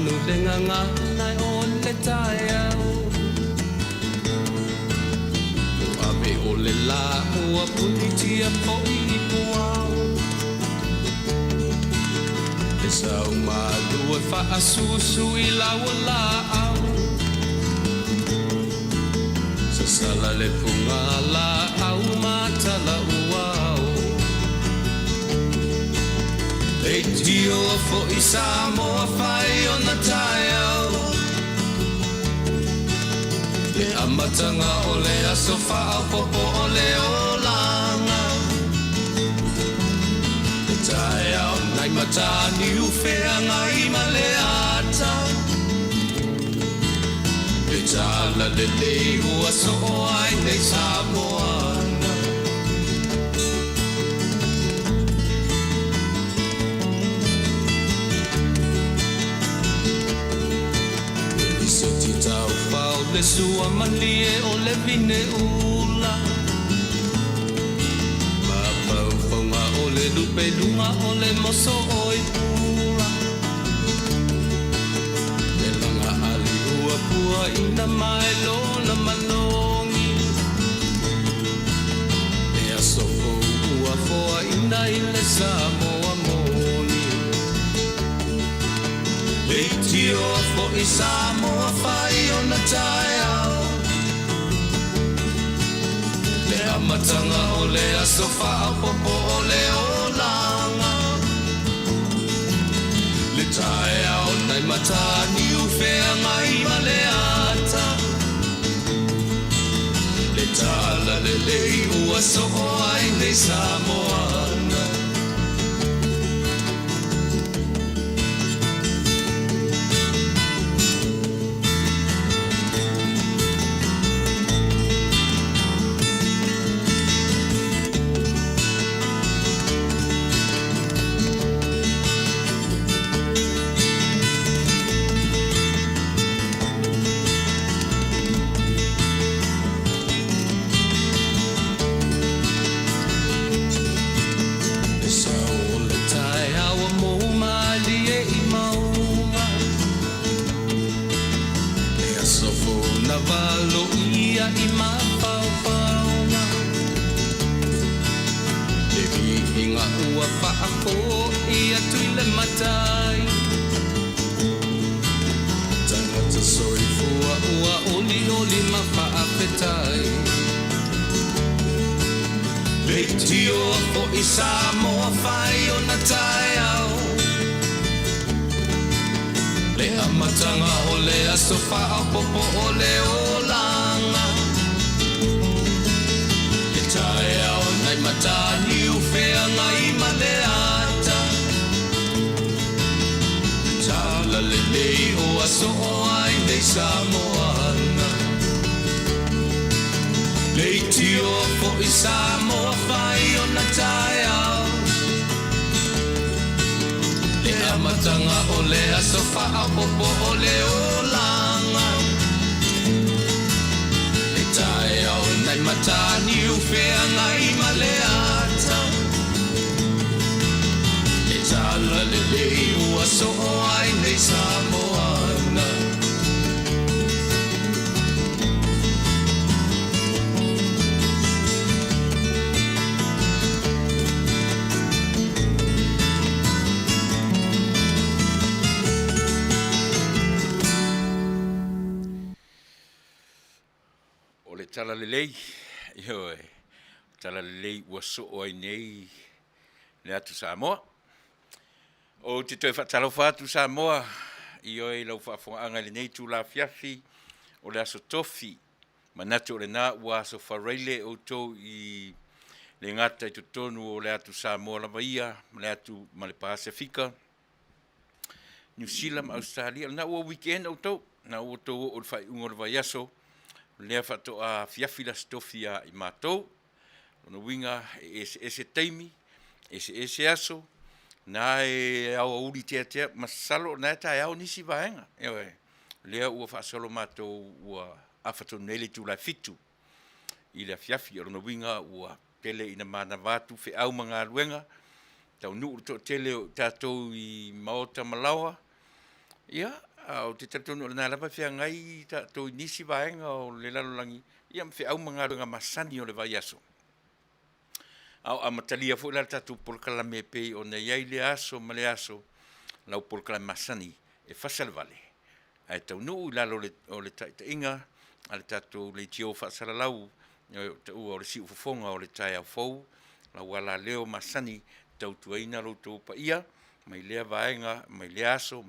manu lenga ngai o le tai au ave o le la ua punitia po I puau e sau malu e whaasusu I laua la au sa sala le punga la au matala uau e tio fo I Samoa whai o na tai au le amatanga o le aso whao popo o le olanga le tai au nai matani uwhea ngai ma le ata le tala le lei ua so o ai nei Samoana le sua malie o le vine ula ma pauponga o le lupe lunga o le moso o I pula le langa ali ua pua ina mai lona malongi le asofo ua foa ina I le Samoa moni le tio fo I Samoa whai o na tai au le amatanga o le aso whao popo o le olanga le tai au nai matani uwhea ngai ma le ata le tala le lei ua so o ai nei Samoana I mapaupauna le vihinga ua whaako I atui le matai tangata soifua ua oli oli ma Faafetai le tio o I Samoa whai o na tai au le amatanga o le aso whao popo o le olanga le tai au nai matani uwhea ngai ma le ata tala le lei o aso o ai nei Samoana le tio fo I Samoa whai o na tai au le amatanga o le aso whao popo o le olanga le tai au nai matani uwhea ngai ma le ata le tala le lei ua so o ai nei Samoana tala lelei yo tala lelei ua so ai nei le atu Samoa o te toi whatalo whatu Samoa I oi lau whaafonga le nei tu la fiafi o le aso tofi manatu o le nā ua aso whareile o tau I le ngata I tutonu o le atu Samoa la maia le atu ma le Pasifika New Zealand Australia na ua weekend o tau na ua tau o le whai ungo le vai aso lea whato a fiafila stofia I mātou. Ono winga ese taimi, ese aso, na au uri tea masalo, na tae au nisi vaenga. Ewe, lea ua whaasolo mātou ua awhato nele tu lai fitu. I lea fiafi, ono winga ua tele ina mana vatu, fe au mga luenga, tau nuu to tele tātou I maota malawa. Ia, o te tatunu na lava fia ngai tātou nisi vaenga o le lalolangi ia mwhi au mga runga masani o le vai aso. Au amatalia fu la tātou polkala me pei o na iai le aso ma le aso lau polkala masani e Fasa le Vale. Ai Taunuu lalo o le taitainga a le tātou le tio Fasa lau te ua o le si ufofonga o le tai au fou la wala leo masani tautuaina lo tō pa ia mai lea vaenga, mai le aso,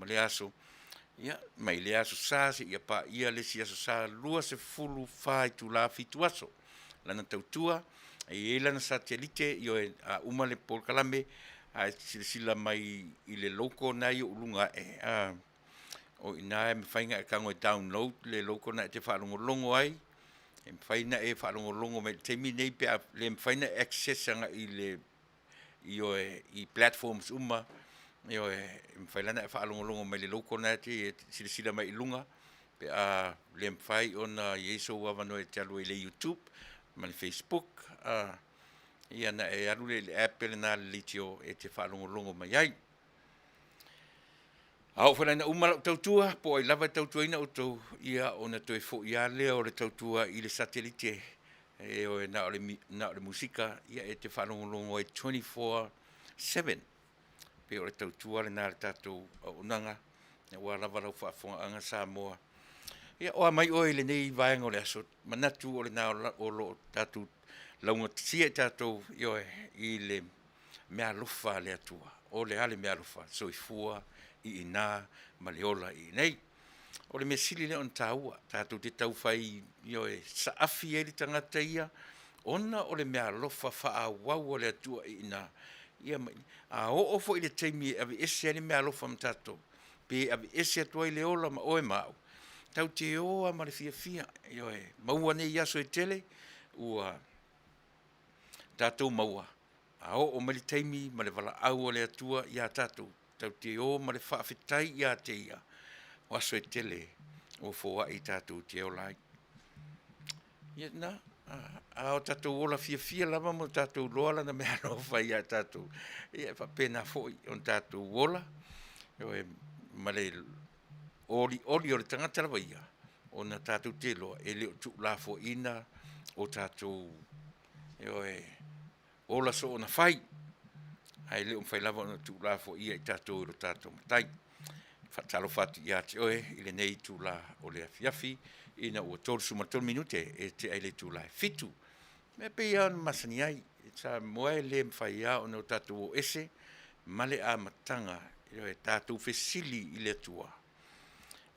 ia, mai le aso sāse, ia pa ia le si aso sā, lua se fulu whai tu la fitu aso. Lana tautua, e lana satelite, io e uma le polkalame, a sila mai i le loko na i ulunga o ina e me whainga e kango e download le loko na e te whaalongolongo ai, e me whaina e whaalongolongo me te mi nei pe le me whaina access anga i platforms io e mfailana e whaalongolongo mai le loko na te sila mai ilunga pe le mfai ona Yeso wawano e te alu le YouTube ma le Facebook ia na e alu le Apple na le litio e te whaalongolongo mai ai au whalaina umala tautua po ai lava tautua ina o tau ia ona toi fo ia lea o le tautua i le satelite e o e na o le musika ia e te whaalongolongo e 24/7 pe o le tautua le nā le tātou unanga, e wā lava rau whaafonga anga Samoa. Ia oa mai oi le nei vaenga o le aso, manatu o le nā o lo tātou launga tisia i tātou i le mea lofa le atua, o le ale mea lofa, so i fua, i ina, ma le ola i nei. O le mea sili le on tāua, tātou te tau whai sa afi e li tangata ia, ona o le mea lofa wha wau o le atua i ina, ia mai a o fo ile teimi ave ese ali me alofa mtato pe ave ese atua ile ola ma oe mau tau te o ma le fia io e maua nei yaso e tele ua tatou maua a o ma le teimi ma le vala au o le atua ia tatou tau te o ma le faafetai ia te ia waso e tele o fo a i tatou te o lai ia na o tātou ola fia lava mo tātou loala na mea nofa ia tātou. Ia whapena foi on tātou ola. Ma le oli o le tangata lava ia. O na tātou te loa. E leo tu la fo ina o tātou ola so o na whai. Ai leo mwhai lava o na tu la fo ia i tātou ilo tātou matai. Whatalo whatu ia te oe i le nei tu la o le afiafi. Ina ua tolu sumatolu minute e te aile tūlai fitu. Me pe ia masani ai, e ta moe le mwhai ia o no tātou o ese, male a matanga, e tātou fesili i le tua.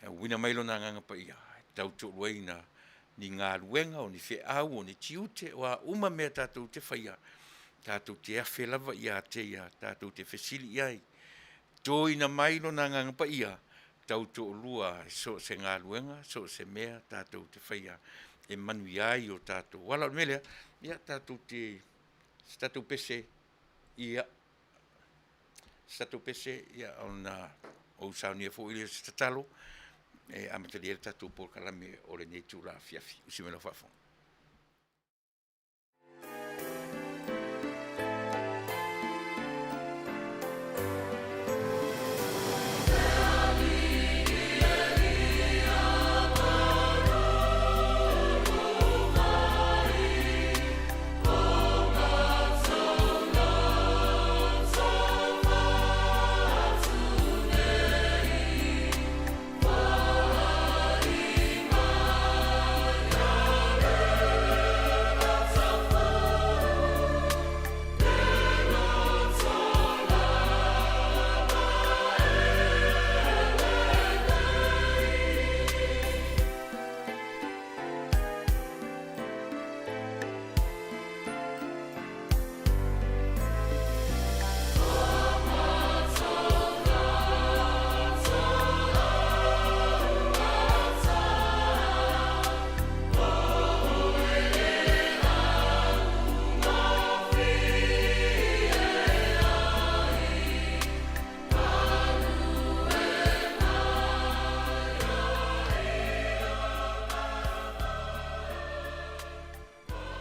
E wina mailo na nganga pa ia, tau tō luaina ni ngā luenga o ni whe au o ni tiute, o a uma mea tātou te whaia, tātou te awhe lava ia te ia, tātou te fesili iai. Tō ina mailo na nganga pa ia, tau tō lua so se ngā luenga, so se mea tātou te whaia e Manuia i o tātou. Wala o melea, ia tātou pese ia ona o saunia fo ili se tatalo e amatali e tātou polkalame o le nei tūla fiafi. Usimelo whafong.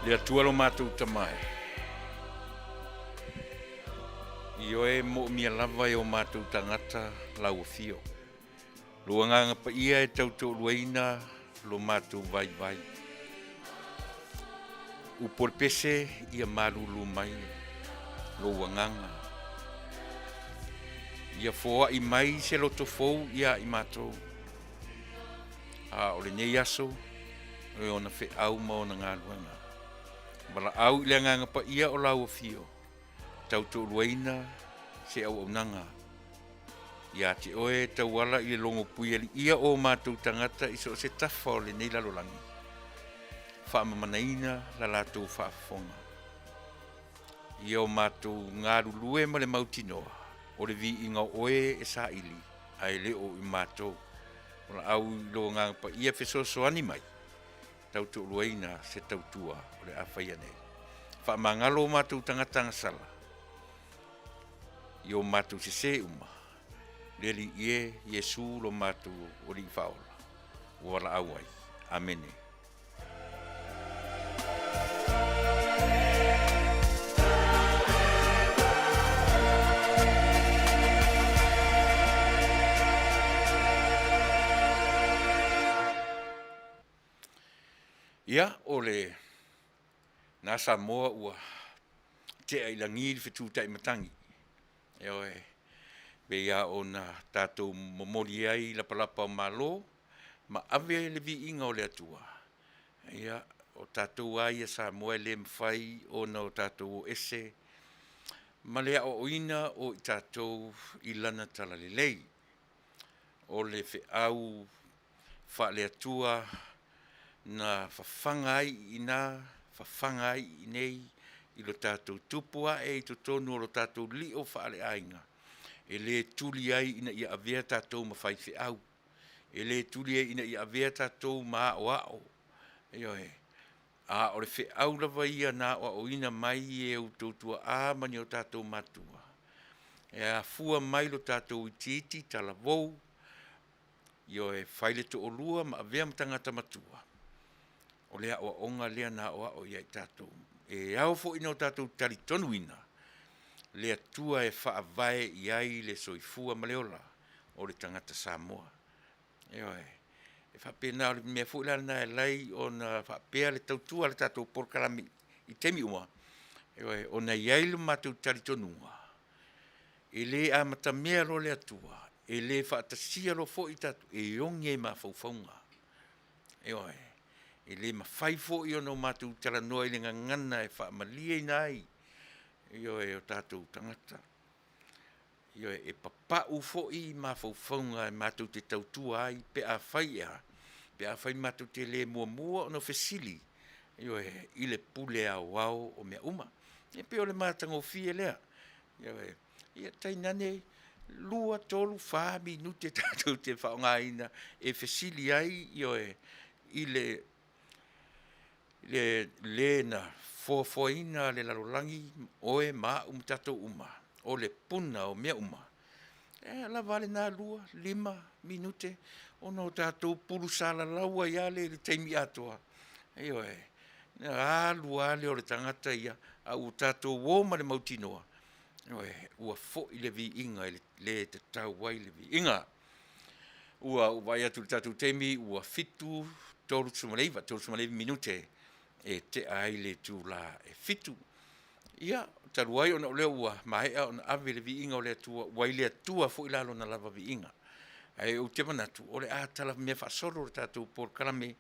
Le atua lo mātou tamai. I oe mo mia lava e o mātou tangata lau fio. Luanga pa ia e tautou luaina lo mātou vai. Upor pese ia marulu mai lo wanganga. Ia foa I mai se loto fou ia I mātou. A ole nei aso, e ona fe au ma ona ngā luanga. Mala au I le nganga pa ia o lau fio. Tautou luaina se au nanga. Ia te oe tauala I le longo pui ali ia o mātou tangata iso se tafa o le nei lalolangi. Wha mamanaina la lātou whaafonga. Ia o mātou ngāru lue ma le mautinoa. O le vi inga oe e sa ili. Ai le o I mātou. O la au lo nganga pa ia fesoso animai. Tautou luaina se tautua o le awhaia nei. Wha mangalo mātou tangata ngasala. Ia o mātou se uma. Leli ie Yesu lo mātou o li whaola. Wala awai. Amene. Ia, ole nasa moa ua te ailangi fitu tai matangi. Eoe, be ia o na tātou momori ai la palapa o malo, ma ave le vi inga o le atua. Ia, o tātou ai sa moa le mwhai o na o tātou o ese, ma lea o oina o I tātou I lana tala le lei. O le fe au wha le atua, na whawhangai ina, whawhangai inei, I lo tātou tupua e I to tonu o lo tātou li o whaale ainga. E le tuli ai ina I avea tātou ma whaife au. E le tuli ai ina I avea tātou ma o ao. E oe, a o le whi au lava ia na o ina mai e o tōtua a mani o tātou matua. E a fua mai lo tātou I titi tala vou. I oe, whaile to o lua ma avea matangata matua. O lea o onga lea na o ia I tātou. E au fo ina o tātou tari tonuina. Lea tua e whaavae I ai le soifua maleola o le tangata Samoa. E oe, e whapena o le mea fo ilana e lai o na whapea le tautua le tātou porkalami I temi ua. E oe, o na iai le mātou tari tonua. E le a matamea lo le atua. E le whaatasia lo fo I tātou. E onge ma faufaunga. E oe. E le mawhai fo I ono mātou tala noa I le ngangana e whaamalia I nai. Io e o tātou tangata. Io e papau fo I ma faufaunga e mātou te tautua ai pe a whai ea. Pe a whai mātou te le mua ono fesili. Io e I le pule a wau o mea uma. E pe o le mātango fie lea. Io e ia tainane lua tolu wha minute tātou te whaongaina e fesili ai. Io e I le na fofoina le lalolangi oe ma tatou uma o le puna o mea uma e la vale na lua 5 minute ono tatou pulu sala laua ia le taimi atoa e oe na lua le o le tangata ia au tatou o ma le mautinoa oe ua fo I le vi inga le te tau wai le vi inga ua vai atu tatou taimi ua fitu tolu sumaleiva minute e te ai le tu la e fitu. Ia, taruai ona olea ua mahea ona ave le vi inga o le atua, wai le atua fo ilalo na lava vi inga. Ai o te manatu, ole a tala mea whaasoro o tātou por kalame,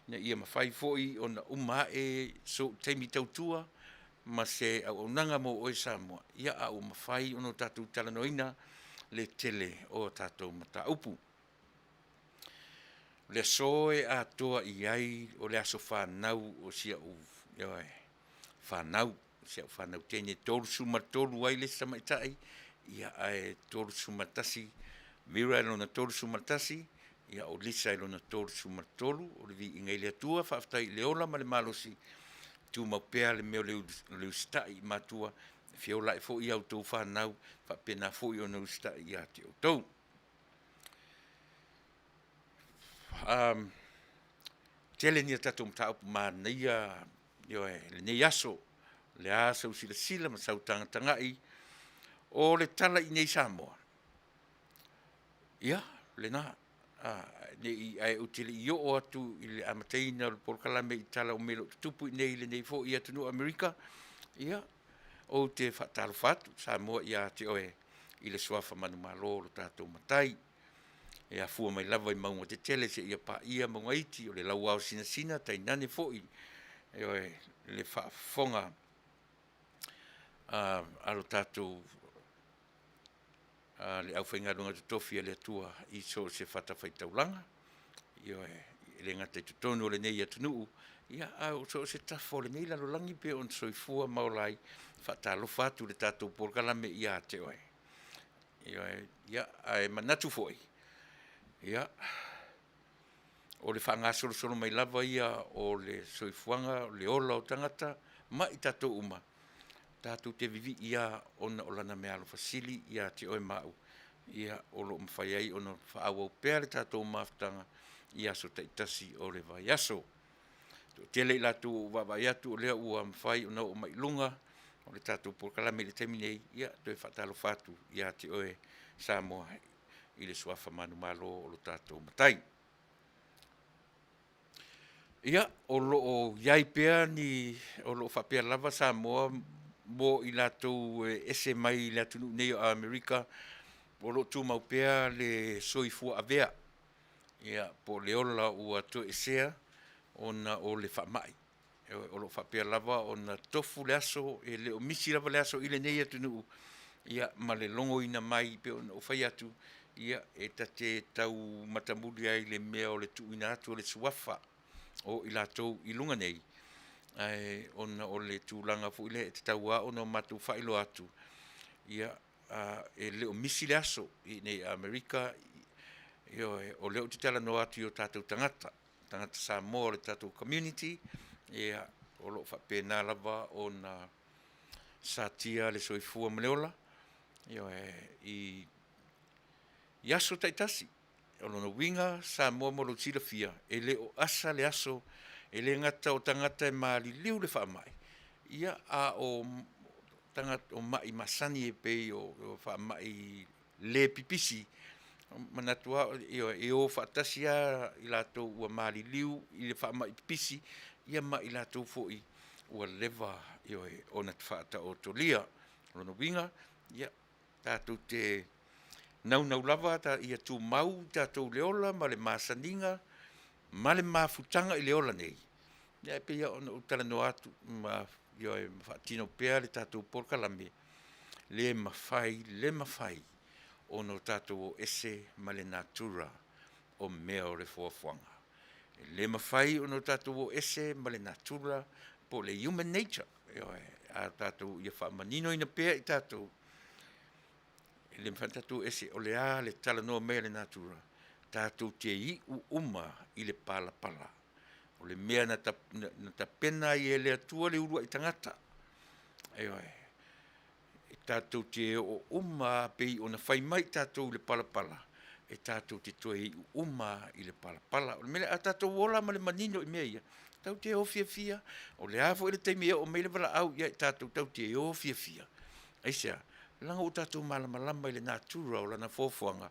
na ia mawhai foi ona uma e so teimi tautua, ma se au nanga mo o Samoa. Ia au mawhai ono tātou tala noina le tele o tātou mata upu. Le soe a toa I ai o le aso whanau o sia u. Ioe, whanau, sia u whanau tene tolu sumatolu ai le samaitai. Ia ai tolu sumatasi, mira elona tolu sumatasi. Ia o lisa elona tolu sumatolu. O le vi ingai le atua, Faafetai le ola ma le malosi. Tu maupea le meo le ustai matua. Fiola e fo I au tau whanau, whapena fo I o na ustai I ate o tau. Tele ni tatou mtau Manuia yo le nei aso le aso sila ma sau tangai o le tala I nei Samoa. Ia le na nei ai utili yo o atu i le amateina o por kalame i tala o melo tupu nei le nei fo i atu no Amerika ia o te whatalo fatu sa moa ia te oe i le suafa manu malo lo tātou matai e a fua mai lava i maunga te tele se ia pa ia maunga iti o le lau au sina sina tai nane fo i e oe le whaafonga alo tātou le au whainga runga te tofi le atua i so se whatawhai taulanga i oe le ngata i tutonu o le nei atunuu ia au so se tafo le nei lalo langi pe on soifua maolai whatalo fatu le tātou porkalame ia te oe ia ai manatu foi ia o le whanga solo mai lava ia o le soifuanga le ola o tangata ma i tātou uma tātou te vivi ia ona o lana mea alo fasili ia te oe mau ia o lo mwhai ai ona whaau au pēr le tātou maftanga ia so taitasi o le vai aso. Tele i latu wawai atu o lea ua mwhai ona o mai lunga o le tātou porkalame le teminei ia toi whatalo fatu ia te oe Samoa i le suafa manu malo o lo tātou matai. Ia o lo o iai pēr ni o lo whapea lava Samoa mo i lātou ese mai i lātou nei o Amerika o lo tū mau pēr le soifua avea ia po le ola ua to esea ona o le whamai o lo whapea lava ona tofu le aso e le o misi lava le aso i le nei atu ia ma le longo ina mai pe ona o whai atu ia e tate tau matamuri ai le mea o le tuina atu o le suafa o i lātou i lunga nei ona o le tūlanga fu ile te taua ona matu whailo atu ia e leo misi le aso i nei Amerika o leo te tala no atu i o tātou tangata Samoa le tātou community ia o lo whapena lava o na satia le soifua maleola i aso taitasi o lono winga Samoa mo lo tila fia e leo asa le aso e le ngata o tangata e maali liu le whaamai ia a o tangata o mai masani e pei o whaamai le pipisi manatua e o whaatasia i lato ua maali liu i le whaamai pipisi ia ma i lato foi ua lewa o na whaata o tolia lono winga ia tātou te nau lava ta ia tu mau tātou leola ma le masaninga ma le mafutanga i leola nei ia pe ia ona utala no atu ma e whaatino pēr le tātou porkalame le mawhai ono tātou o ese ma le natura o mea o le fuafuanga le mawhai ono tātou o ese ma le natura po le human nature a tātou ia whaamanino ina pēr i tātou le mwhantatu ese o le a le tala noa mea le natura tātou te i uma i le pala o le mea na ta pena i e le atua le urua i tangata e tātou te o uma pei o na whai mai tātou le pala e tātou te toe i uma i le pala o le mele a tātou ola ma le manino i mea ia tau te o fia o le afo i le teimea o meile wala au ia tātou tau te o fia aisea langa o tātou malama i le natura o lana fofuanga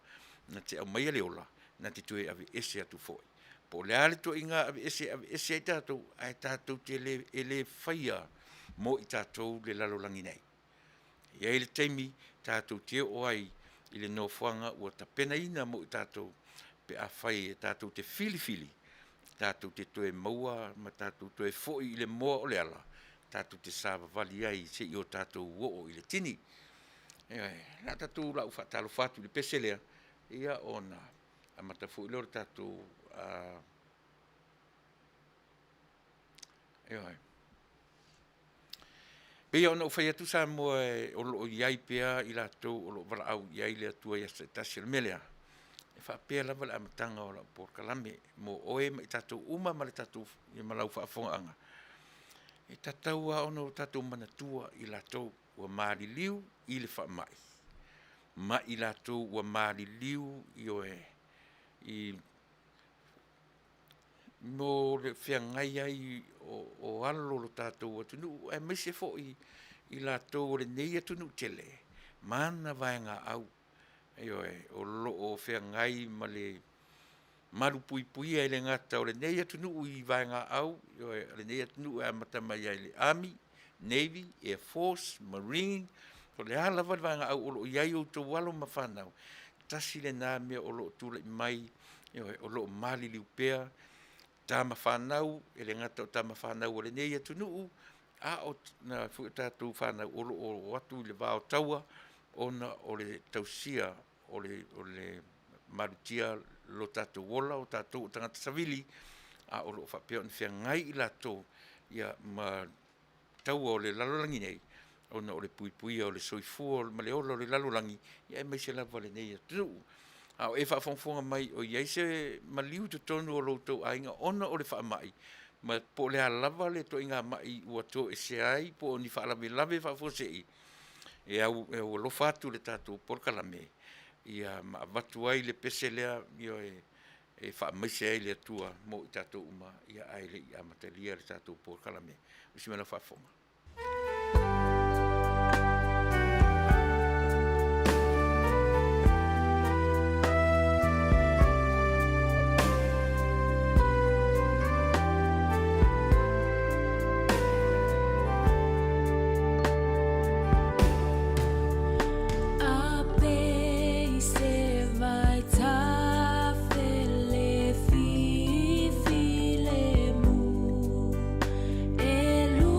na te au mai le ola na te tue ave ese atu foi. Po le ale to inga ave ese ai tātou te le whaia mo i tātou le lalolangi nei. Ia le teimi tātou te o ai i le nofuanga ua ta pena ina mo i tātou pe a whai e tātou te fili tātou te toe maua ma tātou toe foi i le moa o le ala tātou te sāwa vali ai se i o tātou uo i le tini. Nā tātou lau whatalo fatu le peselea ia ona a matafu i lor tātou Pea ona o whai atu sa moa o lo iai pea i lātou o lo wala au iai le atua i asa tasi le melea. E wha pea lava le amatanga o la porkalame mo oe ma i tātou uma ma le tātou i malau whaafonga anga. E tātou a ono tātou manatua i lātou ua maari liu i le whaamai. Ma i lātou ua maari liu i oe i no le whiangai ai o alo lo tātou atunu, e maise fo i lātou le nei atunu tele, mana vaenga au, o lo o whiangai ma le malu pui e le ngata o le nei atunu I vaenga au, le nei atunu e amata mai ai le Army, Navy, Air Force, Marine, ko le ala vai vaenga au olo iai o tau walo ma whanau. Tasi le nā mea olo tūle mai, olo mali liupea, tama whanau, e le ngata o tama whanau o le nei atunu a o na fuetatu whanau olo o watu le vāo taua, ona o le tausia, o le marutia lo tātou wola, o tātou tangata savili, a o lo whapea on whia ngai I lato, ia ma taua o le lalolangi nei, ona o le pui o le soifua, o le maleola o le lalolangi, ia e mai se lava le nei atu. A o e whaafonfonga mai o iai se maliu te tonu o loutou ainga, ona o le whaamai, ma po le lava le to inga mai ua to e se ai, po ni whaalame whaafosei, e au lo fatu le tātou porkalame, ia ma watu ai le pese lea, ia e whaamaise ai le atua mo I tātou uma, ia ai le I amatalia le tātou porkalame. Usimena whaafonga. Elu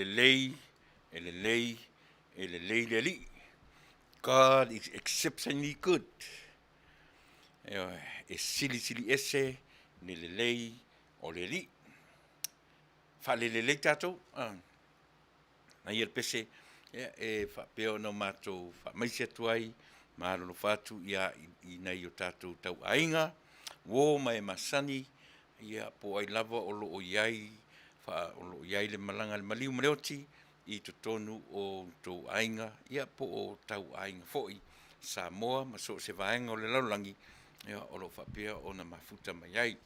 lelei, e lelei, e lelei le li. God is exceptionally good. E sili ese, ne lelei, o le li. Fa le lelei tatou, na ia pese, e fa peo no matou, fa maisi atuai, maaro no fatu, ia i nei o tatou tau ainga, wo mai masani, ia po ai lava o loo iai, o loo iai le malanga le maliu maleoti, i to tonu o tau ainga, ia po o tau ainga foi, Samoa, maso se vaenga o le laulangi, ia o lo whapea o na mafuta mai ai.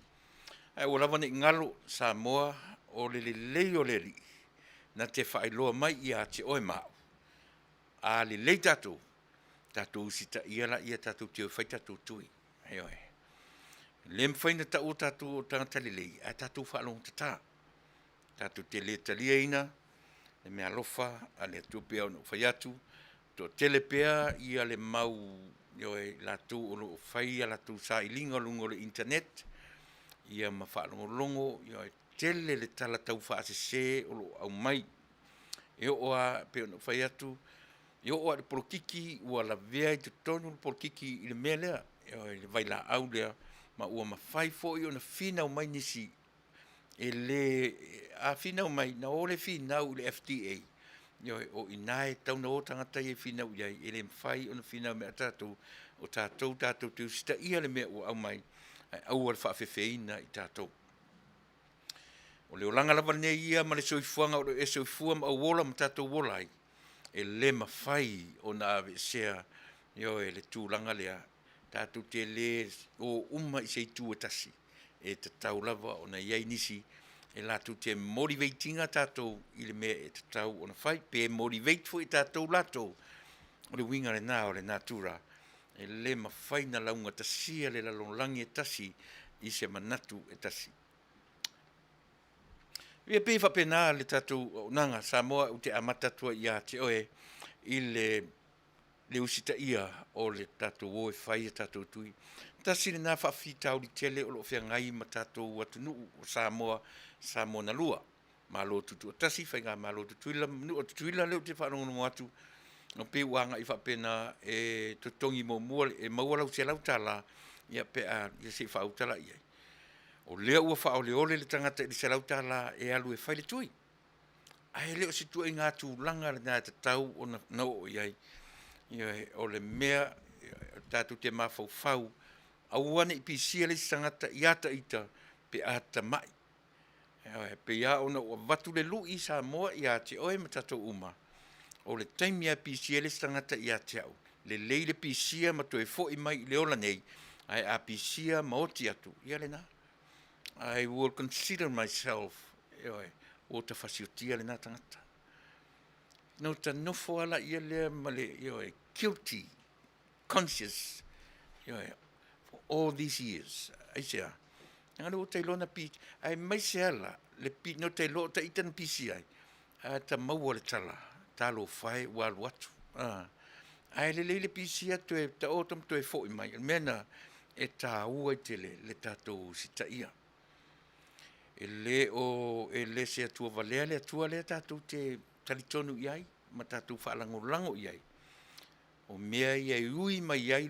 Ai o lava ni ngalo Samoa o le lei o le li, na te whailoa mai ia te oe mao. A le lei tatou, tatou sita ia la ia tatou te whai tatou tui. Ai oe. Le mwhaina ta o tatou o tangata le lei, a tatou whalong tata. Tatou te le talia ina, le mea lofa, a le tupea o no whai atu, to telepea ia le mau, ioe latu o lo whai a latu sa ilinga lungo le internet, ia ma whalongo longo, ioe tele le tala tau whaasese o lo au mai. E oa pe no whai atu, e oa le porokiki ua la vea i te tonu le porokiki i le mea lea, ioe le vai la au lea, ma ua ma whai fo i o na whina o mai nisi, e le a whina o mai, na o le whina o le FDA, ioe o inae tau na o tangata i e whina o iai, e le mwhai o na whina o mea tātou, o tātou te usita ia le mea o au mai, au al whaafewheina i tātou. O le olanga lava ne ia ma le soifuanga o e soifua ma wola ma tātou wola ai. E le mawhai o na ave sea, e le tūlanga lea, tātou te le o uma i sei tūatasi, e te tau lava o na iai nisi, e lātou te motivatinga tātou i le mea e te tau o na whai, pe motivate fu i tātou lātou, o le winga le nā o le nātura, e le mawhai na launga tasia le lalonlangi e tasi, i se manatu e tasi. Ia pe whapena le tātou nanga Samoa u te amatatua ia te oe i le usita ia o le tātou o e whai e tātou tui. Tasi le nā whawhitau li tele o lo whia ngai ma tātou atunu o Samoa na lua. Malo tutu o tasi whai ngā malo tutuila, nu o tutuila leo te whanongono mo atu. No pe wanga i whapena e tutongi mo mua e maualau se lau tala ia pe a ia se whautala iai. O lea ua wha o le ole le tangata i se lautala e alu e whaile tui. Ai leo si tua i ngā tūlanga le nā te tau o na nao o iai. O le mea, tātou te mawhau whau, auane i pisia le tangata i ata ita pe ata mai. Pe ia ona ua watu le lu i Samoa i ate oe ma tātou uma. O le taimi a pisia le tangata i ate au. Le leile pisia ma toe fo i mai le ola nei, ai a pisia maoti atu. Ia le nā. I will consider myself o ta fasiotia le nā tangata. No ta nofo ala ia lea male guilty, conscious for all these years. Ai sea. Ngana o tailona pi, ai mai se ala, le pi no tailo ta itan pisi ai. Ta maua le tala, talo fai wal watu. Ai le pisi atu e ta otam to e fo i mai. Mena e ta ua i tele le tatou sita ia. E le se atua valea le atua le tātou te talitonu iai, ma tātou whaalango iai. O mea iai ui mai iai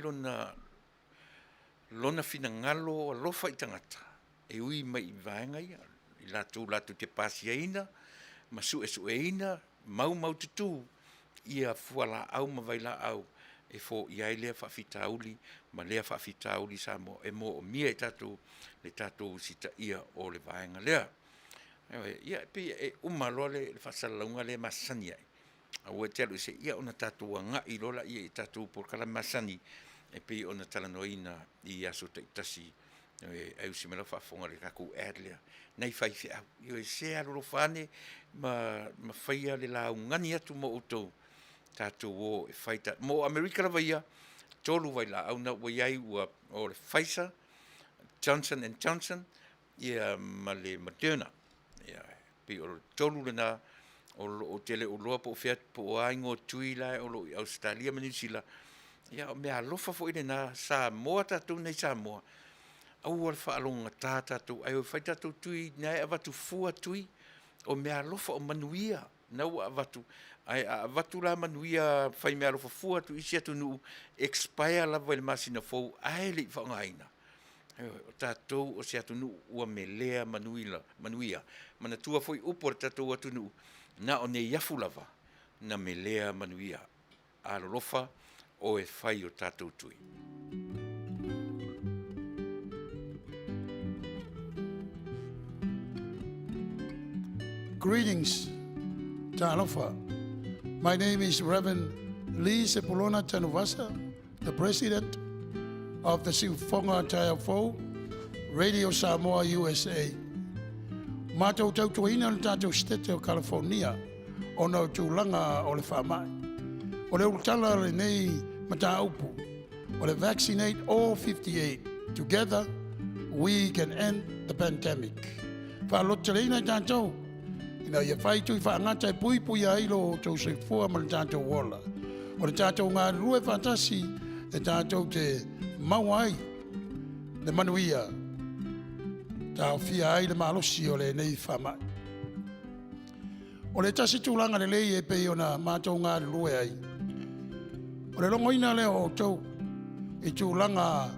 lona fina ngalo a lofa i tangata. E ui mai i vaenga ia, i lātou te pāsia ina, ma su e ina, mau tutu, ia fuala au ma vaila au, e fo iai lea whawhitauli, ma lea whawhitauli sa mo, e mo o mia i tātou, le tātou sita ia o le vaenga lea. Ia pe e umaloa le whasalaunga le masani ai. Au e telu se ia ona tātou a ngai lola ia i tātou porkala masani, e pe ona talanoina i aso te itasi, e usi mela whafonga le kakou lea. Nei whaifi au, i e se alolo whane, ma whaia le lau ngani atu mo utou, tātou o e whaita. Mo Amerika la ia, tolu vai la au na waiai ua o le Fasa, Johnson & Johnson, ia ma le Manuia. Ia, pe o tolu le na, o tele o loa po fiat po aingo Tuilaepa o lo i Australia ma New Zealand. Ia, o mea lofa fo ine na Samoa tātou nei Samoa. Au al whaalonga tātou, ai o whai tātou tui, nei avatu fua tui, o mea lofa o Manuia. nau avatu. Ai avatu la manuia fai mea rofa fua tu isi atu nuu expire lava le masina fou ai li whaongaina. O tātou o se atu nuu ua melea manuia. Mana tua foi upo le tātou atu nuu na o ne iafu lava na melea manuia. Alolofa o e fai o tātou tui. Greetings, Talofa. My name is Reverend Lee Sepulona Tanuvasa, the president of the Siufonga Taiafo, Radio Samoa, USA. Mātou tautuina le tātou stete o California, o nau tūlanga o le whamai. O le urtala le nei mata upu, o le vaccinate all 58. Together, we can end the pandemic. Whalotelina tātou, ina ia whai tui whaangata e pui pui ailo o tau se fua ma le tātou wola. O le tātou ngā rue whantasi e tātou te mauai le manuia. Tāo fia ai le malosi o le nei whamai. O le tasi tūlanga le lei e pei o na mātou ngā rue ai. O le longoina leo o tau e tūlanga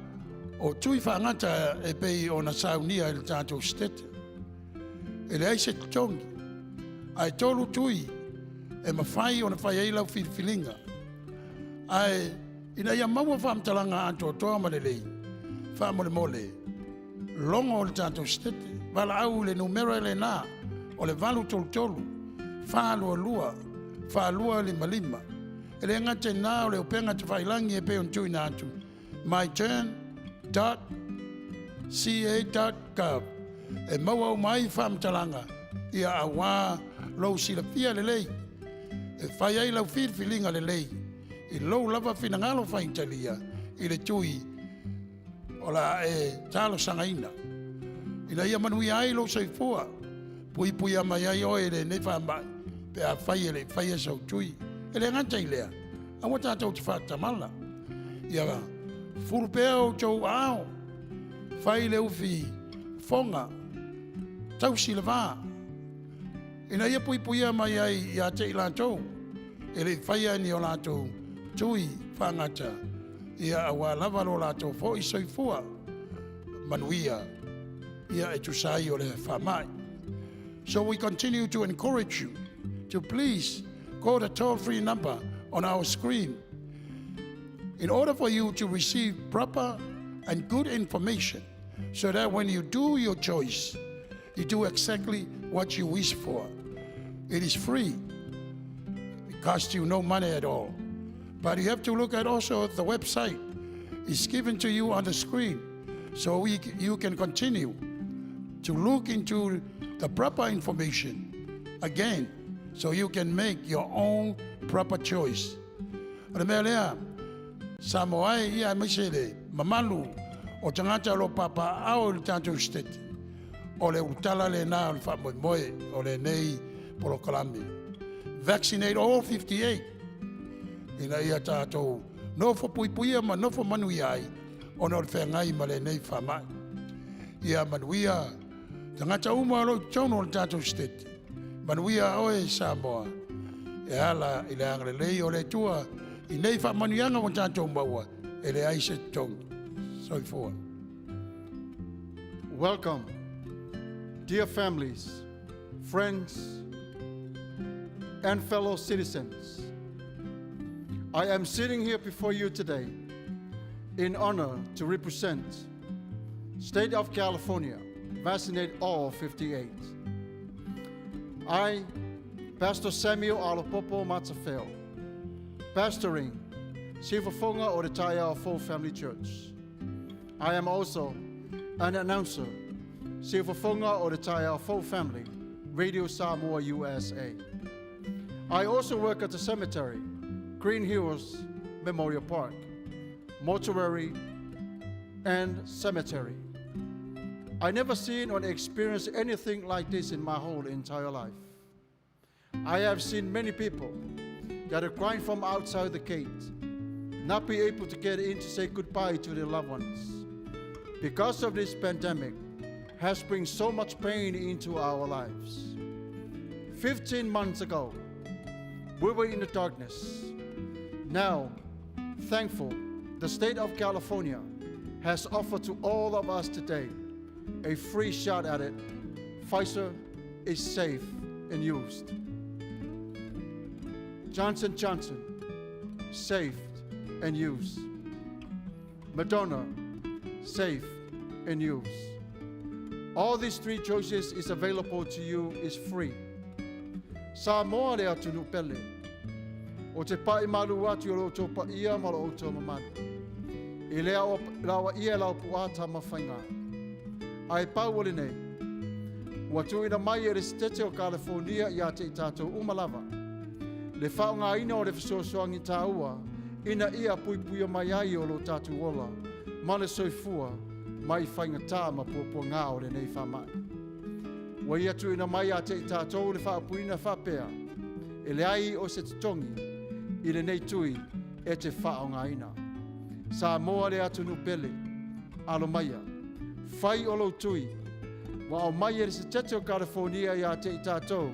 o tui whaangata e pei o na saunia i le tātou stete. E le aise tongi. Ai tolu tui e mawhai o na whai eilau whiriwhilinga. Ai ina ia maua whamtalanga anto toa ma le lei. Whamole mole. Longo o le tātou stete. Wala au le numero le nā. O le valu tolu tolu. Whālua lua. Whālua lima lima. E le ngate nā o le upenga te whailangi e pe on tui nātu. myturn.ca.gov. E maua o mai whamtalanga. Ia awa lo sila fia le lei. E whai ai lau whirwhilinga le lei. I lou lava whinangalo whaintalia. I le tui. O la e talo sangaina. I la ia manuia ai lo saifua. Pui pui ama iai oe le ne whamai. Pe a whai ele whai e sau tui. E le ngata i lea. A wata tau te whatamala. Ia furupea o tau ao. Whai le uwhi fonga. Tau sila vaa. Ina ia pui pui mai ai ia te ilantou. E le whaia ni o latou tui whangata. Ia awa lava lo latou fo i soifua. Manuia. Ia e tusai o le whamai. So we continue to encourage you to please call the toll-free number on our screen. In order for you to receive proper and good information so that when you do your choice, you do exactly what you wish for. It is free. It costs you no money at all. But you have to look at also the website. It's given to you on the screen. So you can continue to look into the proper information again so you can make your own proper choice. Remelea, Samoai ia misele, mamalu, o tangata lo papa au le tātou stete. O le utala le nā o le whamoimoe o le nei polo kalami. Vaccinate all 58. Ina ia tātou nofo puipuia ma nofo manuia ai o no le whengai ma le nei whamai. Ia manuia tangata uma alo tauno le tātou stete. Manuia oe Samoa. E ala i le angre lei o le tua i nei whamanuianga o tātou maua e le aise tongi. Soifua. Welcome, dear families, friends, and fellow citizens. I am sitting here before you today in honor to represent State of California, vaccinate all 58. I, Pastor Samuel Alopopo Matsafeo, pastoring Siufonga o te Taiao Family Church. I am also an announcer, Siufonga o te Taiao Family, Radio Samoa, USA. I also work at the cemetery, Green Hills Memorial Park, mortuary, and cemetery. I never seen or experienced anything like this in my whole entire life. I have seen many people that are crying from outside the gate, not be able to get in to say goodbye to their loved ones. Because of this pandemic, has brought so much pain into our lives. 15 months ago, we were in the darkness. Now, thankful, the state of California has offered to all of us today a free shot at it. Pfizer is safe and used. Johnson & Johnson, safe and used. Moderna, safe and used. All these three choices is available to you, is free. Sa moa lea tunu pele. O te pai malu atu o tō pa ia ma o tō mamatu. I lea o lawa ia lau puata ma whainga. Ai pau ole nei. Ua tuina mai e resitete o California i ate I tātou umalava. Le whaonga ina o le fisosoangi tāua, ina ia puipuia mai ai o lo tātou ola, ma le soifua, mai whainga tā ma puapua ngā o le nei whamai. Wa ia tuina mai ate I tātou le whaapuina whapea, e le ai o se tutongi, I le nei tui e te whaonga ina. Sa moa le atunu pele, alo maia, whai o lo tui, wa o mai e se tete o California I ate I tātou,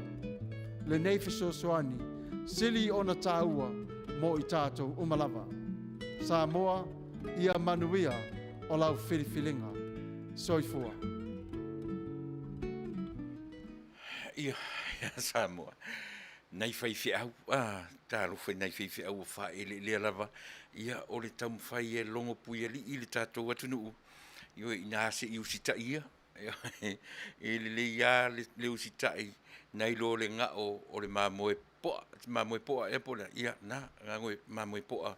le nei fisosoani, sili ona tāua mo I tātou umalava. Sa moa ia Manuia o lau whiriwhilinga. Soifua. Ia, sa moa. Nei whaiwhi au, tālo whai nei whaiwhi au o whae le lava. Ia o le taum whai e longo pui ali I le tātou atunuu. Ia I nāse I usita ia. E le ia le usita I nei lo le ngā o le māmoe poa. Māmoe poa e pola. Ia nā, ngāngoe māmoe poa.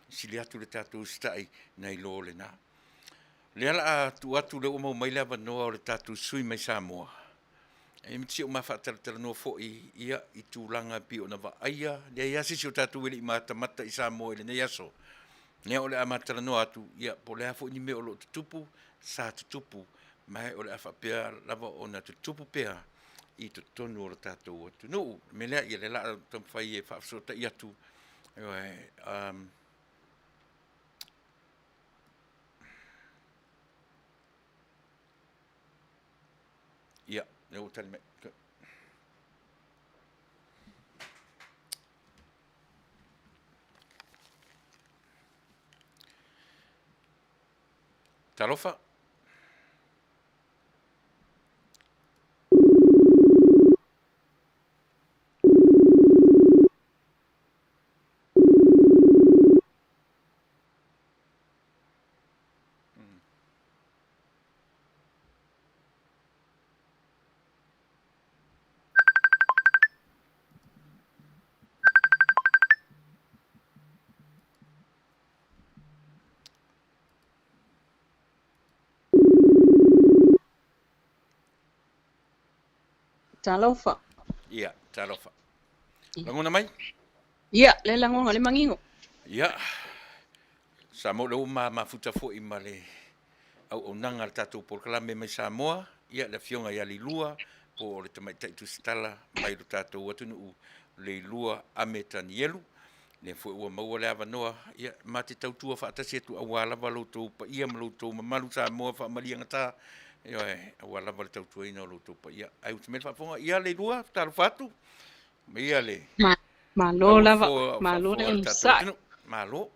Sili atu le tātou usita I nei lo le nā. Le ala atu le o mau mai lava noa o le tātou sui mai Samoa. E miti o mawhataratara noa fo ia I tūlanga pi o na wa aia. Lea ia sisi o tātou ele I mātamata I Samoa ele nei aso. Nea o le amatara noa atu, ia po lea fo ni me o lo tutupu, sa tutupu, mai o le awhapea lava o na tutupu pea I tonu o le tātou atu. No, me lea ia le laa tamwhai e whaafsota I atu. Ia, ne o tali me. Talofa. Talofa. Ia, talofa. Langona mai? Ia, le langonga le mangingo. Ia. Samo leo mafuta fo I male au nanga le tātou porkalame mai Samoa. Ia le fionga ia li lua po le tamaitai tu stala mai lo tātou atunuu le lua ametani yelu. Le fo ua maua le avanoa. Ia mate tautua whaatasi atu awala waloutou pa ia maloutou mamalu Samoa whaamalianga tā. Ia awala wale tautua ina o loutou pa ia. Ai utamele whaafonga ia le lua talo fatu. Ia le. Malo lava, malo le umsai. Malo.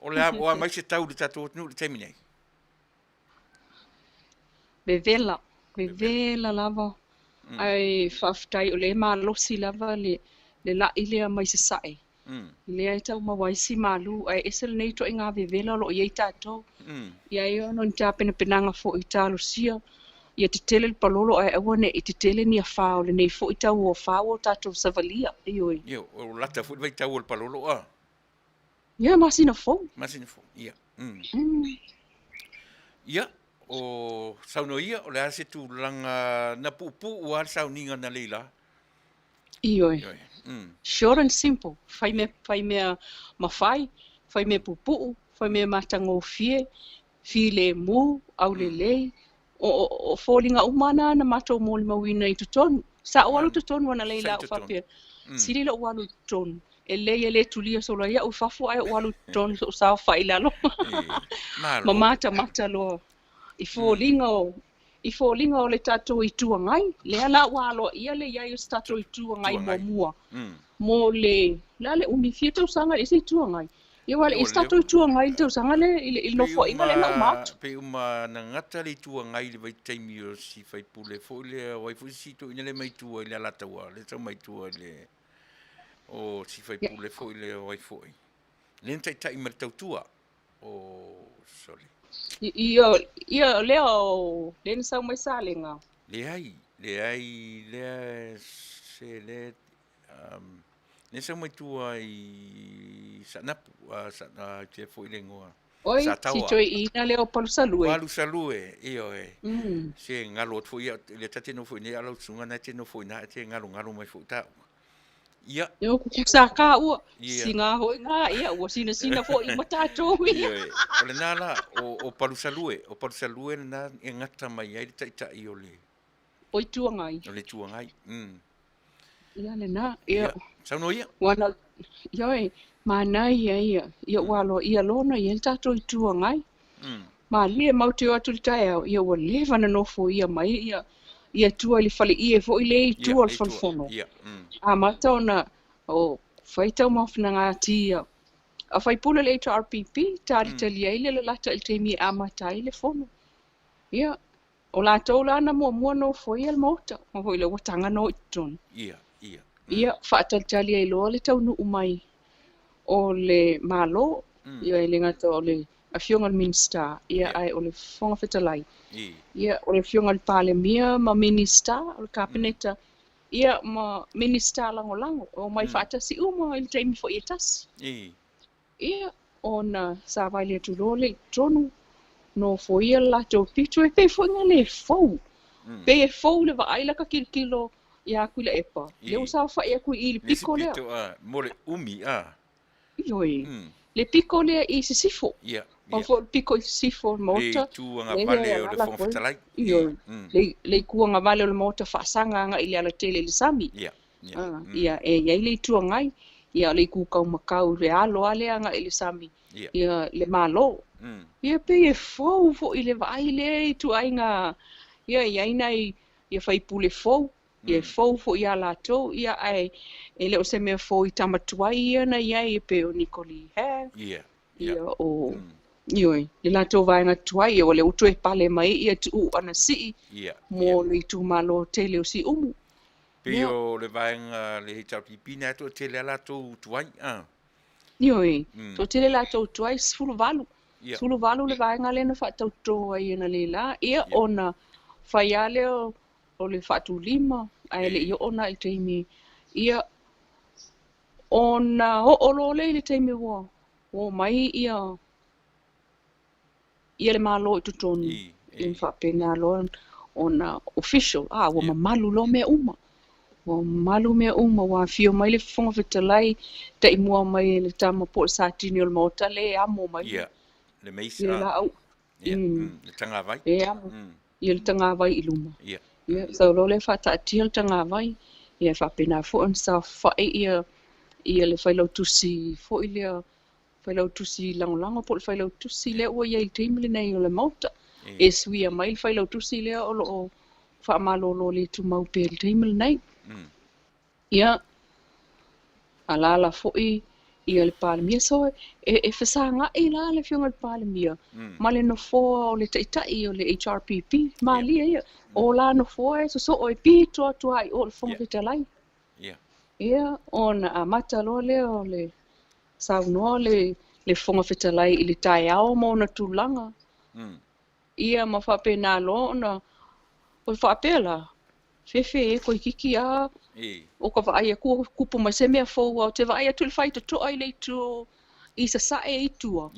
O le o mai se tau le tātou atunuu le teminei. Bevela lava. Ai Faafetai o le malosi lava le la ile mai se sai. Le ai tau mawaisi malu ai esel nei to inga vevela lo ye tato. Ia io non ta pena penanga fo italo sia. Ia te tele palolo ai awane I te tele ni afao le nei fo itau o fao tato savalia ioi. Io o lata fo vai tau o palolo a. Ia masina fo. Ia. Ia o saunoia o le ase tu langa na pupu o al sauninga na leila. Ioi. Short and simple. Fai me mawhai, fai me pupu, fai me matango fie, le mu, au le lei, o fōlinga umana na mato mōli mawina I tutonu. Sa o alu tutonu wana leila o whapea. Siri la o alu tutonu. E le tulia sola ia o whafo ai o alu tutonu so sa o whailalo. Ma mata loa. I fōlinga o I fōlinga o le tātou i tuangai, le ala walo ia le iai o tātou i tuangai mua. Mo le umi fia tau sanga i se tuangai. Ia wale i tātou i tuangai tau sanga le il nofo inga le lau matu. Pe uma na ngata le tuangai le vai taimi o si fai pule fo le wai fu si to ina le mai tua le ala taua, le tau mai tua le o si fai pule fo le wai fo. Le ntai tai mai tau tua. O sorry. Ia leo le nsau mai salenga. Le ai se le ne sa mai tua i sanapu sa te foi le ngoa. Oi, si toi ina leo palu salue. Palu salue, io se ngalo foi le tate no foi ne ala tsunga na te no foi na te ngalo mai foi ta. Ia. Yo ku saka u singa hoi nga ia u sina fo I matato ia. Ole nala o palu salue na ngata mai ai ta I ole. Oi tuangai. Ole tuangai. Ia le na ia. Sauno ia. Wana ia mana ia walo ia lona ia tato I tuangai. Ma lie mauti atu tai ia wa leva na no fo ia mai ia tua li fale ia fo ile tua fo fono. A matona o faita mo fina ngatia. A fai pula le to RPP tari talia ile le lata il temi a matai le fono. Ia o la tola na mo no fo ia le mota. Mo ile watanga no iton. Ia fatal talia ilo le taunu umai. O le malo ia le ngata o le a fionga minsta ia ai o le fonga fetalai. Ia o le fionga le pale mia ma minista o le kapineta. Ia ma minista lango o mai fata si uma il taimi fo itas. Ia ona sa vai le tulole tronu no fo ia la to pitu e pe fo ngale fo. Pe fo le va ai la ka kilo ia Tuilaepa. Le usa fa ia ku il pico le. Mo le umi Ioi. Le pico le I sifo. O fo pico I sifo mota. Le tuanga vale o le Faafetai. Le kuanga vale o le mota Fasanga nga ile ala tele le sami. Ia ia le tuangai. Ia le kukau makau le alo ale anga ile sami. Ia le malo. Ia pe fo ile vai le tu ainga. Ia nai ia fai pule fo. Ia fo ia la to ia ai ele o se me fo I tamatuai ia na ia pe o Nikoli he. Ia o Ioi, le la to vai nga tuai o le utu e pale mai ia tu ana si. Mo le tu malo tele o si umu. Pe o le vai nga le hita pipina to tele la to tuai Ioi, to tele la to tuai sulu valu. Sulu valu le vai nga le na fa to to ai na le la ia ona faiale o le fatu lima ai le ia ona il teimi ia ona o lo le teimi wo mai ia le malo I tutonu in fa pena lo ona official wo mamalu lo me uma wo malu me uma wa fio mai le fonga fetalai te mua mai le tama po satini o mota le amo mai le meisa le tanga vai le tanga vai I luma so lo le fa ta til tanga vai ia fa pena fo on sa fa ia le fa lo tusi fo ile fai lau tusi lango po fai lau tusi le o ia I teimile nei o le mauta. E suia mai fai lau tusi le o lo fa malolo le tu mau pe le teimile nei. Ia alala foi ia le palemia so e fesanga I la le fionga le palemia. Ma le no fo o le taitai o le HRPP ma lia ia o la no fo e so o e pito ai o le fonga fetalai. Ia ona amata lo le o le saunoa le fonga fetalai I le tai ao mo na tūlanga. Ia ma whapena lo na o whapela. Fefe ko I kiki a o ka vaia kupu mai se mea fōua o te vaia tu le whai to toa I le tu I sa sae I tua.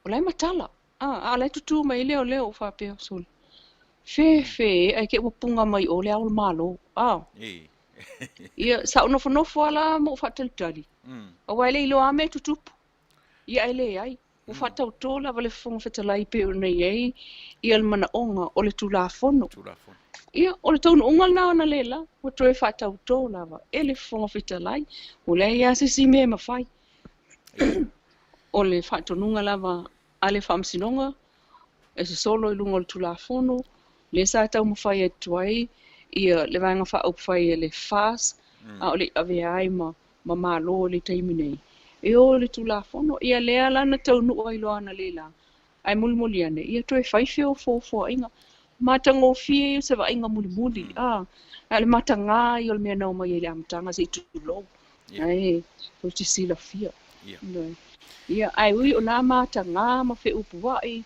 O lai matala. A lai tutu mai leo whapea sol. Fefe ai ke wapunga mai o le au malo. Ia sa nofo ala mo whateltali. O wai le ilo ame tutupu. Ia ele ai. O whatau tola wale fonga fetalai pe o nei ei. Ia le mana onga o le tulafono. Ia o le taunu ungal na lela. O toe whatau tola wa. E le fonga fetalai. O le ia sisi me mawhai. O le whatonunga lava a le whamsinonga. e se solo i lunga o le tulafono, le sa tau mawhai e tuai, ia le vanga wha au whai e le Fasa, a o le ave ai ma malo le taimi nei. E o le tulafono, ia lea lana Taunuu ai loana le la. Ai mulimuli ane, ia toi whaife o fōfō inga, matango fie se va inga mulimuli, a le matanga i o le mea nau mai e le amatanga se i tulou. Ai, o te sila fia. Ia, ai ui o nā matanga ma fe upu wai,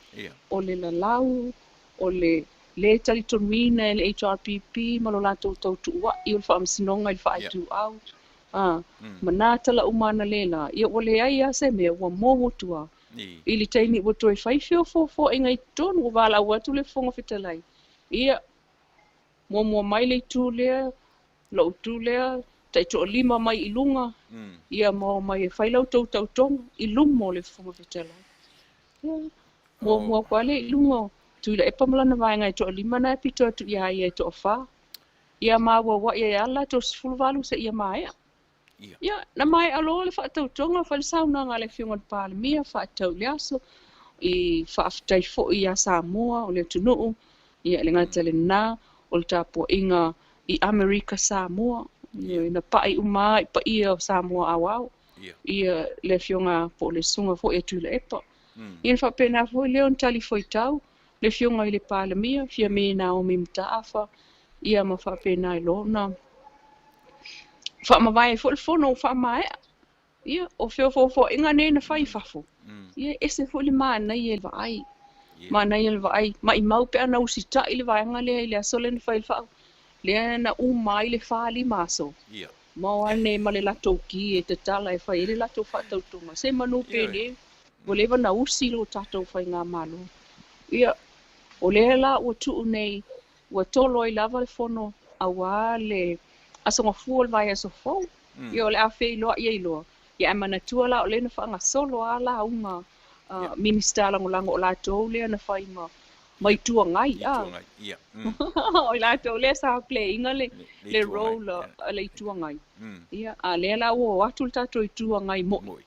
o le lalau, o le tali tonuina e le HRPP, ma lo lato tautu wa, i o le whaamsinonga i le whaaitu au. Ma nā tala umana le la, ia o le ai ase mea ua mōmotua. I li taini ua toi whaife o fōfō inga i tonu o wala ua tu le whonga whitalai. Ia, mua mai le tū lea, lau tū lea, tai to lima mai i lunga, ia mai e whailau tau tonga, i lunga mo le whonga whitalai. Mua kwa le i lunga, Tuilaepa malana vaenga e to lima na e pito atu ia e to wha. Ia maua wa ia ala to sifuluvalu se ia maea. Ia, na mai alo le whaatau tonga, whalisauna ngā le whiunga le pālemia, whaatau liaso, i Faafetai fo i a Samoa, o le Taunuu, ia le ngata le nā, o le tāpua inga i Amerika Samoa, ia na pai uma i pa ia Samoa awau, ia le whiunga po le sunga fo e Tuilaepa. Ia na whapena fo i leo ntali fo i tau, le whiunga i le pālemia, fia me na o mi mtaafa, ia ma whapena i lona. Whaamawai fo le fono whaamaea. Ia, o fo inga ne na whai whafo. Ia, ese fo le maana i le vai. Maana i le vai. Ma i mau pe ana usita i le vaenga lea i le asole na whai whau. Lea na umai le whaali maso. Mau ane ma le lato ki e te tala e whai le lato whaatautunga. Se manu pe ne, o lewa na usi lo tatou whai ngā malo. Ia, o lea la ua tuu nei, ua tolo i lava le fono awa le asonga fua le vai aso fau. Ia o le awhi iloa ia iloa. Ia amana tua la o le na whaanga solo a la unga minister lango o la tau lea na whai mai tua ngai. O la tau lea sa play inga le role le tua ngai. Ia, a lea la ua watu le tatou i tua ngai mo.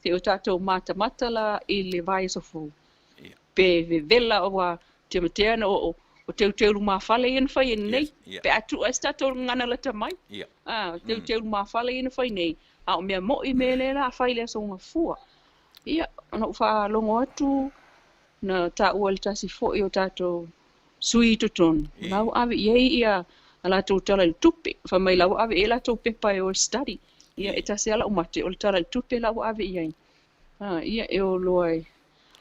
Te o tatou mata la i le vai aso fau. Pe vela o wa te mateana o teu luma fale ina whai ina nei. Pe atu a stato ngana la tamai. Teu luma fale ina whai nei. A o mea mo i mele la whai lea songa fua. Ia, ana uwha longo atu na ta ua le tasi fo i o tato sui tuton. Lau ave iei ia a la tau tala le tupe. Wha mai lau ave e la tau pepa e o study. Ia e tasi ala umate o le tala le tupe lau ave iei. Ia e o loai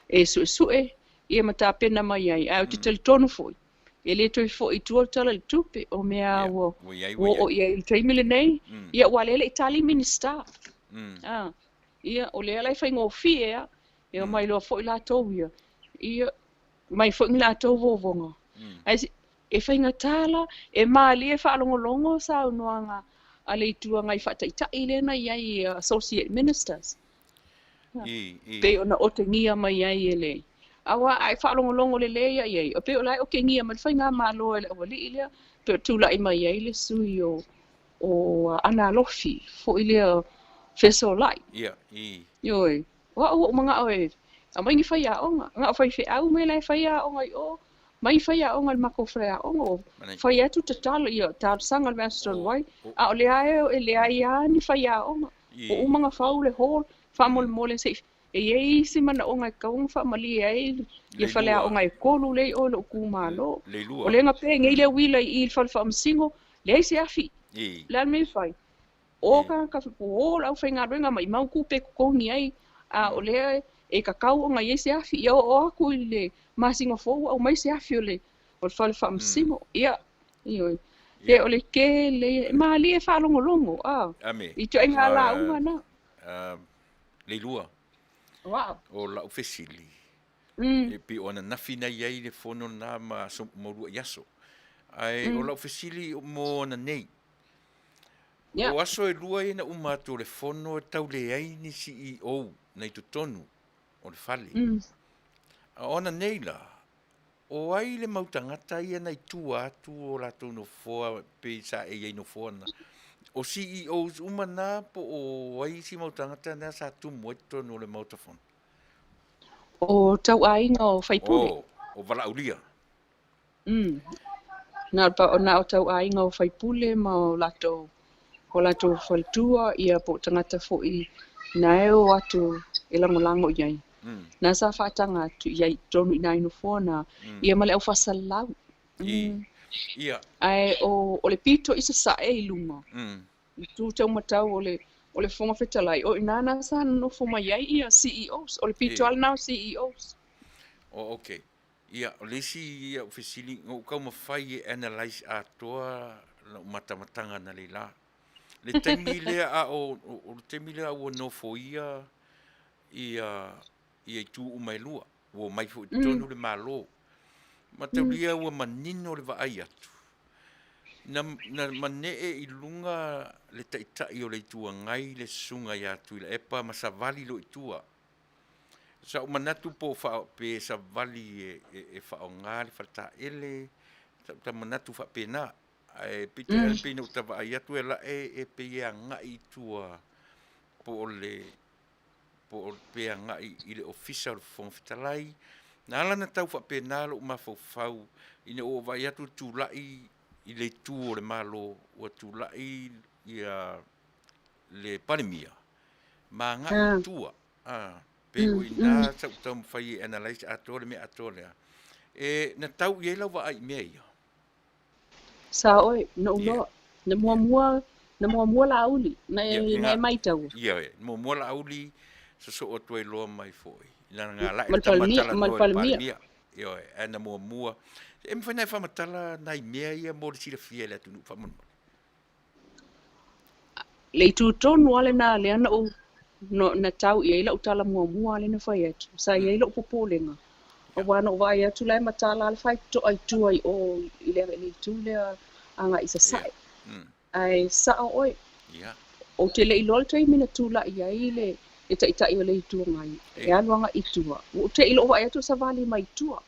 e sue. Ia mata pena mai ai. Au te tali tonu foi. E le toi fo i tua tala le tupe o mea o ia il taimile nei. Ia walele itali minister. Ia o lea lai whai ngō fie ea. Ia mai loa fo i la tau ia. Ia mai fo i la tau vovonga. E whai ngatala e maali e whaalongolongo sa unuanga a le itua ngai whataita i lena iai associate ministers. Pe ona o te ngia mai iai e le. Awa ai whaalongolongo le lea iai. O pe o lai o ke ngia mai whai ngā malo e le awali i lea. Pe o tūlai mai iai le sui o ana lofi fo i lea feso lai. Ioi. Wa o mga oe. A mai ni whai a onga. Nga o whai whi au me lai whai a onga i o. Mai whai a onga le mako whai a onga o. Whai atu te talo i o. Tār sanga le Western Wai. A o le ae o e le ae a ni whai a onga. O umanga whau le hall. Whamole mole se. E iei si mana onga i kaunga whamali e. Ia whale a onga i kolu lei o le uku malo. O le nga pe ngei le wila i il whale whaamsingo. Le se afi. Le an me whai. O ka whipo o lau whai ngā ruenga mai mau kupe kukongi ai. A o le e kakau o ngai se afi. Ia o aku i le masinga fōu au mai se afi o le whale whaamsingo. Ia. Ioi. Le o le ke le maali e whaalongolongo. I tu inga la unga na. Le lua. Wow. O la ufesili. E pi ona nafina iai le fono na ma morua yaso. Ai o la ufesili mo na nei. O aso e lua e na umatu le fono e tau le ai ni CEO nei tutonu o le fale. A ona nei la. O ai le mautangata ia nei tu atu o la tono foa pe sa e iai no foa na. O CEOs umana po o ai si mautangata na sa tu moito no le mautafon. O tau ai no whaipule. o valaulia. Na o tau ainga o whaipule ma o lato whaltua ia po tangata fo I na eo atu e lango iai. Na sa whaatanga atu iai tonu I nainu fona ia male au whasalau. Ia. Ai o le pito isa sa e ilunga. Tu tau matau o le fonga fetalai. O inana sa no foma iai ia CEOs. O le pito al now CEOs. Okay. Ia, o lesi ia o fesili, o kau mawhai e analyze a toa na matamatanga na leila. Le taimi lea a o le taimi lea ua nofo ia i tu umailua. Ua mai fo I tonu le malo. Mataulia ua manino le vaai atu. Na manee I lunga le taitai o le tua ngai le sunga ia Tuilaepa ma sa vali lo itua. Sa o manatu po pe sa vali e whaonga le whataele, sa manatu whapena. Pite e pina o tawa ai atu e la e pe ia ngai tua po o pe a ngai I le ofisa o le whongwhitalai. Na ala na tau whapena lo mawhau ine o vai atu tūlai I le tū o le malo o tūlai ia le panemia. Ma ngai tua. Pe o ina sa utam fai analyze atole me atole. Na tau I lau wa ai mea ia. Sa oi, no na mua la uli, na mai tau. Ia, mua la uli so o toi loa mai foi. Na ngā la e tamatala no palmia. Ia, na mua. E mwhai nai whamatala nai mea ia mo le sira fia le atunu whamunu. Le tu tonu ale na le ana o na tau I ila utala mua le na whai atu. Sa I ila upopolenga. O wana o vai atu lai matala ale whai to ai tu ai o I le tu le anga isa sai. Ai sa oi. O te le ilol tei mina tula I ai le e tai o le itua ngai. E aluanga itua. O te ilo vai atu sa vali mai tua.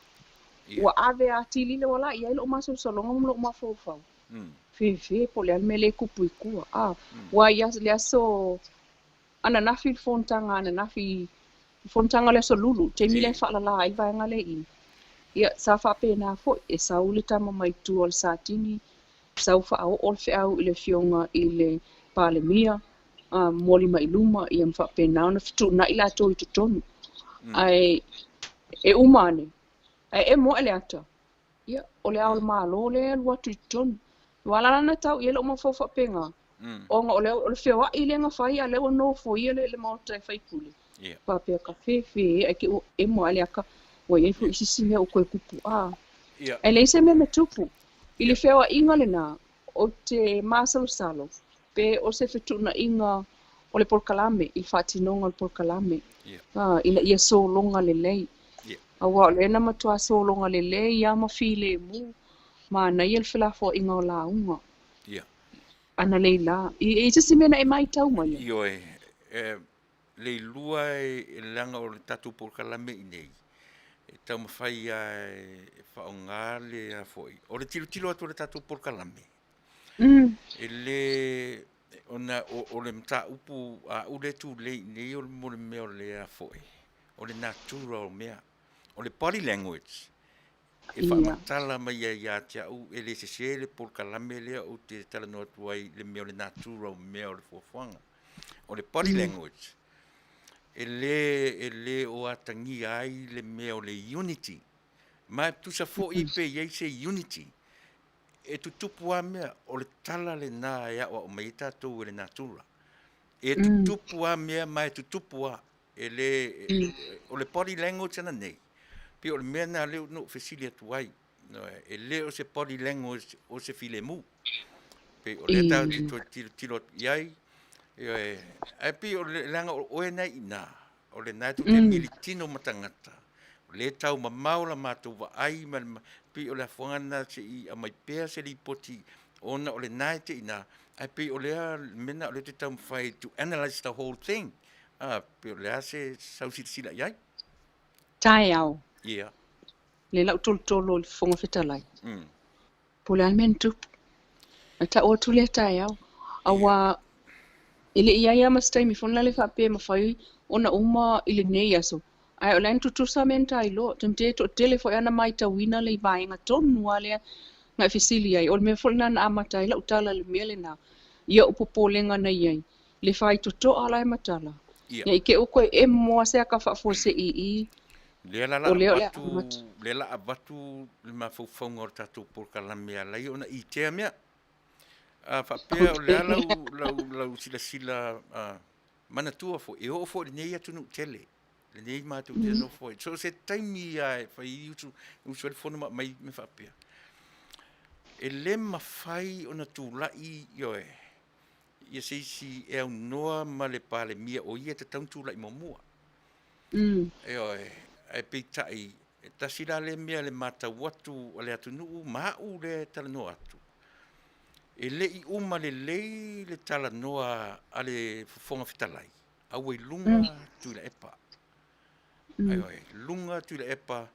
Ua ave a tili le wala I ai lo maso salonga mo lo mafofau. Fe po le almele kupu I kua. Wa ia le aso ana nafi fontanga ana nafi fontanga le so lulu te mile whalala ai vai ngale I. Ia sa whapena fo e sa ule tama mai tu al satini sa ufa au ol fe au I le fionga I le palemia moli mai luma I am whapena ona fitu na ila to I tutonu. Ai e umane. Ai e mo ele ata. Ia o le au malo le lua tutonu. Wala na tau ia lo mo fo whapenga. O nga o le whiawa I le nga whai a le o no fo ia le maotai whai pule. Papea ka fefe e ke e mo ale aka wa ia fu isisi mea o koe kupu e le se me tupu I le whiawa inga le na o te masalo pe o se fitu na inga o le polkalame I whatinonga o le polkalame ina ia so longa le lei awa le na matua so longa le lei ia ma file mu ma na ia le whilafo inga o la unga ana leila I se mena e mai tau mai Ioe le lua e langa o le tatu polkalame I nei. E tau mawhai e whaonga le a foi. O le tilo atu le tatu polkalame. E le o le mta upu a ule tu le nei o le mole mea o le a foi. O le natural mea. O le body language. E whaamatala mai a tia u e le se le polkalame lea o te tala no atuai le mea o le natural mea o le fuafuanga. O le body language. E le o atangi ai le mea o le unity. Ma tu sa fo I pe iei se unity. E tu tupu a mea o le tala le nā ea o mai tātou le natura. E tu tupu a mea mai tu tupu a o le body language ana nei. Pe o le mea na leo no fesili atu ai. E le o se body language o se file mu. Pe o le tau tilo iai. E pi o le langa o e nei ina. O le nai tu te militino matangata. O le tau mamaula mātou wa ai. Pi o le afuangana se I a mai pēa se li poti. Ona o le nai te ina. E pi o le mena o le te tau mwhai to analyze the whole thing. Pi o le a se sausila iai. Tai au. Ia. Le lau tolo le fonga fetalai. Po le almen tupu. A ta o tu le tai au. Awa ile ia mastai mi fona le whape mawhai ona uma ile nei aso. Ai o len tutu sa men tai lo, te to tele fo ana mai tawina le vainga tonu ale ngai fisili ai. O me fo na amata ila utala le mele na. Ia upopolenga na iai. Le fai to ala matala. Ia. Ia ike o koe e moa se aka fa fo se i. O leo le amata. Le la abatu le mafaufaunga o tatou porkalame alai ona i tea mea. Fa pea o le lau sila manatua fo. E o fo le nei atu nu tele. Le nei mātou te no fo. So se taimi ai fai usu le fono mai me fa pea. E le mawhai o na tūlai ioe. Ia seisi e au noa ma le pale mia o ia te taun tūlai mamua. Ioe, e peitai, e tasira le mea le mata watu o le atu nuu, mau le tala noa atu. E le I uma le lei le tala noa a le fofonga fitalai. Au e lunga Tuilaepa. Ioe, lunga Tuilaepa.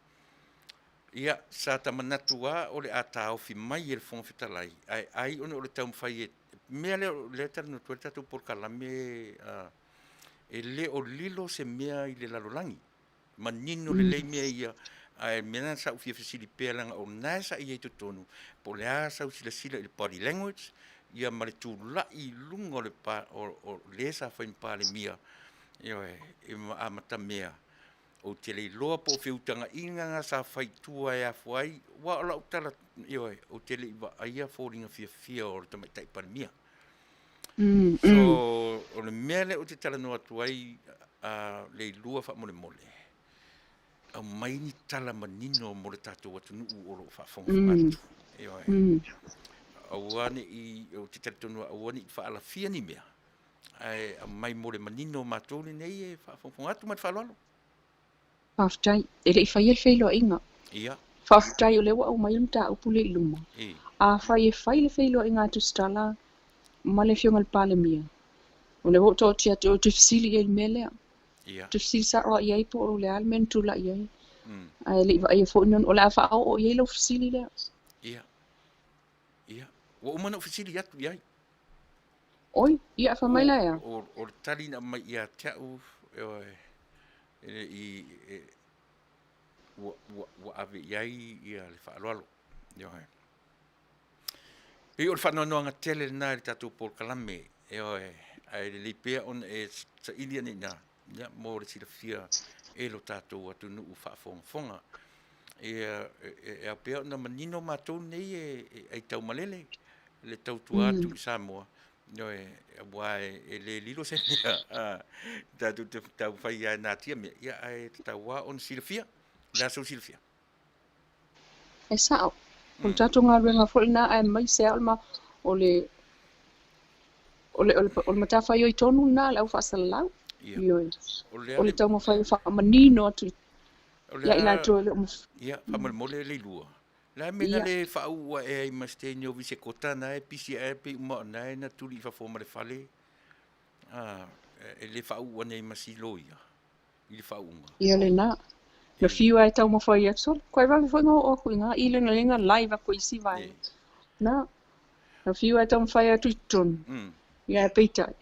Ia, sa tamanatu o le atao fi mai e le fonga fitalai. Ai one o le tau mwhai e mea le tala no tuare tatu por kalame e le o lilo se mea I le lalolangi. Manino le lei mea ia ai mena sa ufia fasili pea langa o nasa I eito tonu. Po le a sa usila sila I le body language. Ia ma le tūlai lunga o le sa whainpa le mea. Ioe, e amata mea. O te le loa po whiutanga inga ngā sa whaitua e afuai, wa o lau tala, ioe, o te le iwa aia fōringa fia o tamai taipare mia. So, o le mea le o te tala noa tuai, le lua wha mole mole. Au mai ni tala manino mo le tātou atu nuu o lo whaafonga atu. Ioe. Au ane o te tala tonua, au ane I whaala fia ni mea. Au mai mole manino mātou le nei e whaafonga atu mai whaaloalo. Faafetai, e le I whai e whailo inga. Ia. Faafetai o le wa au mai mta upule I luma. A whai e whai le whailo inga atu stala, ma le fionga le pale mia. O le woto tia te fisili e melea. Ia. Te fisili sa o iai po o le almen tula iai. A le I e fo non o le afa o iai lo fisili lea. Ia. Ia. Wa umana fisili atu iai. Oi, ia afa mai la ea. O tali na mai ia teau wa ave iai ia le whaaloalo. Ioe. Pe o le whanoanoanga tele na le tatou por kalame. Ioe. Ai le lipea on e sa ilia ni na. Ia mo le sila fia e lo tatou atu nuu whaafonga. E a pea na manino mātou nei e tau malele. Le tau tua atu I Samoa. Ioe, wae e le lilo se mea. Tātou te tau whai ai nā tia mea. Ia ai te tau wā on silafia. La sau silafia. E sao. O tātou ngā ruenga fwoi nā ai mai se alma o le matawhai o I tonu nā le au whaasalau. Ioe. O le tau mawhai wha manino atu. Ia ina tō le Ia, whamole le lua. La mena le whaua e ai masteni o vise kotana e pisi e pe uma na e na turi whafoma le whale. E le whaua nei masiloia. I le whaunga. Ia le nā. Na fiu ai tau mawhai atu. Koe wawe whai ngā o kui ngā i lenga live a koe isi vai. Nā. Na fiu ai tau mawhai atu I tonu. Ia e peitai.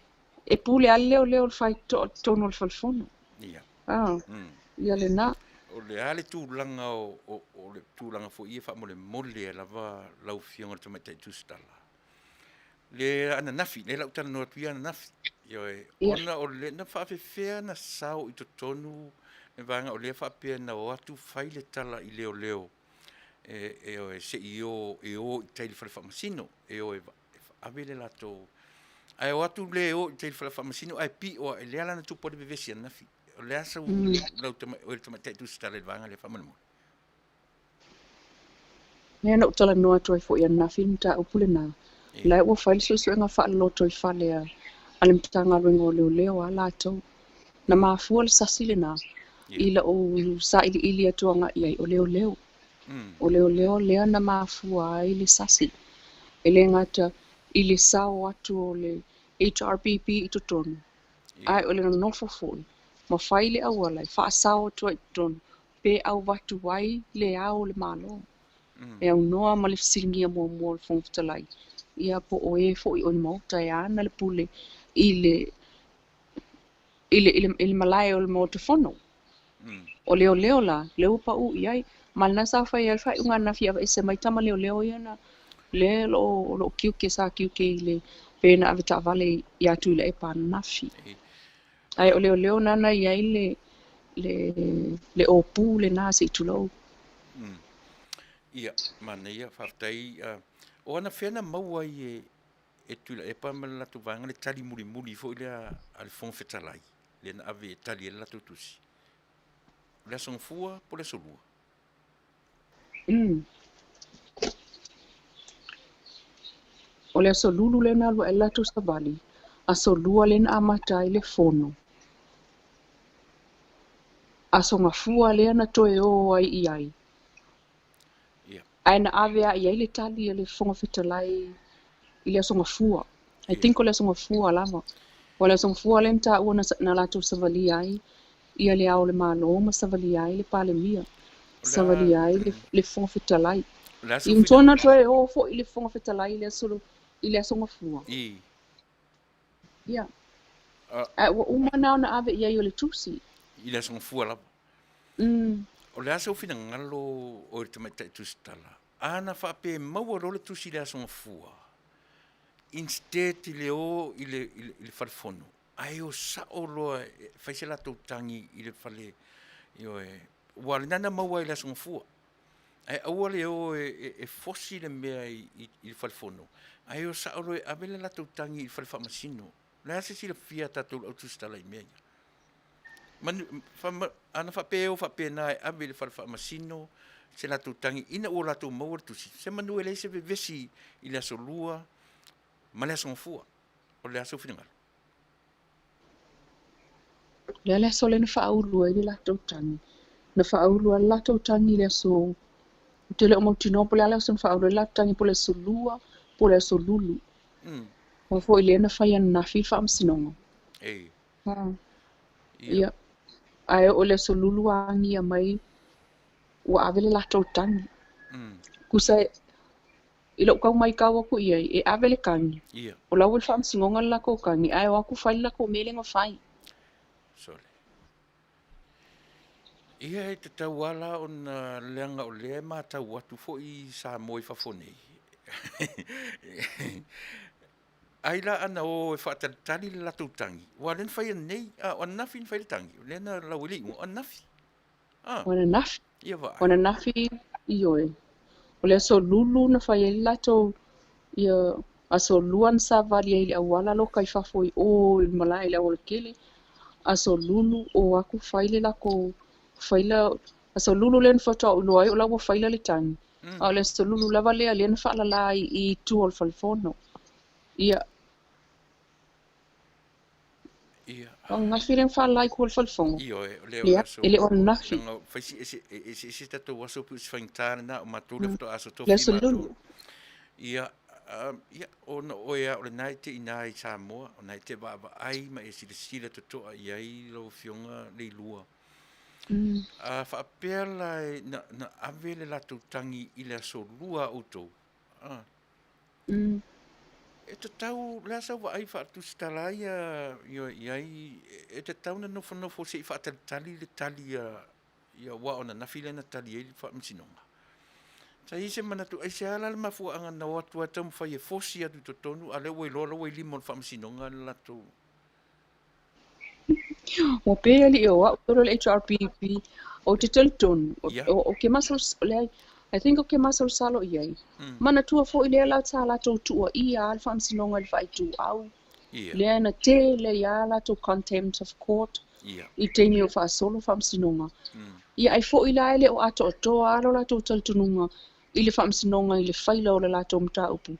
E pule a leo le whai tonu le whalfono. Ia. Ia le nā. O le ale tūlanga o le tūlanga fo ia wha mole mole e lava lau fionga to mai tai tūstala. Le ana nafi, le lau tana noa tui ana nafi. Ioe, ona o le na whawhewhea na sao I to tonu e vanga o le whapea na o atu whai le tala I leo. E oe se I o I taili whale whamasino. E oe awe le lato. Ai o atu le o I taili whale whamasino ai pi o e le ala na tupore bevesi ana nafi. O le asa lau tama tai tu stale vanga le whamanamo. Nea na utala noa toi fo ia na film ta upule na. Lai ua whaile susu inga wha lo toi whale a ale mtanga ringo leo a lātou. Na maafua le sasile na. Ila o sa ili atuanga iai o leo. O leo lea na maafua ili sasi. Ele ngata ili sao atu o le HRPP I totonu. Ai o le nofo foi. Ma whaile au alai, whaasao tua I tonu, pe au watu wai le au le malo. E au noa ma le fisilingia mua le whongfutalai. Ia po o e fo I o ni mauta e ana le pule I le malai o le mo te whono. O leo la, leo pa u iai. Malna sa fai al fai unga na fia se mai tama leo ia na le lo kiu ke sa kiu ke le pena avita vale ia Tuilaepa nafi. Ai o leo nana iai le opu le na se tulo. Ia, Manuia, Faafetai, o ana whena maua e Tuilaepa ma latu vanga le tali muri fo ile al Faafetai, le na ave tali la tutusi. Le son fua po le solua. O le aso lulu le na lua e latu sa vali, aso lua le na amatai le fono. Aso ngafua le na toe o ai iai. Ai na ave a iai le tali le Faafetai i le aso ngafua. I think o le aso ngafua lava. O le aso ngafua le nta ua na latu sa vali ai, ia le ao le malo ma sa vali ai le pale mia. Sa vali ai le Faafetai. I mtona toe o fo i le Faafetai le aso ngafua. Ia. Ua umana na ave iai o le tusi. I le aso ngafua lava. O le aso fina ngalo o le tamaita tusi tala. Ana whape maua role tusi le aso ngafua. Instead i le o i le whalifono. Ai o sa o loa whaise la tau tangi i le whale. Wale nana maua i le aso ngafua. Ai aua le o e fosi le mea i le whalifono. Ai o sa o loa avele la tau tangi i le whale whamasino. Le ase si le fia tatou au tusi tala i mea. Ana whape o whape nai abe le whale whamasino. Se la tau tangi ina o la tau maua tusi. Se Manuia le se vesi i le aso lua. Ma le aso ngafua. O le aso whingalo. Le aso le na whaaulua i le latou tangi. Na whaaulua le latou tangi le aso. Te le o mautino po le aso na whaaulua le latou tangi po le aso lua, po le aso lulu. O fo i le na whai ana nafi whaamsinonga. Ia. Ai o le aso lulu angi a mai. Ua ave le latou tangi. Kusa i lo kau mai kau aku iai e ave le kangi. O lau il whaamsingonga le lako kangi. Ai o aku whai lako mele ngā whai. Sole. Ia e te tau ala o na leanga o lea ma tau atu fo i sa moi whafonei. Ai la ana o e whaatalitali le latou tangi. Wa len whai anei, o nafi in whai le tangi. O lena lauili o nafi. Wana nafi. Ia wa. Wana nafi i oe. O le aso lulu na whai e latou ia aso luan sa vali ai le awala lo kai whafoi o il malai le awala kele. Aso lulu o aku whai le lako whai la aso lulu len whata o loai o lawa whai la le tangi. O le aso lulu lava lea len whaalala i tu o le whalifono. Ia. O ngafi len whaalai ko le whalifono. Ia, ele o nafi. Whaisi e tatou waso pu whaingtana na o matule whato aso tofi le aso lulu. Ia, o na oea o le nai te ina i Samoa, o nai te wawa ai ma e sila totoa i ai lo fionga le lua. Whaapea lai na ave le latou tangi i le aso lua outou. E te tau, le asa wa ai whaatusi tala i ai, e te tau na nofo se i whaatalitali le tali ia wa o na nawhile na tali e li whaamsinonga. Ta i se manatu, ai se ala le mafua anga na watu atamu whai e fosi atu to tonu, a le wai lola wai limo le whaamsinonga le lato. O pēa li o wa, o le HRPP, o te telton, o ke masal, I think o ke masal salo i ai. Mana tua fo i lea la ta la tau tua i a alfa amsinonga le whai tu au. Lea na te le ia la tau contempt of court. I teini o wha solo wha amsinonga. Ia ai fo i la ele o ato o toa alo la tau taltununga. I le wha amsinonga i le whaila o le la tau mta upu.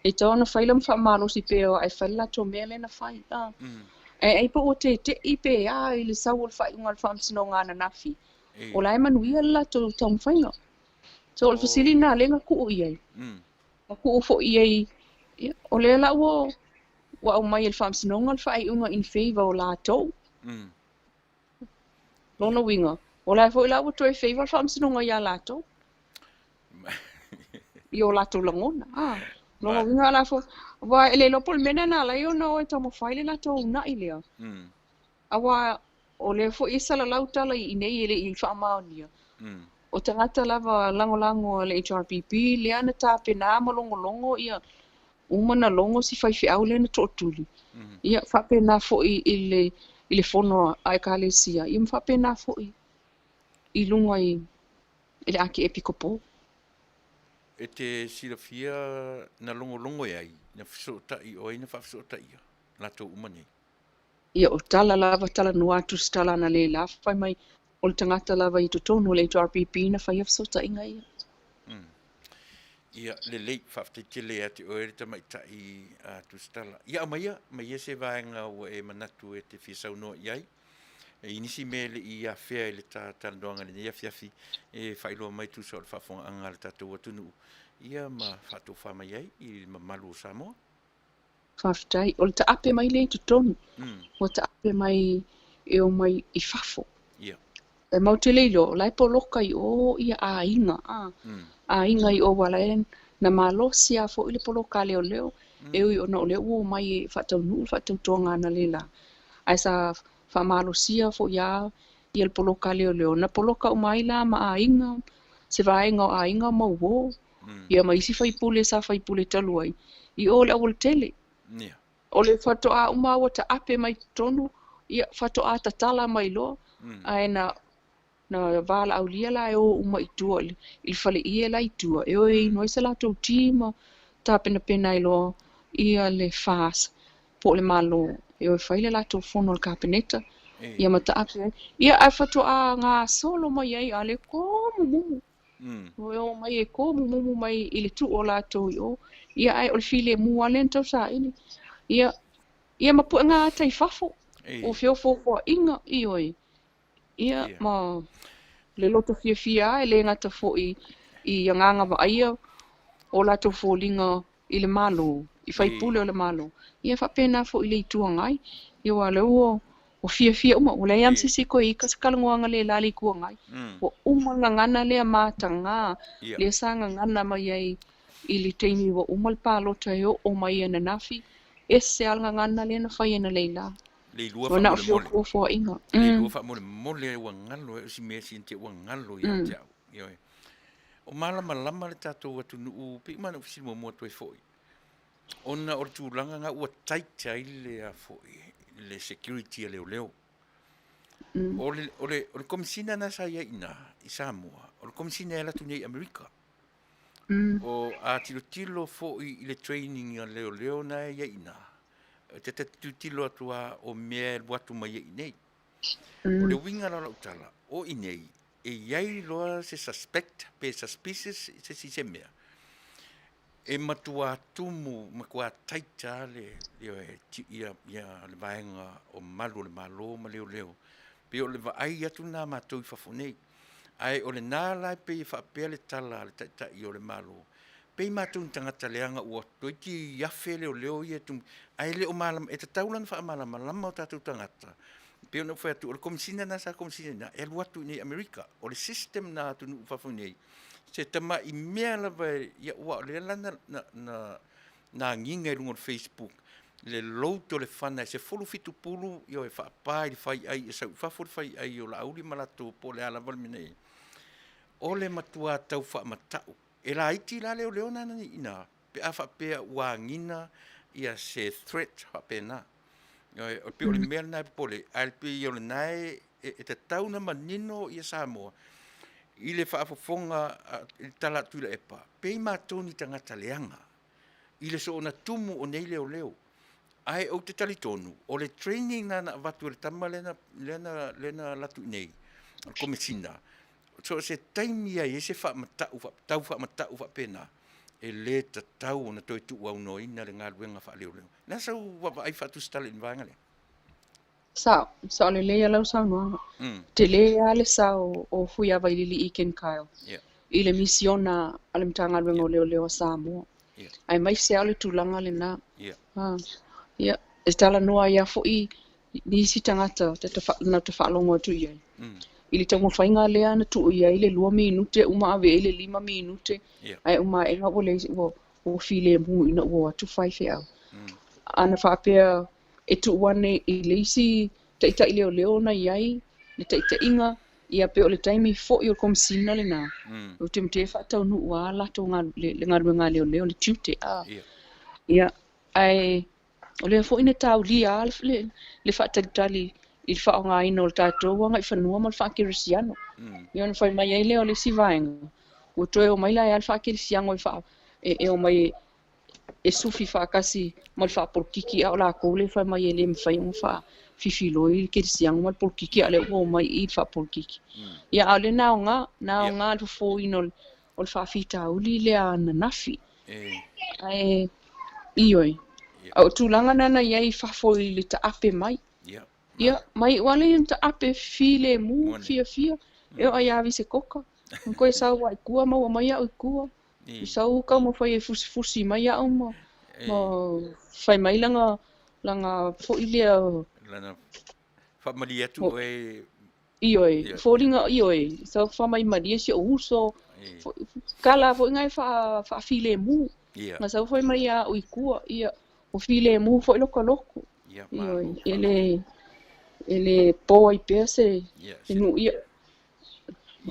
E tau na whaila mwha maro si peo ai whaila la tau mea le na whai. Ai po o te i pe a i le sau o le whai unga le wha amsinonga na nafi. O la e Manuia la tau tau mwhainga. So o le fasili na lenga ku'u i ai. A ku'u fo i ai. O le la ua wa o mai el whaamsinonga le whai unga in favor o la tau. Lona winga. O la fo i la ua toi favor le whaamsinonga i a la tau. I o la tau langona. Lona winga la fo. Wa ele lopo le mena na la i o na o e tamo whaile la tau na i lea. A wa o le fo isa la lautala I nei ele I whaamaonia. O tangata lava lango le HRPP, le ana tape nā malongo ia umana longo si whaiwhi au le na tōtuli. Ia whape nā fo I le fono ai kālesia. Ia mwhape nā fo I lunga I le aki epikopo. E te silafia na longo ai, na whasotai o ina whasotai ia, lato umane. Ia o tala lava tala nuatu stala na le la whai mai o le tangata lava I totonu le HRPP na whai afsota inga ia. Ia le lei whaftetele ate o ere tamai tai tu stala. Ia mai se vaenga o e manatu e te whisau noa iai. E inisi me le I a whea le tātandoanga le ia whiawhi e whailoa mai tu sol whafonga anga le tātou atunu. Ia ma whato whamai ai I malu o Samoa. Faafetai, o le ta ape mai le totonu. O ta ape mai e o mai I whafo. Ia. E mau te leilo, lai po loka I o ia a inga. A inga I o walaen na malosi a fo I le poloka leo leo. E ui ona o leo o mai whataunu, whatautonga na le la. Ai sa whamalosia fo ia I le poloka leo leo. Na poloka o mai la ma a inga, se vaenga o a inga mau o. Ia mai si whaipule sa whaipule taluai. I o le awal tele. O le whato a umawa ta ape mai tonu, ia whato a tatala mai lo. Ai na Vale au lia la e o uma I tua, il fale ia la I tua. E o e ino isa la tau tima, ta pena I lo, ia le Fasa, po le malo. E o e whaile la tau fono le kapeneta, ia mata ape. Ia ai whato a ngā solo mai ai, a le komu mumu. O mai e komu mumu mai I le tu o la tau I o. Ia ai o le file mua len tau sa ini. Ia mapu ngā tai fafo, o whiofo kua inga I oi. Ia ma le loto fia e le ngata fo I nganga wa aia o la tau fōlinga I le malo, I whaipule o le malo. Ia whapena fo I le itua ngai, ia wa le o fia uma, o le iam sisi ko I kasakalangoanga le lali kua ngai. O uma ngana le matanga, le sanga ngana mai ai I le teini wa uma le pālota e o mai ana nafi, e se alga ngana le na whai ana leila. Le lua fa mole inga. Le lua fa mole wa ngalo e si mesi inte wa ngalo ia tau. Ia. O malama le tatou atu nu pe mana ofisi mo mo toi foi. Ona o tūlanga ngā ua taita I le a foi, le security leo leo. O le komisina na sa ia ina, I Samoa, o le komisina e la tu nei Amerika. O a tilo foi I le training a leo na ia ina. Te tilo atua o mea watu mai ia inei. O le winga la utala, o inei, e iai loa se suspect, pe suspicious, se mea. E matua tumu makua taita le ia le vaenga o malu le malo ma leo. Pe o le vaai atu nā mātou I whafonei. Ai o le nā lai pe I whapea le tala le taita I o le malo. Pe I mātou tangata leanga ua toi ki iafe leo ia tum. Ai le o malama, e tataulan wha malama o tātou tangata. Pe o na whai atu, o le komisina na sa komisina na, e luatu nei Amerika. O le system na atu nu whafonei. Se tama I mea lava ia ua o le lana na nginga I lungo Facebook. Le louto le whana, se folu fitu pulu, i o e whaapai whai ai, e sau whafori whai ai o la auri malato po le ala valminei. O le matua tau wha matau. E la iti la leo nana ni ina. Pe a whapea ua ngina ia se threat whapea na. O pe o le mea nai pole, al pe i o le nai e te tau na manino ia Samoa. I le whaafofonga I tala Tuilaepa. Pe I mātoni tangata leanga. I le so ona tumu o nei leo. Ai o te talitonu. O le training na watu le tama lena latu nei. Komisina. So se taimi ai e se tau whaamatau whapena. E le ta tau na toi tu au no ina le ngā ruenga wha leo. Nā sau wapa ai whatu stale ni vāngale. Sa le lea lau sau noa. Te lea le sau o fui awa I lili I Ken Kyle. I le misiona ale mtanga ruenga o leo Samoa. Ai mai se ale tūlanga le nā. Ia, e tala noa ia fo I nisi tangata na te whaalongo atu iai. I le tango whainga lea na tu iai le 2 minute, uma ave le 5 minute. Ai uma e ngā wole o file mu ina ua atu whaife au. Ana whaapea e tu wane I leisi taita i leo na iai, le taita inga, ia pe o le taimi fo i o komsina le nā. O te mte Taunuu wā lato le ngā leo le tute a. Ia, ai, o le fo ina tau lia le whaatalitali i le whaonga ina o le tātou wanga i whanua ma le whaakirisiano. Ia na whai mai ai leo le sivaenga. O toe o mai lai al whaakirisiano e o mai e sufi whaakasi ma le whaapolkiki a o la kou le whai mai e le mwhai o wha fifiloi kirisiano ma le polkiki a le o mai i le whaapolkiki. Ia a le naonga le fo ina o le whaafitauli le a nanafi. Ai, ioi. Au tūlanga nana iai whafoi le taape mai. Ia, mai wale yn taape file mu, fia. Eo ai avi se koka. Koe sau wa ikua mau mai au ikua. I sau kau mo fai e fusi mai au mo. Mo fai mai langa fo ilea. Lana whamari atu e... Ioi, fōringa ioi. Sau whamai maria si o uso. Kala fo ingai wha file mu. Nga sau fai mai au ikua. Ia. O file mu fo loko. Ioi, ele po ai pea se nu ia.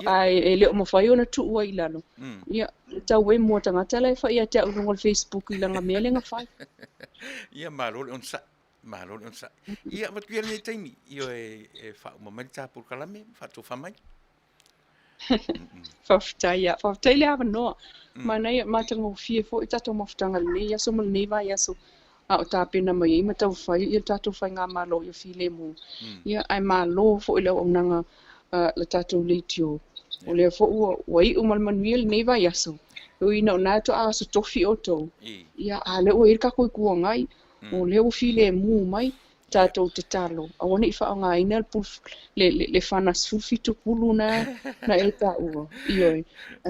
Ai ele o mawhai ona tu ua i lalo. Ia, tau e mua tangata lai whai a te au ngol Facebook i langa mea lenga whai. Ia, marole on sa. Ia, matu ia nei taimi. Ia e whao mamari tāpur kalame, whato whamai. Faafetai le awa noa. Manai matanga o fie fo i tato mawhtanga le ia so mal neva ia so. A o tāpena mai i matau whai, i tātou whai ngā malo i file mu. Ia ai malo fo i leo o nanga le tātou leitio. O lea fo ua i umal Manuia le neva i aso. O ina o nātou a so tofi o tau. Ia a leo i kako i kua ngai. O leo o file mu mai tātou te talo. A wane i wha ngā ina le whana sulfitu pulu na e tā ua. Ioi.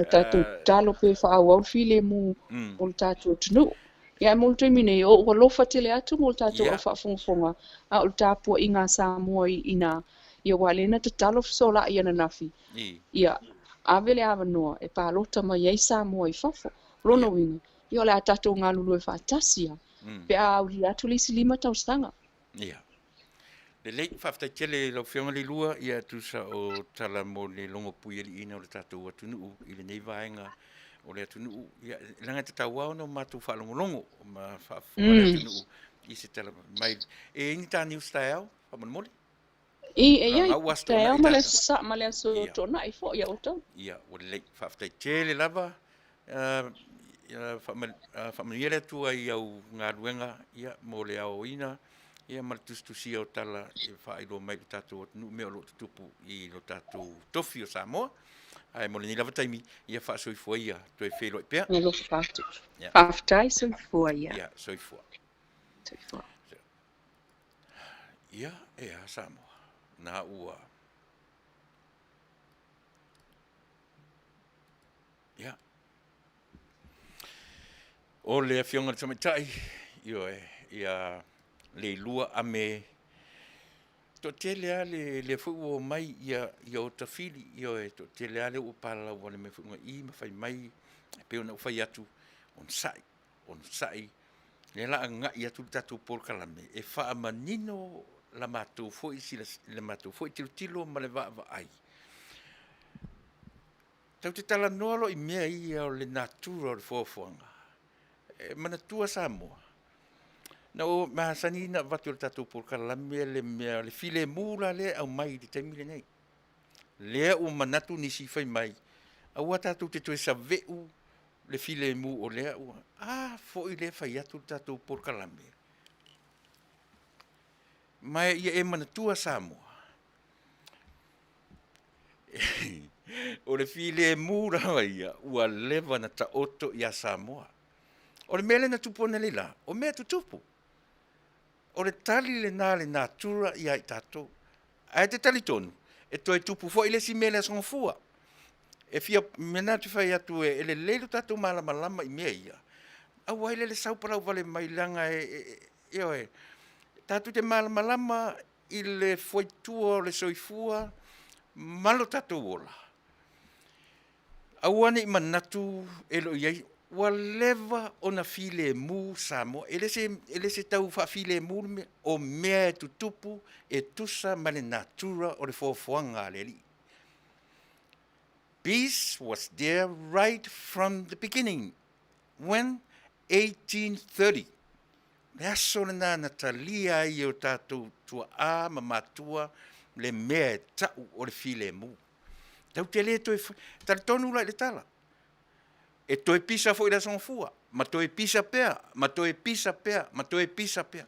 Tātou talo pe wha au file mu o le tātou Taunuu. Ia mo te mine o lofa tele atu mo tatou o whaafonga a o tāpua i ngā Samoa i ina ia walena te talo sola i ana nafi. Ia, awele awa noa e pālota mai ei Samoa i whafo. Rono winga. Ia le a tatou ngā lulu e whaatasia. Pe a uli atu lisi 5 tausanga. Ia. Le lei Faafetai tele lau whionga le lua ia tusa o tala mo le longo pui ali ina o le tatou wa Taunuu i le nei vaenga o le Taunuu ia langa te tau au no mātou whaalongolongo ma whaafua le Taunuu i se tala mai e ini tā New Style whamanmoli ia te au male so tona i fo ia o tau ia o le lei Faafetai tele lava whamanuia le atua i au ngā ruenga ia mo le ao ina ia malatustusia o tala e whaeilo mai lo tātou Taunuu me o lo tutupu i lo tātou tofi o Samoa ai mo le ni lava taimi ia whaasoifua ia toi whelo i pea ia lo Faafetai soifua ia ia soifua ia e a Samoa na ua ia o le whionga le tamatai ia le lua ame to tele ale le fu mai ia o tafili ia to tele ale o pala o le me fu i ma fai mai pe ona fai atu on sai le la nga ia tu tatu por kalame e fa manino la matu fo isi le matu fo tilo ma le va ai tau te tala nolo i mea ia o le natura o le fofonga mana tua Samoa na o mahasani na watu le tatu por kalame le file mula le au mai di taimile nei le o manatu nisi fai mai au tatu te toe sa veu le file mu o le fo i le fai atu tatu por kalame mai ia e manatua Samoa o le file mura ia ua leva na ta oto ia Samoa o le mele na tupona le la o mea tutupu o le tali le natura ia i tatou ai te tali tonu e toi tupu fo i le si mele songa fua e fia mena tu fai atu e le lelo tatou malama i mea ia au ai le sau parau vale mai langa tatou te malama i le foitua o le soifua malo tatou ola au ane i manatu e lo iai ua leva ona file mu Samoa. Ele se tau fa file mu o mea e tutupu e tusa ma le natura o le fofoanga a le li. Peace was there right from the beginning. When 1830. Le aso le na talia i o tātou tua a ma matua le mea e tau o le file mu. Tau te le toi, tala tonu la le tala. E toi pisa fo i la sonfua, ma toi pisa pea, ma toi pisa pea, ma toi pisa pea.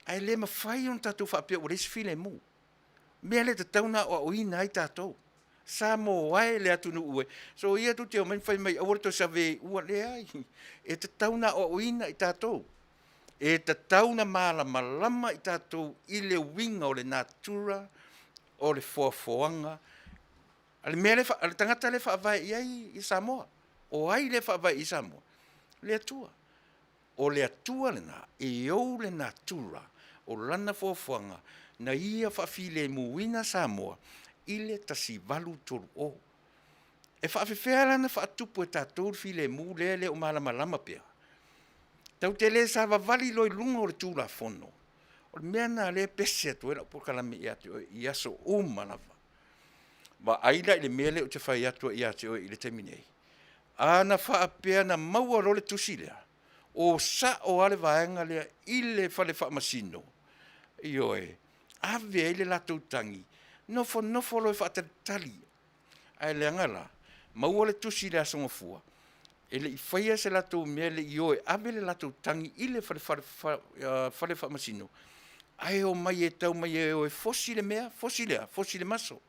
Ai le ma fai on tātou whapea o resi file mu. Mea le te tauna o ina ai tātou. Sa mo ai le atu nu ue. So ia tu te o men fai mai awarto sa ve ua le ai. E te tauna o ina i tātou. E te tauna mala malama i tātou i le winga o le natura, o le foafoanga. Ale mea le tangata le whaavai iai i Samoa. O ai le whaavai i Samoa. Le atua. O le atua le na, e au le natura, o lana foafoanga, na ia whaafile muina Samoa, ile tasi valu tolu o. E whaafewhea lana whaatupu e tātou file mu le o malama pia. Tau te le sa vali loi lunga o le tūla fono. O le mea na le pese atu e la porkalame i aso umalava. Ma aila i le mea le o te whai atu i ate o i le teminei. Ana whaapea na maua role tusilea. O sa o ale vaenga lea i le whale whaamasino. Ioe, ave le latou tangi. Nofo loi whaatatali. Ai le angala, maua le tusilea songofua. Ele i whaia se latou mea le ioe, ave le latou tangi i le whale whaamasino. Ai o mai e tau mai e oe fosi le mea, fosi le maso.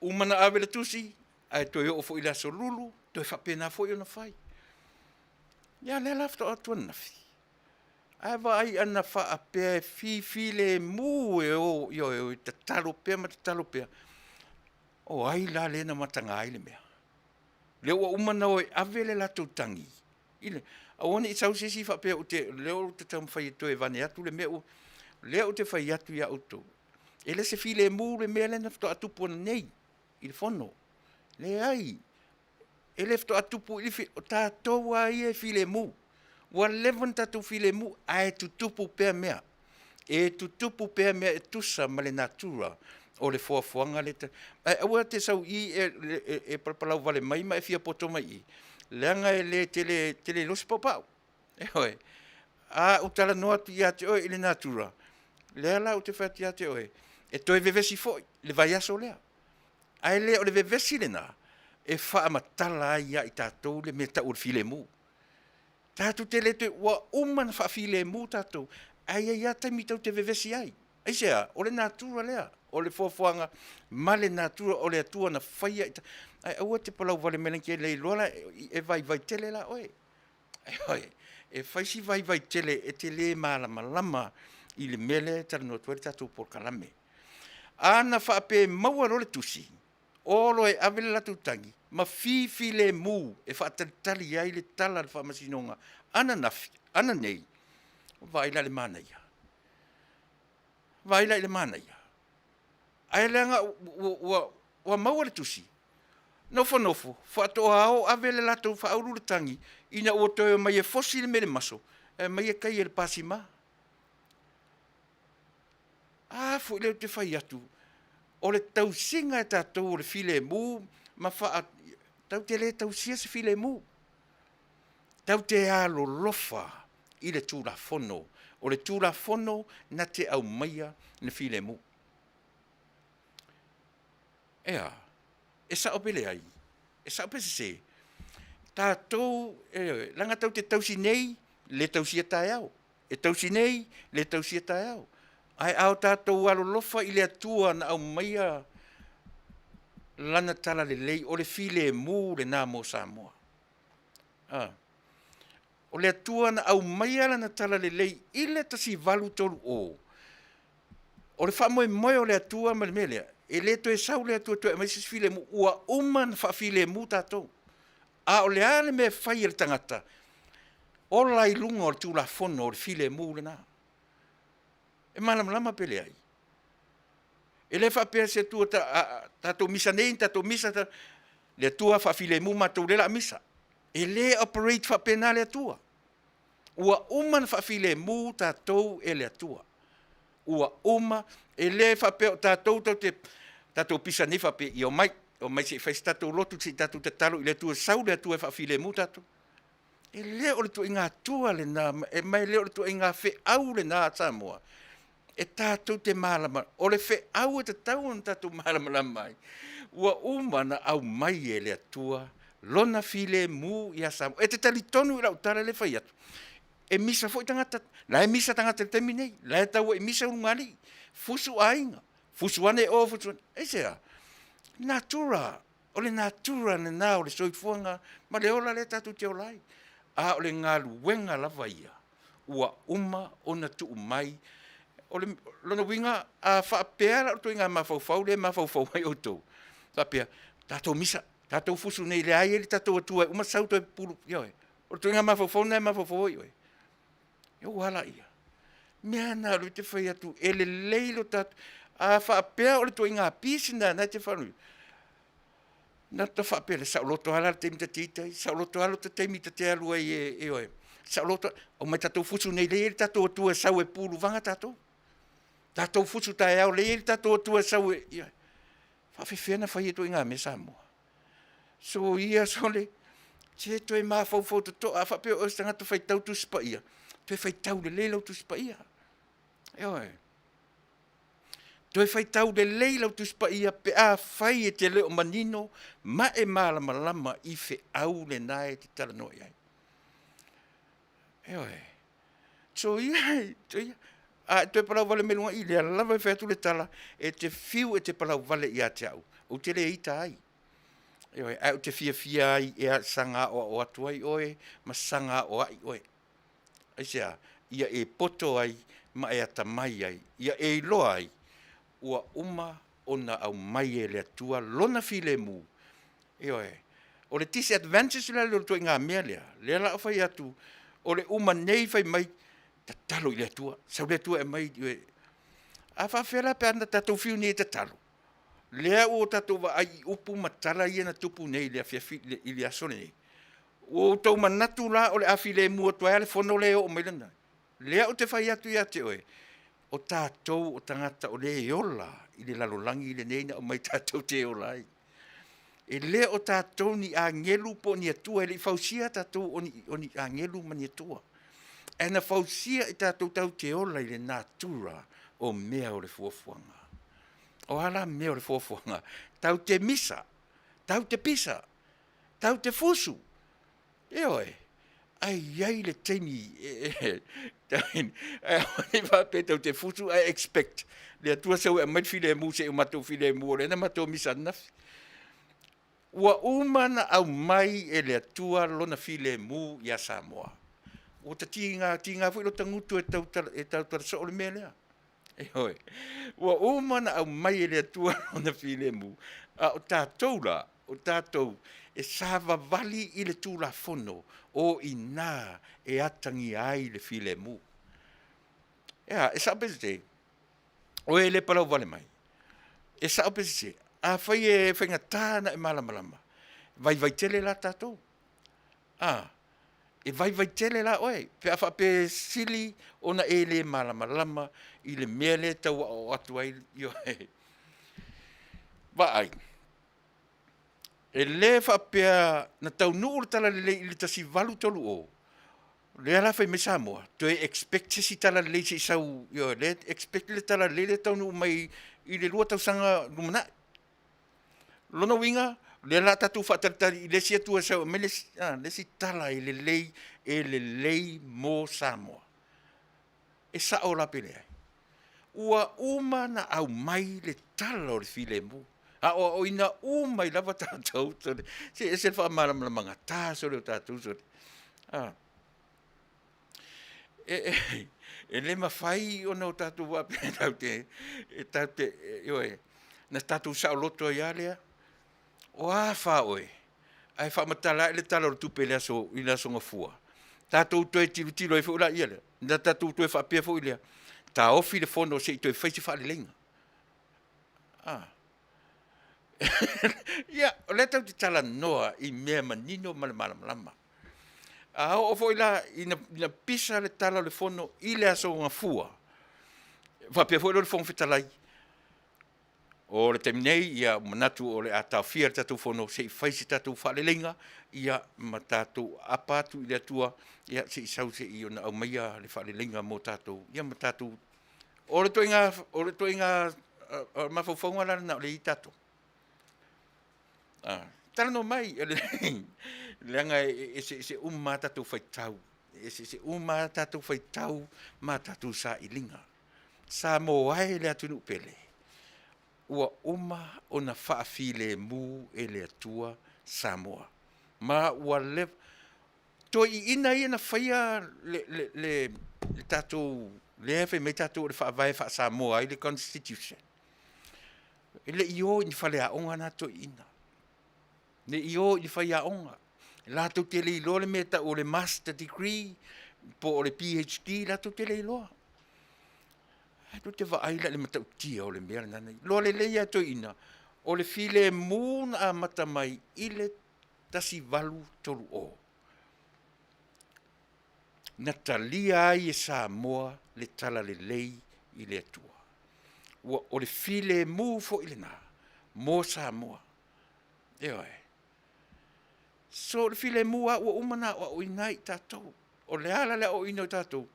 Umana ave le tusi, ai toi o fo i la solulu, toi whapena fo i ona whai. Ia le lafto atua nafi. Ai wa ai ana whaapea fi le mu e o i te talo pea ma te talo pea. O ai la le na matanga ai le mea. Le ua umana oe ave le latou tangi. Ile, awane i sau sesi whapea o te leo te tau mwhai toi vane atu le mea o, leo te whai atu ia auto. Ele se fi le mu le mea le nafto atupu nei, i le fono. Le ai, ele fto atupu i o tātou ai e fi le mu. Wa levan tātou fi le mu, ai tutupu pea mea. E tutupu pea mea e tusa ma le natura. O le foafoanga le te. Aua te sau i e palpalau vale mai ma e fia poto mai i. Leanga e le tele losi papau. E hoi. A utala noa tu ia te oe i le natura. Lea la o te whati ia te oe. E toi vevesi foi, le vai aso lea. Ai le o le vevesi le na. E wha amatala ia i tātou le me tau le file mu. Tātou te le te ua umana wha file mu tātou. Ai ia taimi tau te vevesi ai. Ai sea, o le natura lea. O le foafoanga, ma le natura, o le atua na whaia. Ai, aua te palau vale melenki e lei lola, e vai tele la, oe. Ai, oe, e whaisi vai tele, e te le malama i le mele, tala no tuare tātou por kalame. Ana whaape maua role tusi, olo e avele latu tangi, ma fifi le mu, e whaatatali ai le tala le whaamasinonga, ana nafi, ana nei, vaila le manaia. Vaila le manaia. Ai leanga ua maua le tusi. Nofo, whaatoa ao avele latou whaauru le tangi, ina ua toi mai e fosi le mele maso, mai e kai e le pasima. Fu leo te whai atu, o le tausinga e tātou o le file mu, ma wha tau te le tausia se file mu. Tau te alo lofa i le tūra fono, o le tūra fono na te au maia na file mu. Ea, e sa opele ai, e sa opese se, tātou, langa tau te tausi nei, le tausia tae au, e tausi nei, le tausia tae au. Ai au tātou alo lofa i le atua na au maia lana tala le lei, o le file mu le nā mo Samoa. O le atua na au maia lana tala le lei, i le tasi valu tolu o. O le whamoe moe o le atua ma le melea, e le to e sau le atua to e maisi file mu, ua uman wha file mu tātou. A o le ale me whai le tangata, o lai lunga o le tūla fono o le file mu le nā. E malama pele ai. E le whapea se tua tātou misa nei, tātou misa, le tua wha file mu mātou le la misa. E le operate whapena le atua. Ua uma na whawhile mu tātou e le atua. Ua uma e le whapea o tātou tātou pisa ni whape i o mai se whaisi tātou lotu si tātou te talo i le atua sau le atua e whawhile mu tātou. E le o le tu inga tua le nā, e mai le o le tu inga whe au le nā Samoa. E tātou te malama, o le whe au e te tau on tātou malama la mai. Ua uma na au mai e le atua, lona file mu i a Samoa. E te tali tonu i rau tara le whai atu. E misa fo i tangata, la e misa tangata le temi nei, la e tau e misa ungali, fusu ainga, fusu ane o fusu ane, e sea, natura, o le natura ne nā o le soifuanga, ma le ola le tātou te olai. A o le ngā luenga lava ia, ua uma o na tuu mai, o le lona winga a whaapea o tu inga mawhauwhau le mawhauwhau mai o tau. Whaapea, tātou misa, tātou fusu nei le ai, tātou atua, uma sauto e pulu, ioe, o tu inga mawhauwhau nei mawhauwhau ioe. Io wala ia. Mea nā lu te whai atu, e le leilo tātou, a whaapea o le tu inga pisina na te whanui. Na ta whape le sauloto hala te mita titai, sauloto hala te mita te alua e oe. Sauloto, o mai tatou fusu nei le tatou atua sau e pulu vanga tatou. Tatou fusu tae au le tatou atua sau e... Whawhewhena whai e to inga me Samoa. So ia sole, te to e maa fau to a whape o stangata whai tau tu spa ia. To e whai tau le leilo tu spa ia. E oe. To e whai tau le leila tu spa ia pe a whai e te leo manino ma e malama lama i whe au le nae te tala noi ai. E oe. So ia, a te palau vale melunga i lea lava e wheatu le tala e te fiu e te palau vale i a te au. O te le ita ai. E oe, au te fia ai e a sanga o atu ai oe, ma sanga o ai oe. Aisea, ia e poto ai, ma e atamai ai, ia e iloa ai. Ua uma ona au mai e le atua lona file mu. E oe, o le tisi advances la le to inga mea lea, lea la whai atu, o le uma nei whai mai, ta talo i le atua, sau le atua e mai, a whawhera pe ana tatou fiu nei ta talo. Lea o tatou wa ai upu matala i ana tupu nei lea fiafi i le asone nei. O tau manatu la o le afile mu o toa le fono leo o mailana. Lea o te whai atu i ate oe. O tātou o tangata o le eola, i le lalolangi i le neina o mai tātou te eola ai. E le o tātou ni a ngelu po ni atua, e le fausia tātou o ni a ngelu ma ni atua. E na fausia i tātou tau te eola i le natura o mea o le fuafuanga. O ala mea o le fuafuanga. Tau te misa, tau te pisa, tau te fusu. E oe. Ai le teimi, ai whapeta o te fusu, I expect. Le atua sau e mai file mu se o matou file mu o le na matou misa nafi. Ua umana au mai e le atua lona file mu i a Samoa. O ta tinga fui lo tangutu e tau taraso o le mea lea. E hoi. Ua umana au mai e le atua lona file mu. O tātou la, o tātou, e sava vali i le tūla fono o ina e atangi ai le file mu. Ea, e sa pese o e le palau vale mai. E sa pese a whai e whainga tāna e malamalama. Vai tele la tātou. E vai tele la oe. Pe a whape sili ona e le malamalama i le mea le tau o atu ai i oe. Vai. E le whapea na Taunuu tala le i le tasi walu tolu o. Le ala whai me Samoa. To e expect si tala le si sau. Le expect le tala le Taunuu mai i le lua tau sanga lumana. Lona winga, le ala tatu whatatari i le si atua sau. Me le si tala i le lei mo Samoa. E sa o la pele ai. Ua uma na au mai le tala o le file mu. O ina umai lava tātou. Se e wha maramanga tā sore o tātou sore. E le mawhai o nau tātou wape taute, na tātou sao loto i alea. O a wha oe. Ai wha matala e le tala o tupe lea so i la songa fua. Tātou toe tilo e whaura i alea. Na tātou toe whapea fo i lea. Tā ofi le fono se i toe whaisi wha le lenga. Ia, o le tau te tala noa i mea manino malamalama. o foi la ina pisa le tala le fono i le aso ngā fua. Whapea foi le fono whitalai. O le teminei, ia manatu o le atau fia le tatu fono, se i whaisi tatu whalelenga, ia ma tatu apatu i le atua, ia se i sau se i ona au maia le whalelenga mo tatu, ia ma tatu. O le toinga mawhauwhaunga lana na o le i tatu. Tala no mai, leanga se tatu whaitau, se tatu whaitau, ma tatu sa i linga. Sa mo ai le atu nupele. Ua o na whaafile mu e le atua Samoa. Ma ua le, to i ina ia na whaia le tatou, le ewe me tatou le whaavai wha Samoa i le Constitution. Le io ni whale a onga na to ina. Le io ni whai a onga. Lato te le ilo le meta o le master degree, po o le PhD, lato te le iloa. Tu te vaaila le matau tia o le mea nanai. Lo le leia to ina. O le file mūna a matamai i le tasi valu tolu o. Na talia ai e Samoa le tala le lei i le atua. O le file mū fo i le nā. Mō Samoa. Eo e. So le file mū a ua umana o inai tātou. O le ala le o ino tātou.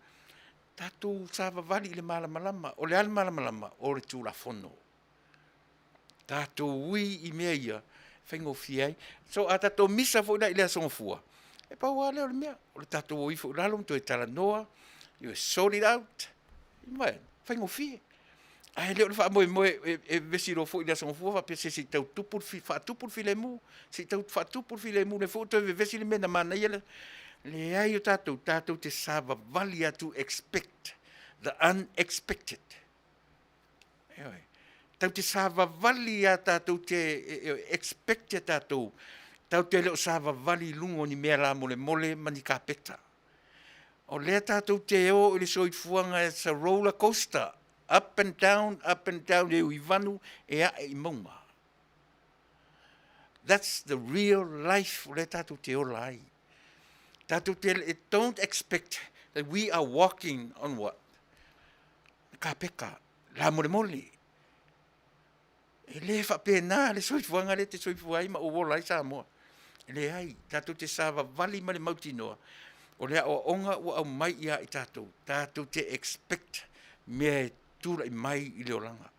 Tatu sava vali le malamalama, o le al malamalama, o le tūla fono. Tatu ui i mea ia, whaingo fiai. So a tatu misa fo ina i lea songofua. E pau a leo le mea, o le tatu ui fo lalom, to e tala noa, you sort it out. Mai, whaingo fie. Ai leo le wha moe moe e vesiro fo ina songofua, wha pese si tau tupur fi le mu, si tau wha tupur fi le mu, le fo to e vesi le mena mana ia le, le ai o tātou te sava vali atu expect the unexpected. Eoi. Tau te sava vali a tātou te expect tātou. Tau te leo sava vali lungo ni mea la mole mole mani ka peta. O lea tātou te o ili soi fuanga it's a roller coaster. Up and down, e ui vanu e a e maunga. That's the real life o lea tātou te o lai. It don't expect that we are walking on what? Kapeka, la mole mole. E le fa pena, le soifuanga le te soifuai ma o wola i Samoa. Le ai, tātou te sava vali ma le mautinoa. O lea o onga o au mai ia i tātou. Tātou te expect mea tūra i mai i leolanga.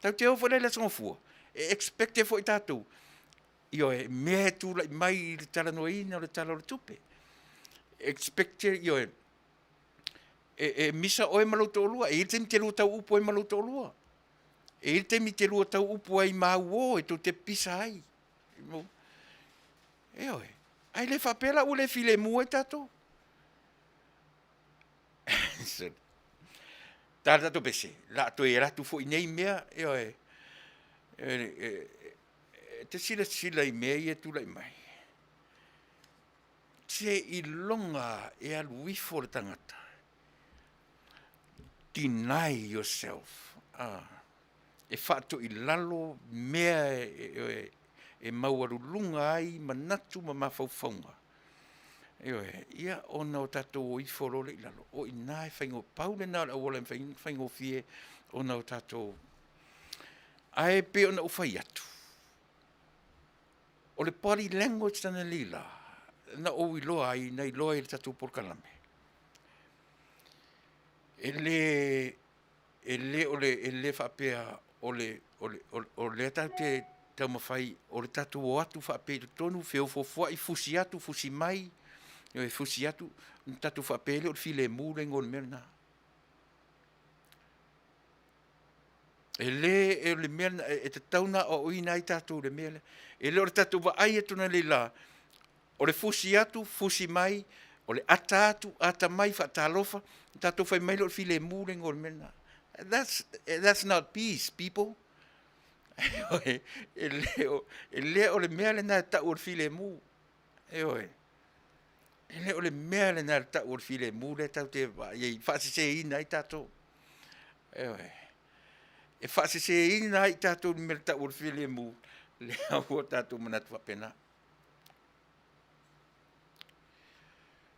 Tātou te ofo le songofua. E expect e fo i tātou. Io e mea tūra i mai i le tala noina o le tala o le tupe. Expecte io e misa o e maluto lua e te te lu tau upo e maluto lua e te mi te lu tau upo ai mau e to te pisa ai ai le fa pela o le file mu e tato tata to pese la to era tu fo nei mea te sila i mea e tu lai mai te i longa e alu wifo le tangata. Deny yourself. E whātu i lalo mea e mauaru lunga ai manatu ma mawhauwhaunga. Ia ona o tātou o ifo role i lalo. O i nai whaingo paule nā le awola whaingo fie ona o tātou. Ai pe ona ufai atu. O le body language tana lila. Na o i loa ai, nei loa i le tatu porkalame. E le whapea o le tau te tau mawhai, o le tatu o atu whapea le tonu, wheo fofua i fusi atu, fusi mai, e fusi atu, tatu whapea le o le file mūrengo le mena. E le mena, e te tauna o ina i tatu le mele, e le o le tatu wa ai etuna le la, o le fusi atu, fusi mai, o le ata atu, ata mai whaatalofa, tātou whai mai lo file mūrengo o mena. That's not peace, people. E le o le mea le nā tau o le file mū. E le o le mea le nā tau o le file mū, le tau te whaasise ina i tātou. E whaasise ina i tātou ni mele tau o le file mū, le au o tātou manatu whapena.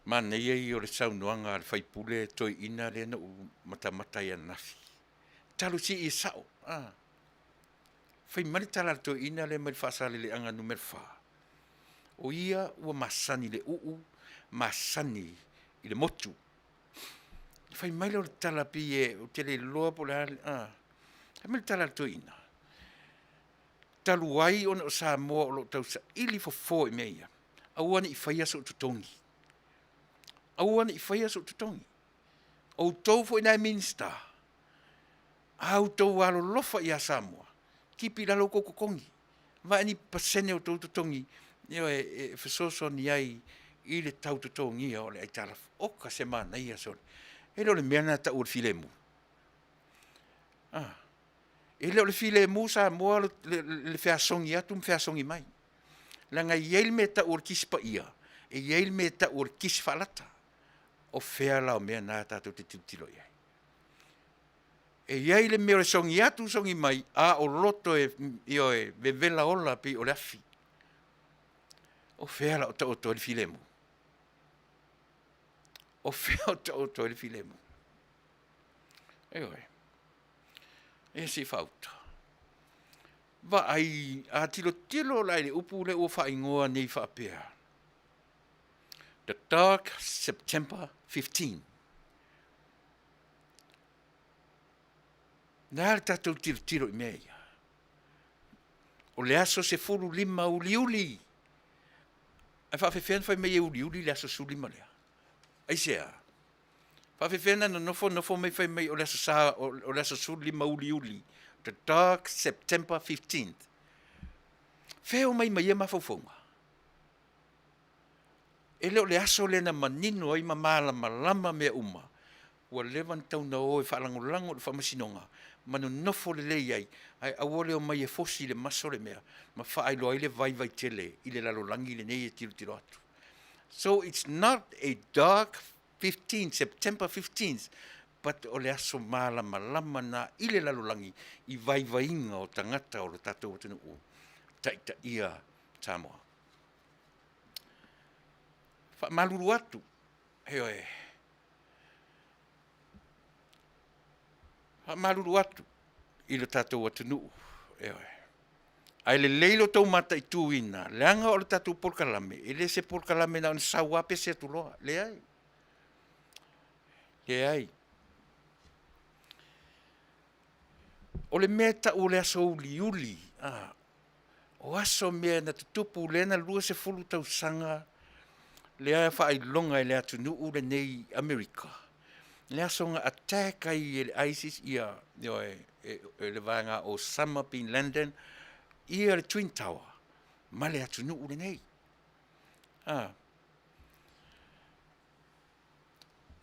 Mana i o le saunoanga le whaipule toi ina le na mata ia nafi. Talu si i sao. Whai mani tala toi ina le mai Fasa le anga numero 4. O ia ua masani le masani i le motu. Whai mai le o le tala pi e o te le loa po le hale. Hai mani tala toi ina. Talu ai o Samoa o lo tau sa ili fo i meia. Auana i whaia so tutongi. Auana i whaia so tutongi. O tau fo ina minister. Au tau walo lofa i a Samoa. Kipi lalo koko kongi. Va ni pasene o tau tutongi. Io e fesoso ni ai i le tau tutongi o le aitala. Oka se mana ia sori. E lo le meana ta ur filemu. E le filemu Samoa le feasongi atu feasongi mai. Langa iel me ta ur kispa ia. E iel me ta ur kisfalata. O fea lao mea nā tātou te tilo iai. E iai le mea songi atu songi mai, a o loto e vevela ola pi o le afi. O fea lao ta oto le filemu. O fea o ta oto le filemu. E si fauta. Va ai, a tilo lai le upu le ua wha ingoa nei wha apea. The dark September 15. Nā le tātou tiro i mea. O le aso se furu lima uliuli. Ai whawhewhena whai mei uliuli le aso su lima lea. Ai sea. Whawhewhena na nofo mei whai mei o le aso su lima uliuli. The dark September 15th. Wheo mai mai e mawhauwhaunga. E leo le aso le na manino ai malama mea uma. Ua lewan tau na o e whaalangolango le whamasinonga. Manu nofo le lei ai. Ai awole o mai e fosi le maso le mea. Ma whaailoa i le vai tele. I le lalolangi le nei e tiro atu. So it's not a dark 15th, September 15th. But o le aso malama na i le lalolangi. I vai-vainga o tangata o le tatou atunu o. Taita ia Samoa. Maluru atu. Heoe. Maluru atu. I le tatou atunu. Heoe. Ai le leilo tau mata i tuina. Leanga o le tatou polkalame. E le se polkalame na on sawape se atuloa. Le ai. Le ai. O le meta o le aso uli. O aso mea na tutupu lena lua se fulu tau sanga. Lea whaai longa e lea tunuu le nei Amerika. Lea songa attack ai e ISIS ia le vanga o Osama bin Laden ia le Twin Tower. Ma lea tunuu le nei.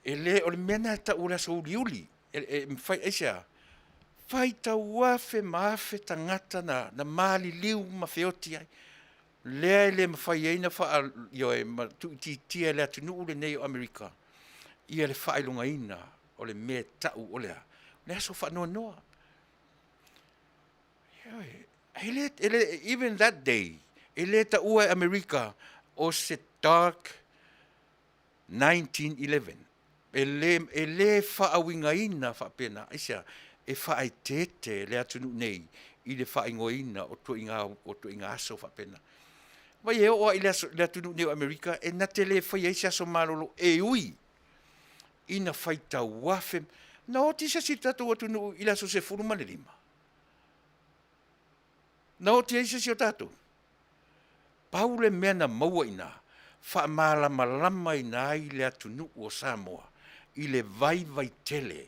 E le o le mena ta ura so uliuli. E mwhai eisea. Whai ta wafe maafe tangata na mali liu mawheoti ai. Lea le mawhai eina wha ma tia lea tunuu le nei o Amerika. Ia le whailunga ina o le mea tau o lea. Lea so wha noa. Even that day, ele ta ua Amerika o se dark 1911. Ele whaawinga ina wha pena. Isa, e whaai tete lea tunu nei i le whaingoina o to inga aso wha pena. Vai e oa i lea tunu nei o Amerika e na te le whai eisa so malolo e ui. Ina whai tau wafe. Na o tisa si tatou atunu i la so se furu male lima. Na o tia isa si o tatou. Paule mea na maua ina. Wha malama ina i lea tunu o Samoa. I le vai tele.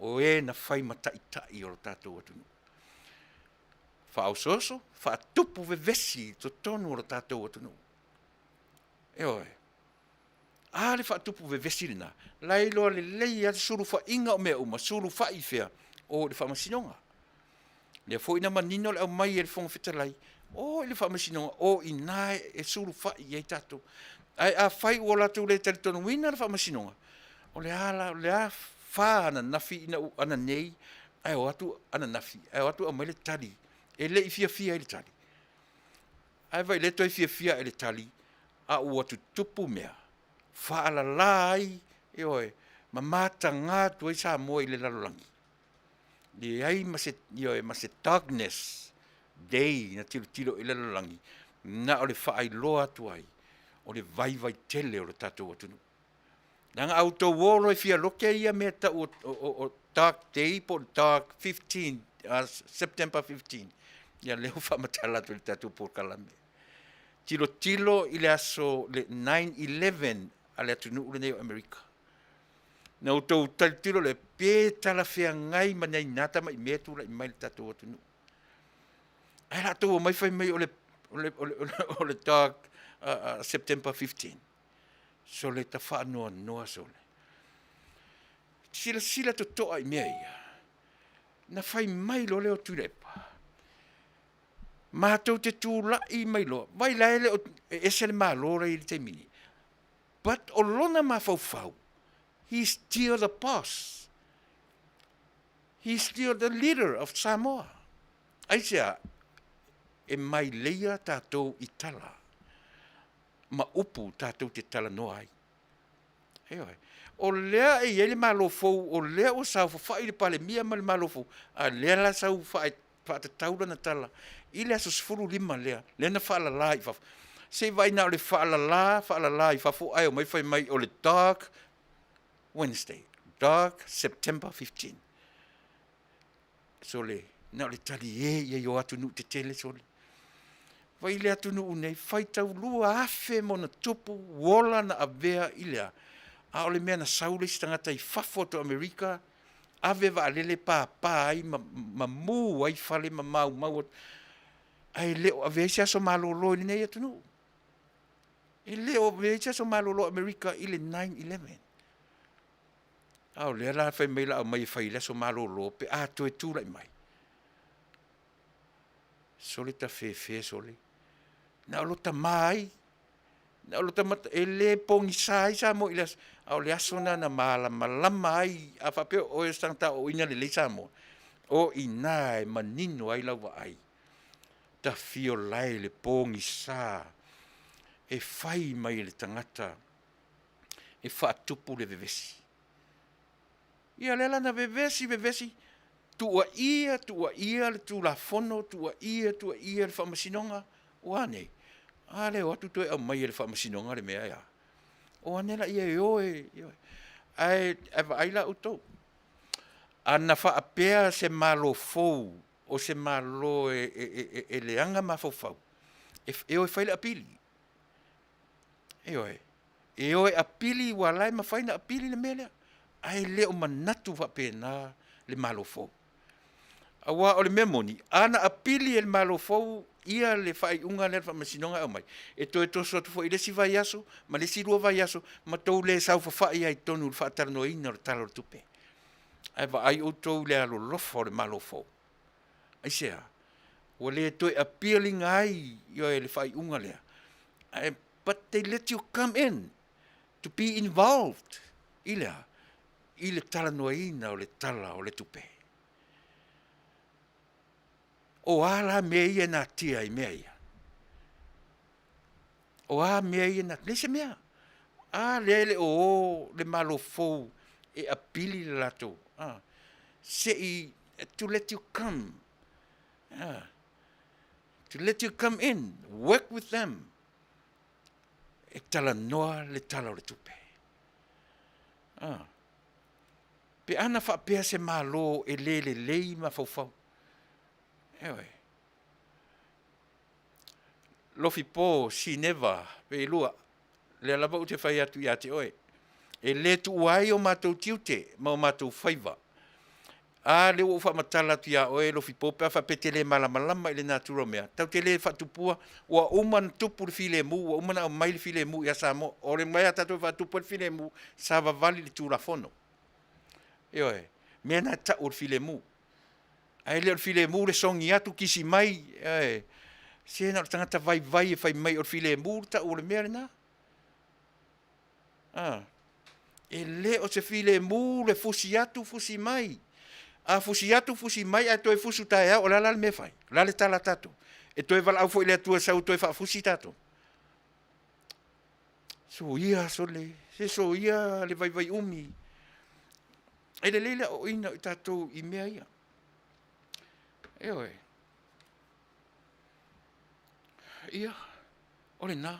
O e na whai matai o tatou atunu. Wha au soso, wha tupu vevesi to tonu o tatou atunu. E oe. A le wha tupu vevesi lina. Lailo le lei a suru wha inga o mea uma, suru wha i whea o le wha masinonga. Le fo ina manino le au mai e le fonga whitalai. O le wha masinonga, o inae e suru wha i ei tatou. Ai a whai ua latu le teritonu wina le wha masinonga. O le a wha ana nafi ina ana nei, ai o atu ana nafi, ai o atu a mai le tali. E le i fia e le tali. Ai vai le toi fia e le tali, a ua tu tupu mea. whaalala ai, ma mātanga tu sa mo i le lalolangi. Di ai ma se darkness day na tilo i le lalolangi, na o le whaailoa tu ai, o le vai tele o le tatou atunu. Nanga auto wolo e fia loke ia mea ta o dark day po dark 15, September 15. Ia leo whamatala tu le tatou po kalame. Tilo i le aso le 9/11 a le atunu ule nei o Amerika. Na o tau talo le pētala whea ngai manei nata mai mea tu la i mai le tatou atunu. Ai la tau o mai whai mai o le dark September 15. So le ta whaanoa so le. Sila to toa i mea ia. Na whai mai lo leo Tuilaepa. Mātou te tūla i mai loa. Vai laele o esele mā lora i te mini. But o lona mā fau. He's still the boss. He's still the leader of Samoa. Aisea, e mai leia tātou i tala. Ma upu tātou te tala noa ai. O lea e ele malo fou, o lea o sau whai le pale mia ma le malo fou. A lea la sau whai te taura na tala. I lea so sifuru lima lea. Lea na whaala la i whafu. Se vai na o le whaala la i whafu. Ai o mai whai mai o le dark Wednesday. Dark September 15. So le, na o le tali ia yo atu nu te tele so le. Vai le atu nu nei, whai tau lua afe mo na tupu, wola na avea i lea. A o le mea na saule si tangata i whafoto Amerika, ave wa alele pā ai, ma mū ai whale ma mau. Ai leo ave sia so malolo ni nei atu nu. E leo ave sia so malolo Amerika i le 9/11. A o lea la whai mai la o mai whai la so malolo, pe a toe tūla i mai. Sole ta fe sole. Na o lota mai, na o lota mata, e le pongi sai sa mo ilas, a o le asona na malama ai, a whapeo o e stangta o ina le leisa mo. O ina e manino ai lau ai. Ta fio lai le pongi sa, e whai mai le tangata, e whaatupu le vevesi. Ia lela na vevesi, tua ia le tula fono, tua ia le whamasinonga, o ane. Ale o atu toe au mai le whamasinonga le mea ia. O ane la ia ioe. Ai la utou. Ana whaapea se malo fou, o se malo e leanga ma fau. E oe whaile apili. E oe apili walai ma whaina apili le mea lea. Ai leo manatu whapena le malo fou. Awa o le memoni, ana apili e le malo fou, ia le whai unga le whamasinonga au mai. E to so tu fo i le si vai aso, ma le si rua vai aso, ma tau le sau whai ai tonu le whaataro ina le talo tupe. Ai wa ai o tau le alo lofo le malo fou. Ai sea, o le toi appealing ai, io e le whai unga lea. But they let you come in, to be involved. I le tala noa ina o le tala o le tupe. O ala mea ia na tia i mea ia. O a mea ia na, lese mea. A lele o le malo fou e apili le lato. Se i, to let you come. To let you come in, work with them. E tala noa le tala o le tupe. Pe ana whapea se malo e lele lei ma fau. Lofi po si neva pe lua le lava ute fai atu ia te oe e le tu uai o mātou tiute ma o mātou whaiva a le o whamatala tu ia oe lofi po pe a whapete le malamalama i le natura mea tau te le whatupua ua uman tupu le file mu ua umana o mai le file mu ia sa mo o le mai a tatou whatupu le file mu sa vavali le tūra fono mea na tau le file mu ai le file mu le songi atu kisi mai se na tangata vai e fai mai o file mu ta o le mea na e le o se file mu le fusi atu fusi mai a fusi atu fusi mai a toi fusu tae o la me fai la le tala tatu e toi vala au foi le tua sau toi fa fusi tatu so ia so le Se so ia le vai umi. E le leila o ina i tātou I mea ia. E oe. Ia. Ole nā.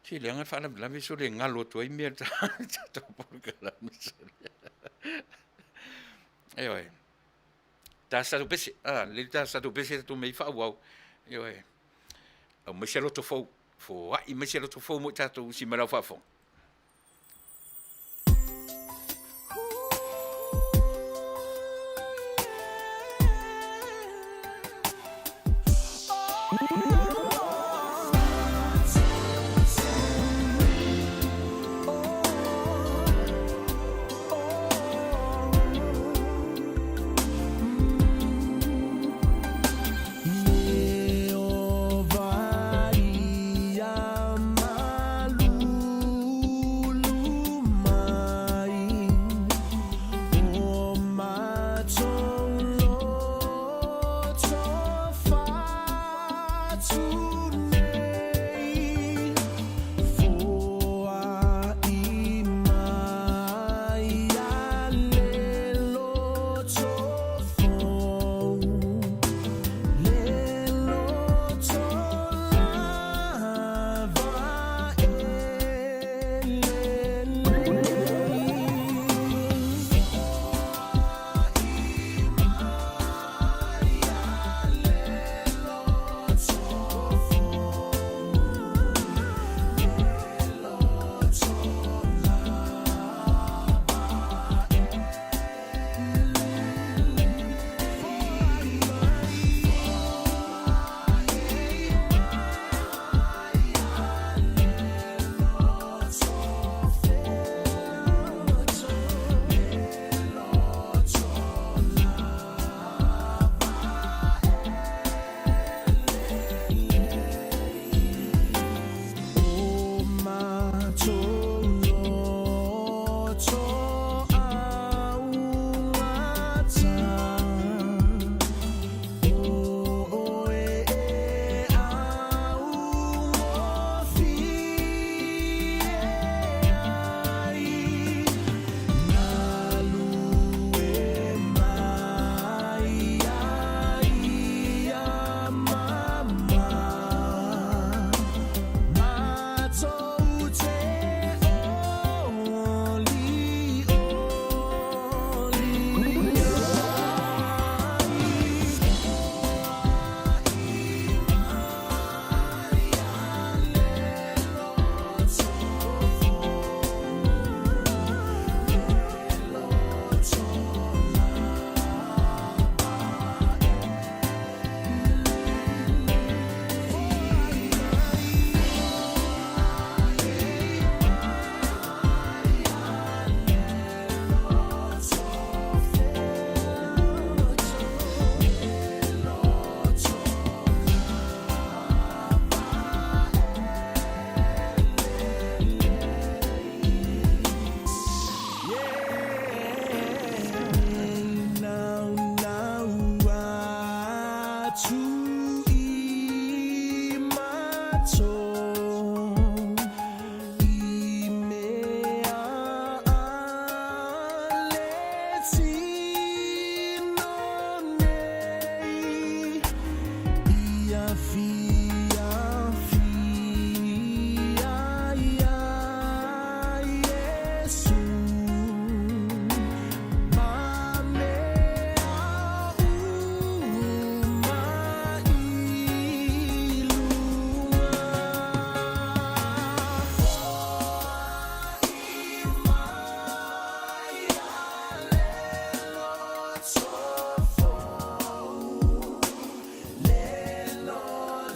Te leanga whana lame so le ngalo tua I mea tātou poruka lame so le. E oe. Tā satu pese. Le tā satu pese tu mei whauau. E oe. Au mai se roto fau. Fo ai mai se roto fau mo tātou si marau whafong.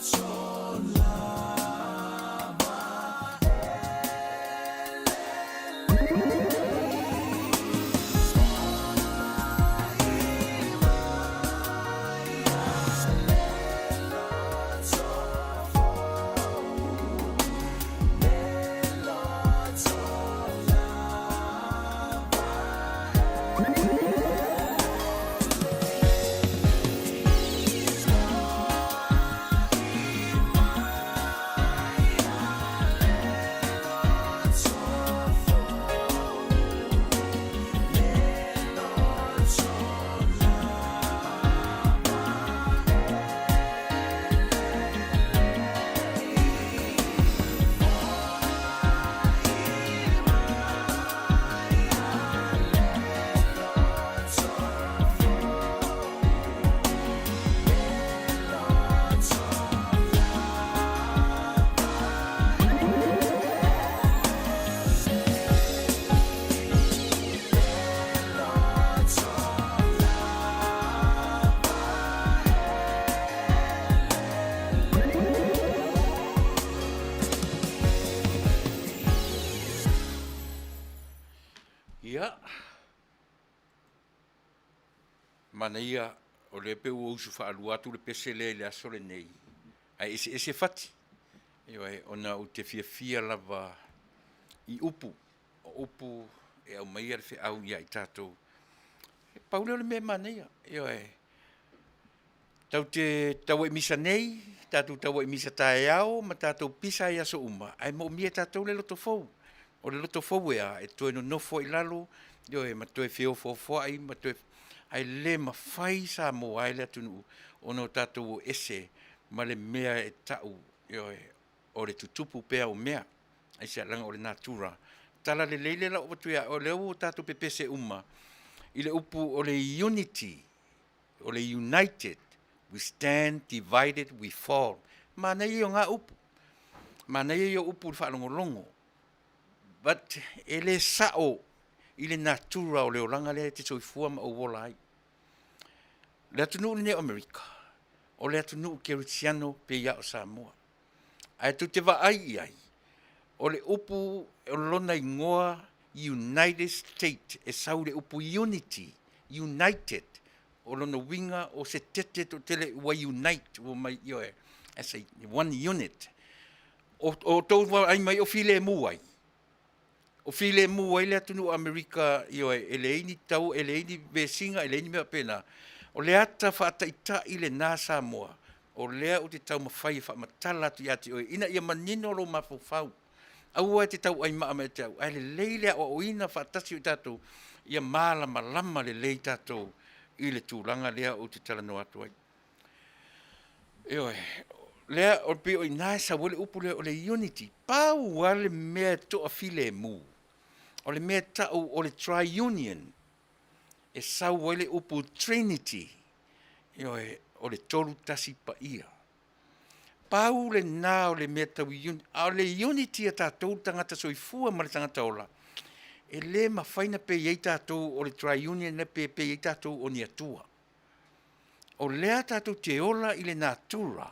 So Manuia o le pe o usu whaalua atu le pese le aso le nei. Ai ese fati. Ioi, ona o te fia lava I upu. O upu e au mai ar fe au ia I tātou. Paule o le me Manuia. Ioi. Tau e misa nei, tātou tau e misa tae au, ma tātou pisa I aso uma. Ai mo mia tātou le loto fau. O le loto fau ea, e toe no nofo I lalo, ioi, ma toe feo fo ai, ma toe ai le ma fai sa mo ai le atunu ono tātou ese ma le mea e tau o le tutupu pea o mea ai se langa o le natura tala le leile la o tuia o le o tātou pepese uma I le upu o le unity o le united we stand divided we fall mana I o ngā upu mana I o upu le whaalongolongo but ele sao I le natura o le oranga le te soifua ma o wola ai. Le atunu ne Amerika. O le atunu Keritiano pe ia o Samoa. Ai tu te wa ai ai. O le upu o lona ingoa United States e sau le upu unity. United. O lona winga o se tete to tele wa unite. O mai ioe. As a one unit. O tau wa ai mai o file mu ai. O file mu ai le atunu Amerika ioe eleini tau eleini besinga eleini mea pena o le ata whaataita I le nā Samoa o lea o te tau mawhai whaamatala tu iati oe ina ia manino lo mawhau aua te tau ai maa me te au ai le leilea o ina whaatasi o tātou ia mālama lama le lei tātou I le tūranga lea o te tala no atu ai ioe lea o pe o ina sa wale upu lea o le unity pau wale mea to a file mu o le mea tau o le tri-union, e sau wale upu Trinity, o le tolu tasi pa ia. Pau le nā o le mea tau o le unity a tātou tangata soifua ma le tangata ola. E le mawhaina pe iei tātou o le tri-union le pe iei tātou o ni atua. O lea tātou te ola I le natura,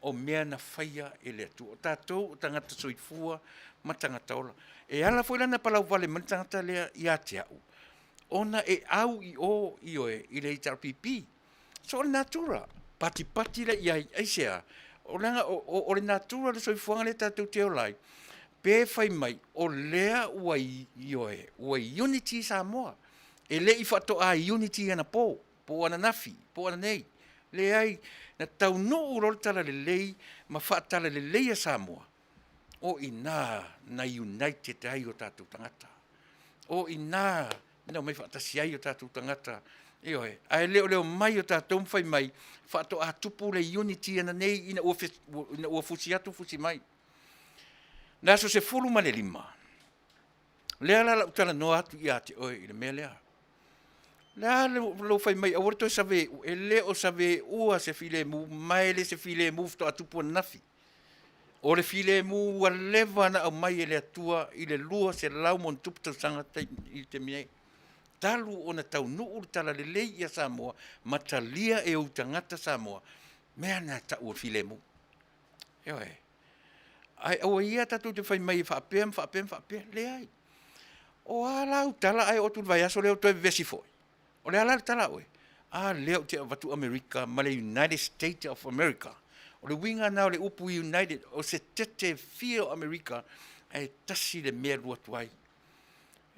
o mea na whaia e le atua. O tātou o tangata soifua ma tangata ola. E ala foi lana palau vale ma tangata lea ia te au. Ona e au I o ioe I le HRPP. So le natura. Pati le ia aisea. O langa o le natura le soifuanga le tātou te olai. Pe fai mai o lea ua ioe. Ua unity Samoa. E le I whato a unity ana po. Po ana nafi. Po ana nei. Le ai na Taunuu rol tala le lei. Ma whaatala le lei a Samoa. O ina na united ai o tātou tangata. O ina na mai whaatasi ai o tātou tangata. Ioe, ai leo mai o tātou mwhai mai, whaato a tupu le unity ana nei ina ua fusi atu fusi mai. Nā so se fulu ma le lima. Lea la utala no atu I ate oe I le mea lea. Lea lo whai mai, awara toi save, e leo save ua se file mu, mai le se file mu fto a tupu nafi. O le file mu ua lewa na au mai e le atua I le lua se lau mon tupu tau sanga I te miei. Talu o na Taunuu tala le lei ia Samoa, matalia e o tangata Samoa, mea na ta ua file mu. Ioe. Ai aua ia tatu te whai mai whaapea, le ai. O ala u tala ai o tu vai aso leo toi vesi foi. O le ala tala oe. A leo te watu Amerika, ma le United States of America. O le winga na o le upu United, o se tete fio Amerika, ai tasi le mea rua tuai.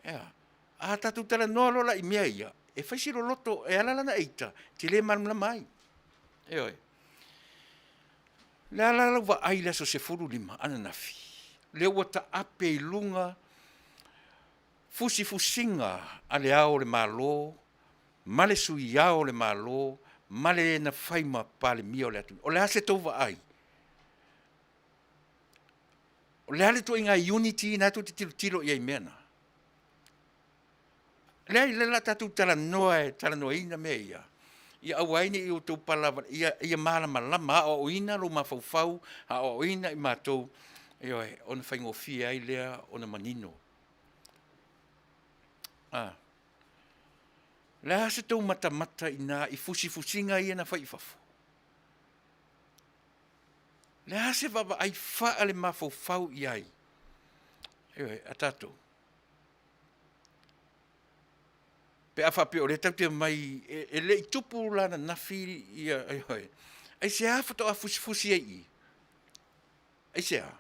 Ea. A tatu tala noa lola I mea ia. E whaisi lo loto e alalana eita, te le manula mai. Eoi. Le alala wa aila so se furu lima, ananafi. Le ua ta ape I lunga, fusinga a le ao le malo, male sui ao le malo, male na whaima pa le mia o le atu. O le ase tau wa ai. O le ale to inga unity na tu te tilo I ai mena. Lei le la tatu tala noa ina mea ia. Ia awaini I o tau palava, ia malama lama, o ina lo mawhauwhau, o ina I mātou, ioe, ona whaingofia ai lea, ona manino. Lea se tau mata ina I fusinga ia na whaifafu. Lea se wawa ai wha le mawhauwhau I ai. Ioe, a tātou. Pe afa pe o le tau te mai, e le i tupu lana nafi ia, ai hoi. Ai se a foto a fusi ai. Ai se a.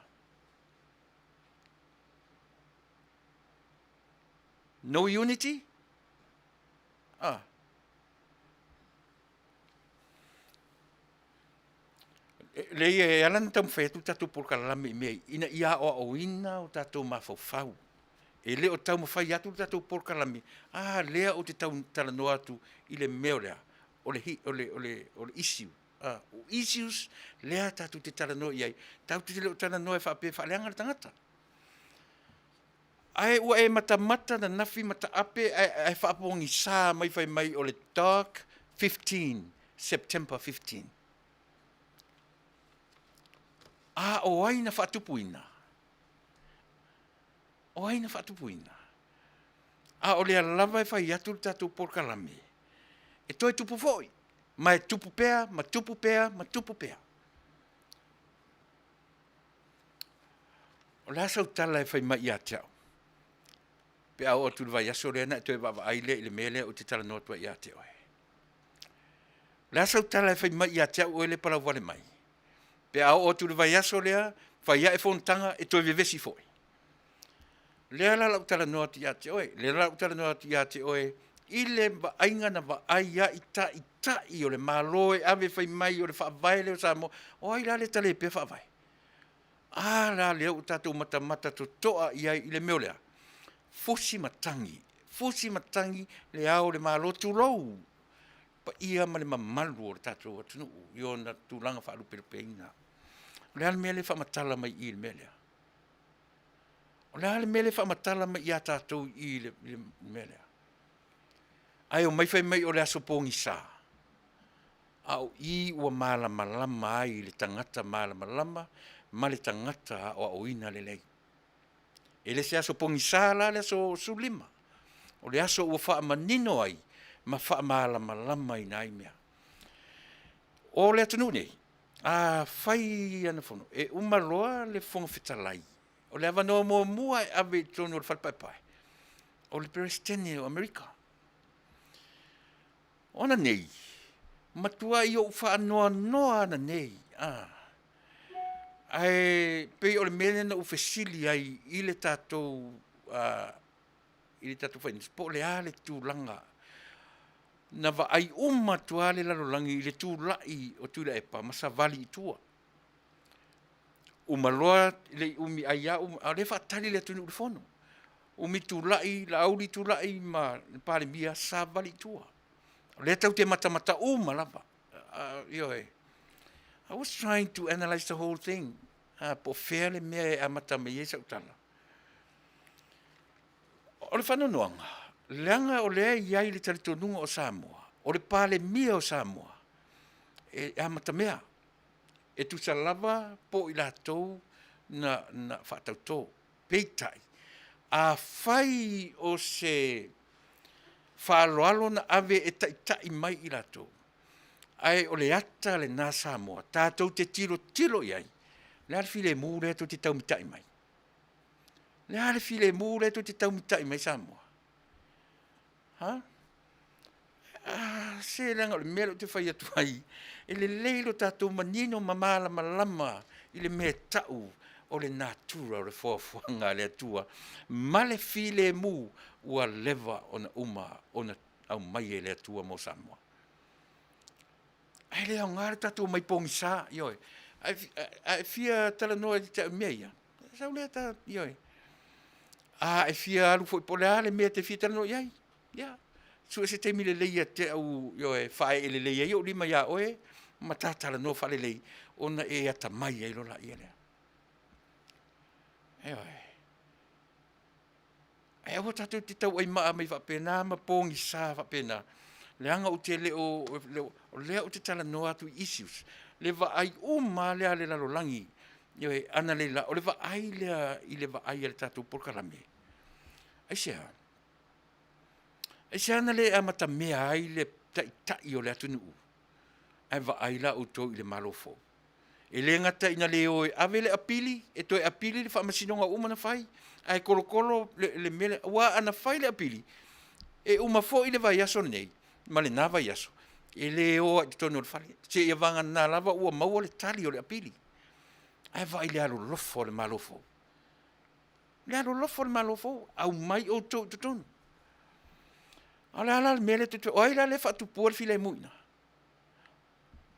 No unity? Ah. Le e alan tam fetu tatu por kalame me ina ia o ina o tatu mafofau. E le o tau mawhai atu tatu por kalame. Ah, lea o te tau talano atu i le meo lea. O le issue. Ah, o issues lea tatu te talano iai. Tau te leo talano e whape whaleanga le tangata. Ai ua e mata na nafi mata ape ai whapongi sā mai whai mai o le dark 15, September 15. Ah, o ai na whatupuina. O ai na whatupuina. Ah, o lea lava e whai atu tatu por kalame. E toi tupu foi. Ma e tupu pea, ma tupu pea, ma tupu pea. O lea sau tala e whai mai a teau. Pe au atu vai aso lea na e toi wawa aile i le mele o te tala notua i a te oe. Lea sau tala e whai mai a teau o ele para wale mai. Pe au atu vai aso lea, whai a e whontanga e toi vevesi foi. Lea la lau tala noa ti a te oe, lea la lau tala noa ti a te oe, i le ainga na wa aia i ta i o le maloe ave whai mai o le whaavae leo sa mo, o ai la le tale pe whaavae. Ah, la leo tatou mata to toa i ai i le meo lea. Fusi matangi le au le malotu lou. Pa ia ma le mamalu o le tatou atunu, i o na tūlanga whaalu perepeina. Le ale mele whamatala mai i le melea. O le ale mele whamatala mai i a tatou i le melea. Ai o mai whai mai o le aso pōngi sā. Au i ua malama ai le tangata malama, ma le tangata o oina le lei. E le se aso pōngi sā la le aso sulima. O le aso ua wha manino ai, ma wha malama i nai mea. O le atunu nei, a whai ana whono, e umaroa le whonga whitalai. O le avanoa mua e ave tonu o le whalpaipai. O le presidente o Amerika. Ona nei, matua i o wha noa na nei. Ai, pe o le mele na ufesili ai i le tatou whainis, po le ale tūlanga. Na wa ai matua le lalolangi i le tūlai o Tuilaepa, masa Vale i tua. Umaloa le umi aia, a le whaatali le tunu uri whono. Umi tūlai, la auli tūlai ma pāle mia sa Vale i tua. Le tau te mata lava. I was trying to analyze the whole thing. Po whele mea a mata me iesa utala. O le whanonoanga, leanga o lea iai le taritonunga o Samoa, o le pāle mia o Samoa, e a mata mea, e tu sa lava po i la tau na whaatau tō, peitai. A whai o se whaaloalo na ave e tai mai i la tau. Ai o le ata le nā Samoa, tātou te tilo iai, le alfile mūre to te tau mitai mai. Le alfile mūre to te tau mitai mai Samoa. Se langa o le melo te whai atu ai, e le leilo tātou manino mamala malama i le mea tau o le natura o le fuafuanga le atua, ma le file mū ua leva ona ona au mai e le atua mo Samoa. Ai lea o ngāre tātou mai pōngi sā, ioi. Ai fia tala noa di te mea. Sau lea tā, ioi. E fia alu fo i pole ale mea te fia tala noa iai. Ia. Sua se te mile leia te au, ioi, whae ele leia iau lima ia oe, ma tā tala noa whale lei, ona e ata mai ai lola ia lea. Ioi. Ai awa tātou te tau ai maa mai whapena, ma pōngi sā whapena. Leanga o te leo o te tala noa atu issues. Le va ai lea le lalolangi. Ioi, ana leila, o le va ai lea i le va ai le tātou porkalame. Ai sea. Ai sea ana le amata mea ai le tai o le atu nuu. Ai va ai la o tō i le malofo. E le ngata ina le oe ave le apili, e toi apili le whamasinonga umana whai. Ai kolokolo le mele, wa ana whai le apili. E uma fo i le vai aso nei, ma le nā vai aso. E le o te tono le whare. Se ia vanga nā lava ua maua le tali o le apili. Ai vai le alo lofo le malofo. Le alo lofo le malofo, au mai o tō te tono. Ala ala mele te oi la le whatupua le file muina.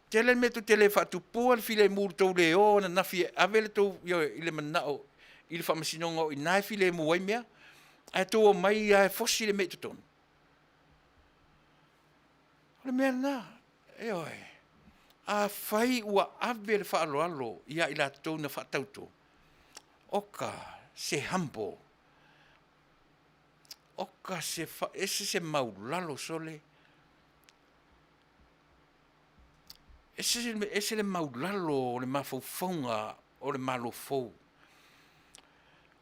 Tele me tu tele whatupua le file mu tō le o na nafi avele tō i le manao i le whamasinonga o i nai file mu wai mea. Ai tō o mai ai fosi le me te tono. Le mea nā, e oi. A whai ua ave le whaaloalo ia i la tō na whatauto. Oka se hambo. Oka se ese se maulalo sole. Ese le maulalo o le mafaufaunga o le malofou.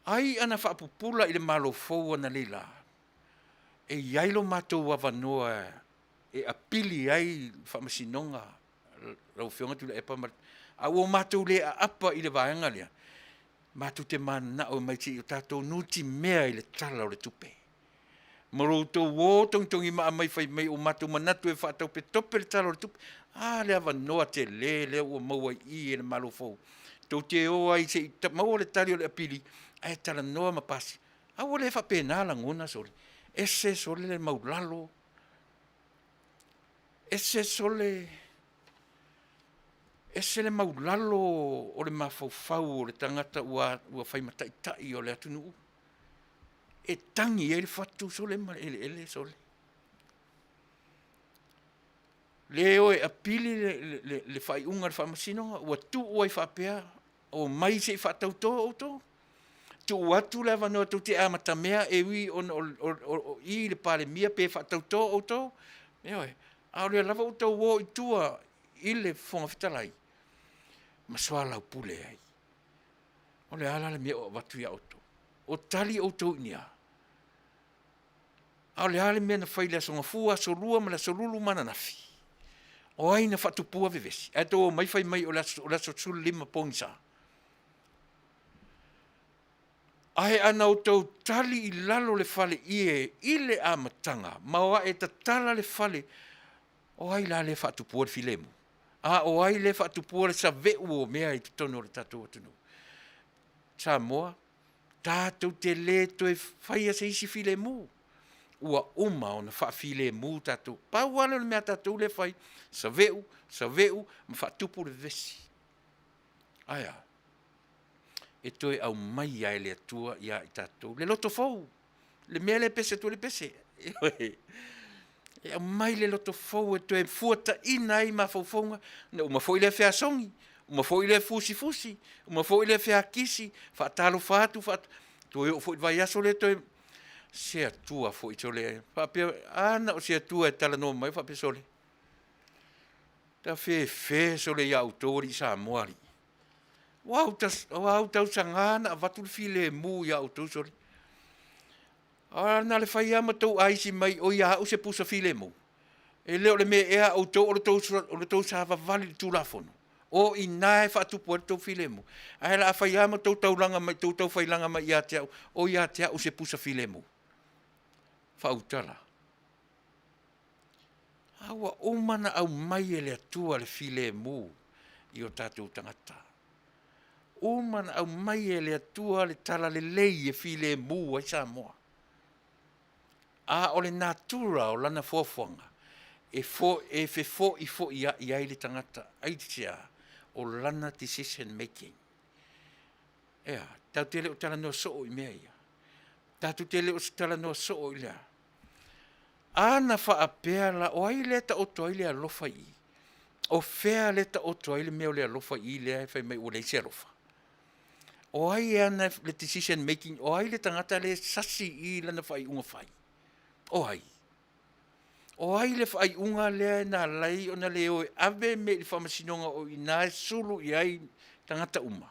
Ai ana whaapupula i le malofou ana leila. E iailo mātou wawanoa e apili ai whamasinonga rau whionga Tuilaepa a o mātou le a apa i le vaenga lea. Mātou te mana o mai ti o tātou nuti mea i le tala o le tupe. Maro tō wō tongtongi maa mai whai mai o mātou manatu e whaatau pe tope le tala o le tupe. Le awa noa te le ua maua i e le malofou. Tō te o ai se i maua le tali o le apili ai tala noa mapasi. O le whapena la ngona sori. Ese sole le maulalo. Ese le maulalo o le mafaufau o le tangata ua whaimataʻitai o le atunuu. E tangi e le whatu sole ma ele sole. Leo e apili le whaiunga le whamasinonga ua tu ua i whapea o mai se i whatautoa o tō. Tu atu le avanoa tau te amatamea e wi o i le pale mia pe whatautoa o tō. Eoi. A le lava o tau wō i tua i le whonga whitalai. Ma soa lau pule ai. O le ala le mea o watu ia oto. O tali o tau inia. A le ala mea na whaile songa fua solua ma la solulu mana nafi. O ai na whatupua vevesi. E tō mai whai mai o la sotsulu lima pongisa. Ai ana o tau tali i lalo le fale i le amatanga. Maua e ta tala le fale o ai la le whatupua le filemu. O ai le whatupua le sa veu o mea i tono le tatou atunu. Sa moa, tātou te le to e whaia se isi filemu. Ua uma o na wha filemu tātou. Pauala le mea tātou le whai. Sa veu, ma whatupu le vesi. Aia. E toi au mai ai le atua ia i tātou. Le loto fau. Le mea le pese tu le pese. E au mai le loto fau e toi fuata ina i ma faufaunga. Uma fo i le fea songi. Uma fo i le fusi. Uma fo i le fea kisi. Whaatalo whaatu. Toi o fo i vai aso le toi. Se atua fo i tole. Whapea ana o se atua e tala no mai whapea sole. Ta fe sole ia autori sa moari. Wau tau sangana a watu file mu ia auto sori. Na le whai ama tau aisi mai o ia au se pusa file mu. E leo le me ea auto o le tau sa vavali le tūlafono. O i nae whatupu le tau file mu. A la a whai ama tau taulanga mai tau whailanga mai ia te au. O ia te au se pusa file mu. Whautala. Awa umana au mai e le atua le file mu i o tātou tangata. Uman au mai e le atua le tala le lei e file mu ai sa moa. O le natura o lana fofuanga. E fe fo i ai le tangata. Aitia o lana decision making. Tau tele o tala no so i mea ia. Tau tele o tala no so i lea. Ana wha apea la o ai le ta oto ai le alofa i. O fea le ta oto ai le mea o le alofa i lea e fai mai o le isi alofa. O ai ana le decision making, o ai le tangata le sasi i lana whai unga whai. O ai. O ai le whai unga lea na lai o na leo e ave me li whamasinonga o i nae sulu i ai tangata uma.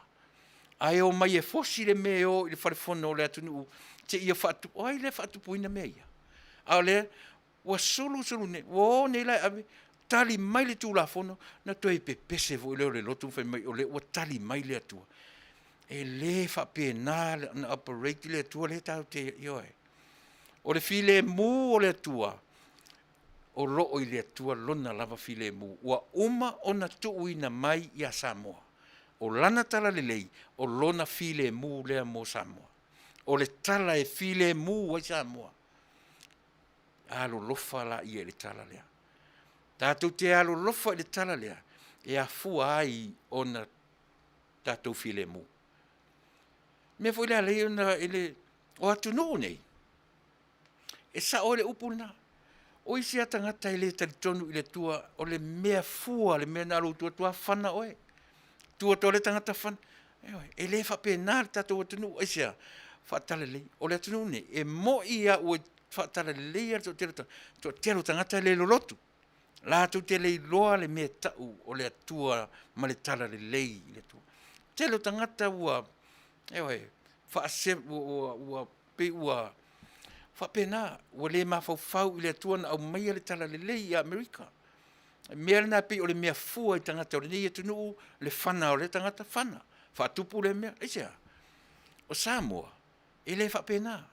Ai o mai e fosi le me o i le wharefono o le atunu te ia whatu, o ai le whatu puina mea ia. A le, wa sulu ne, o ne lai ave, tali mai le tūlafono, na toi pe pese vo i leo le lotu whai mai o le, wa tali mai le atua. E le whapena na operate le atua le tau te ioe. O le file mu o le atua. O loo i le atua lona lava file mu. Ua uma ona tuuina mai ia Samoa. O lana tala lelei, o lona file mu lea mo Samoa. O le tala e file mu wa Samoa. Alo lofa la ia le tala lea. Tātou te alo lofa le tala lea. E a fua ai ona tātou file mu. Me foi le alei ona ele o Taunuu nei. E sa o le upuna. O isi a tangata ele talitonu i le tua o le mea fua, le mea nalo tua whana oe. Tua to le tangata whana. E le whapena le tātou o Taunuu. E sia, whaatala lei. O le Taunuu nei. E mo ia ua whaatala lei ar to tero tangata le lolotu. La tu te lei loa le mea tau o le atua ma le tala le lei le tua. Telo tangata ua, ua pe ua, whapena, ua le mawhau i le atua na au maia le tala le lei i Amerika. Mea na pe o le mea fua i tangata o le nei Taunuu le whana o le tangata whana. Whatupu le mea, eisia. O Samoa, e le whapena.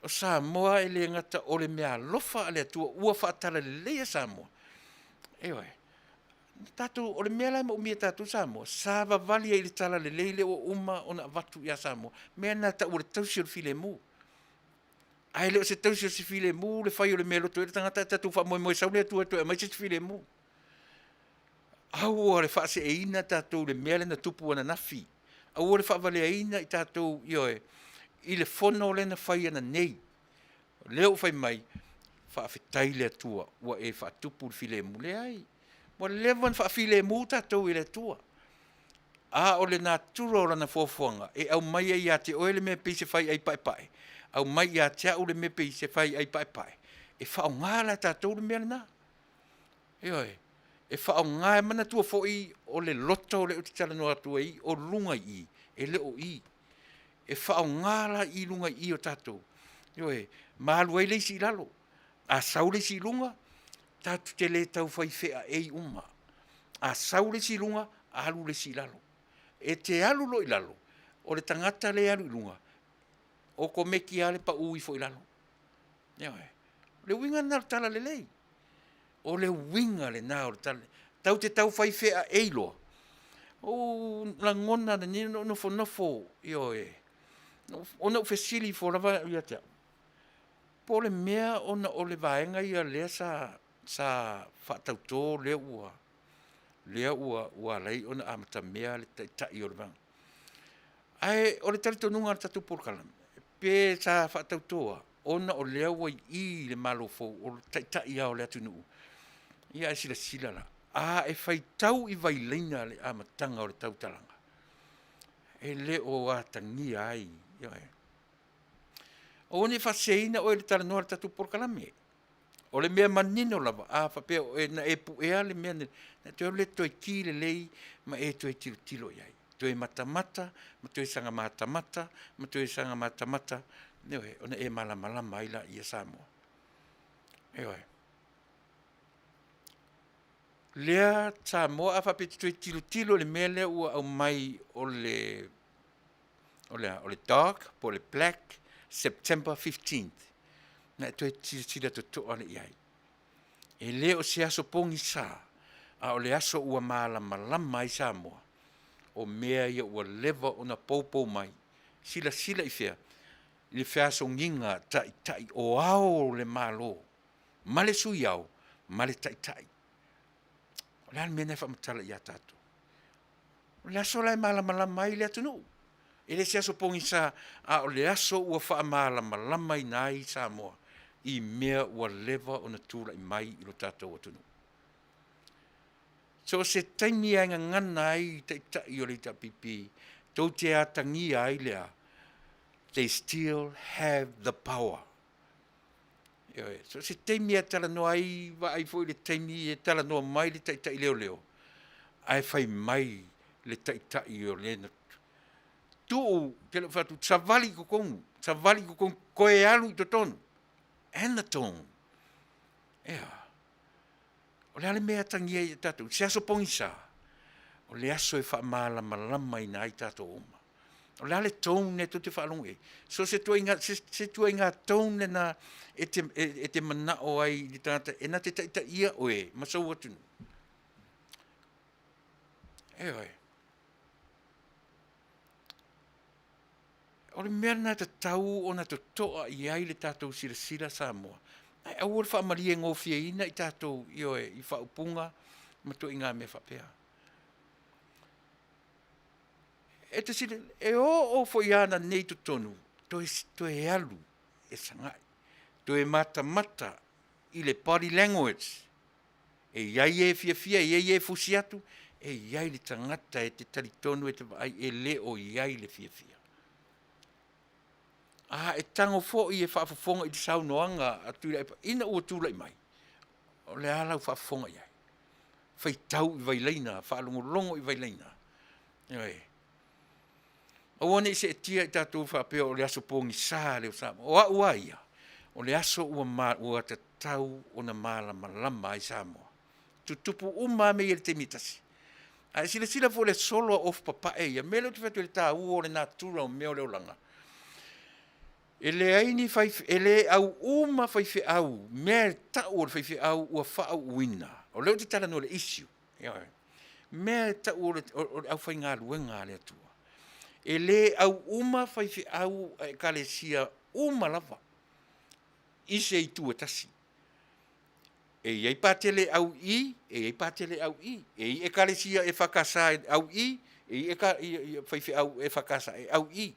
O Samoa e le ngata o le mea lofa le atua ua whaatala le lei a Samoa. Tātou, o le mea lai ma umia tātou Samoa, sāwa vali e le tala le leile o uma o na watu ia Samoa. Mea nā ta ua le tausi o le file mu. Ai leo se tausi o se file mu, le whai o le mea loto e le tangata tātou wha moe sau le atua e mai se file mu. Au o le wha se e ina tātou le mea le na tupu ana nafi. Au o le wha vale e ina i tātou i le fono le na whai ana nei. Leo whai mai, Faafetai le atua, ua e whaatupu le file mu le ai. Wa levan fa file mu tātou i le tua. A o le nā tura o rana fōfuanga, e au mai ai a te oele me pei se whai ai pai pai. Au mai a te au le me pei se whai ai pai pai. E whao ngāla tātou le mea nā. E whao ngāla mana tua fōi o le loto o le utitala no atua i, o lunga i, e leo i. E whao ngāla i lunga i o tātou. Mālu ai leisi lalo. A sau leisi lunga, tātou te le tau whai whea ei uma. A sau leisi lunga, alu leisi lalo. E te alu lo i lalo, o le tangata le alu i lunga, o ko meki ale pa ui fo i lalo. Le winga nā tala le lei. O le winga le nā o le tala. Tau te tau whai whea ei loa. O la ngona na ni no nofo, ona ufesili fo lava i atea. Po le mea ona o le vaenga i a lea sa whatautō lea ua lei ona amata mea le tai o le vanga. Ai, o le talitonunga le tatu porkalam. Pe sa whatautōa, ona o lea ua i le malofo o le tai au le Taunuu. Ia e sila la. E whai tau i vai leina le amatanga o le tautalanga. E le o atangi ai. O ne whaseina o e le tala noa le tatu porkalame. O le mea manino lava. Whapea o e na e puea le mea. Na te le toi ki le lei, ma e toi tilo iai. Toi matamata, ma toi sanga matamata, ma toi sanga matamata. O na e malama ila i a Samoa. Lea Samoa a whapea toi tilo le mea lea ua au mai o le dark, po le black, September 15th. Na toi tila to ale iai. E le o se aso pongi sa, a o le aso ua malama i Samoa. O mea ia ua leva o na poupou mai. Sila i fea. Le fea so nginga tai o ao le malo. Male sui au, male tai. O le almena e whamatala i a tātou. O le aso lai malama i le Taunuu. E le se aso pongi sa, a o le aso ua wha malama i nai Samoa. I mea ua leva o na tūra i mai i lo tātou o Taunuu. So se taimi ai ngana ai tai o le tapipi, tau te atangi ai lea, they still have the power. So se taimi a tala noa ai, wa ai fo le taimi e tala noa mai le tai leo. Ai fai mai le tai o le na tu te lo fatu savali ko kong koe alu i totonu. And the tone. O le ale mea tangia i tātou. Se aso pongi sa. O le aso e wha malama i nai tātou oma. O le ale tone to te whaalonga e. So se tua inga tone na e te mana o ai di tangata, e na te taita ia o e, masau atunu. E oi. O le mea na te tau o na te toa i ai le tātou sira Samoa. Ai au ora whaamaria ngō fia ina i tātou i oe, i whaupunga, ma to i ngā mea whapea. E te sire, e o fo i ana nei tu tonu, to e alu, e sangai, to e mata i le body language, e iai e fia, e iai e fusi atu, e iai le tangata e te talitonu e te vai, e le o iai le fia. E tango fo i e whaafafonga i te saunoanga a Tuilaepa, ina ua tūlai mai, o le alau whaafafonga iai. Whai tau i vaileina, whaalongolongo i vaileina. Ioi. O wane i se tia i tātou whaapea o le aso pōngi sā leo Samoa. O a ua ia, o le aso ua te tau o na malama i Samoa. Tutupu me i le te mitasi. A sila fo le solo of papae ia, me leo te whatu le tā ua o le natura o meo leo langa. Ele aini ele au fai au, me tau o fai au ua whaau uina. O leo te tala no le issue. Me tau o au fai ngā luenga le atua. Ele au fai au e kalesia lava. Ise i tua tasi. E iei pātele au i, e i e kalesia e whakasa au i, e fai au e whakasa e au i.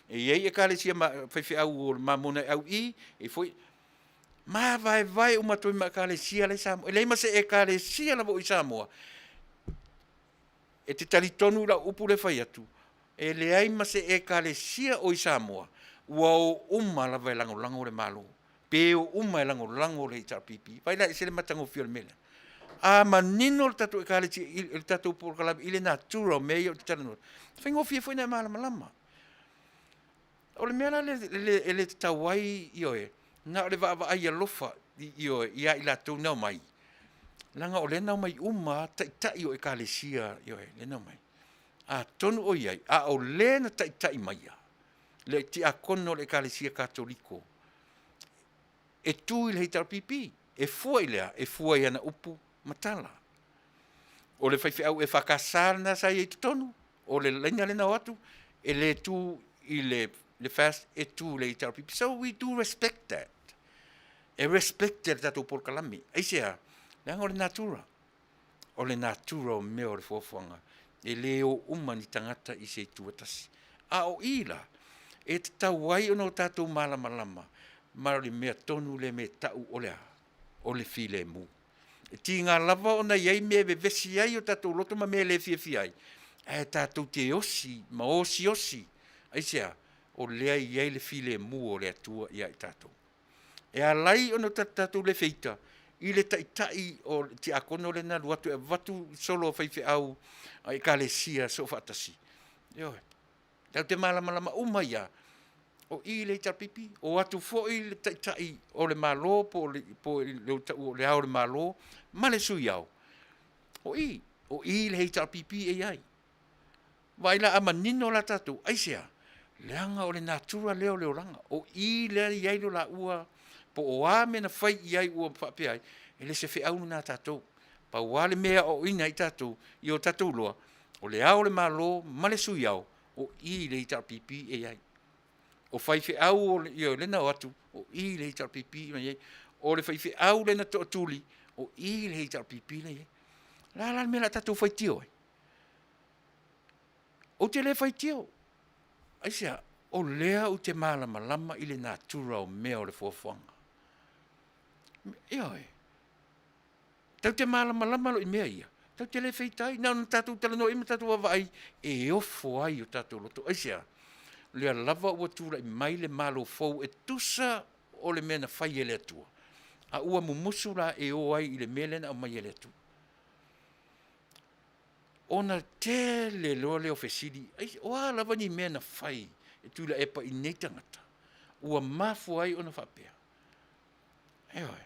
E iei e kalesia fai au o mamona au i, e foi ma vai uma toi ma kalesia le Samoa. E leima se e kalesia lavo i Samoa. E te talitonu la upu le fai atu. E le aima se e kalesia o i Samoa. Ua o lava e lango le malo. Pe o e lango le itapipi. Vai la e se le matango fio le mele. A manino le tatu e kalesia, le tatu por kalabi, ile natura o mei o te talanu. Whaingo fia foi na malama. O le mea le tawai i oe, na o le wa ai alofa i oe, ia i la tau nau mai. Langa o le nau mai tai o e kalesia i oe, le nau mai. A tonu o iai, a o le na tai mai a. Le ti a kono le kalesia katoliko. E tu i le hitar pipi, e fuai lea, e fuai ana upu matala. O le whaiwhi au e whakasar na sa i tonu, o le leina le nau atu, e le tu i le fast e tu le itar pipi. So we do respect that. E respect that tato por kalami. Aisea, leanga o le natura. O le natura o mea o le fuafuanga. E leo umani tangata i se tuatasi. A o ila, e te tawai o no tato malama. Maro le mea tonu le mea tau o lea. O le fi le mu. E ti ngā lava o na iei mea vesi ai o tato loto ma mea le fia ai. E tato te osi, ma osi. Aisea, o lea iei le fi le mu o lea tua ia i tato. E a lai o no tato le feita. I le tai o ti akono le na luatu e watu solo whaiwhi au ai kalesia so whatasi. Ioe. Tau te malama ia. O i le tapipi, o atu fo i le tai o le malo, po le au le malo, ma le sui au. O i le tapipi e ai. Waila ama nino la tatu, aisea, leanga o le natura leo langa, o i le iai lo la ua, po o ame na fai iai ua pape ai, e le se fe au na tatu. Pa wale mea o ina i tatu, i o tatu loa, o le au le malo, ma le sui au, o i le tapipi e ai. O whaiwhi au o le nau atu, o i le hitar pipi, o le whaiwhi au le na to atuli, o i le hitar pipi, la me la tatu whaitio. O te le whaitio. Aisea, o lea o te malama i le natura o mea o le fuafuanga. Ioi. Tau te malama lo i mea ia. Tau te le whaitai, nau tatu tala no ima tatu awai, e ofo ai o tatu loto. Aisea, lea lava ua tura i mai le malo fau e tusa o le mena whai ele atua. A ua mumusu la e o ai i le melena o mai ele atua. Ona te le loa leo fesili, o a lava ni mena whai e Tuilaepa i nei tangata. Ua mafu ai ona whapea. Eoi.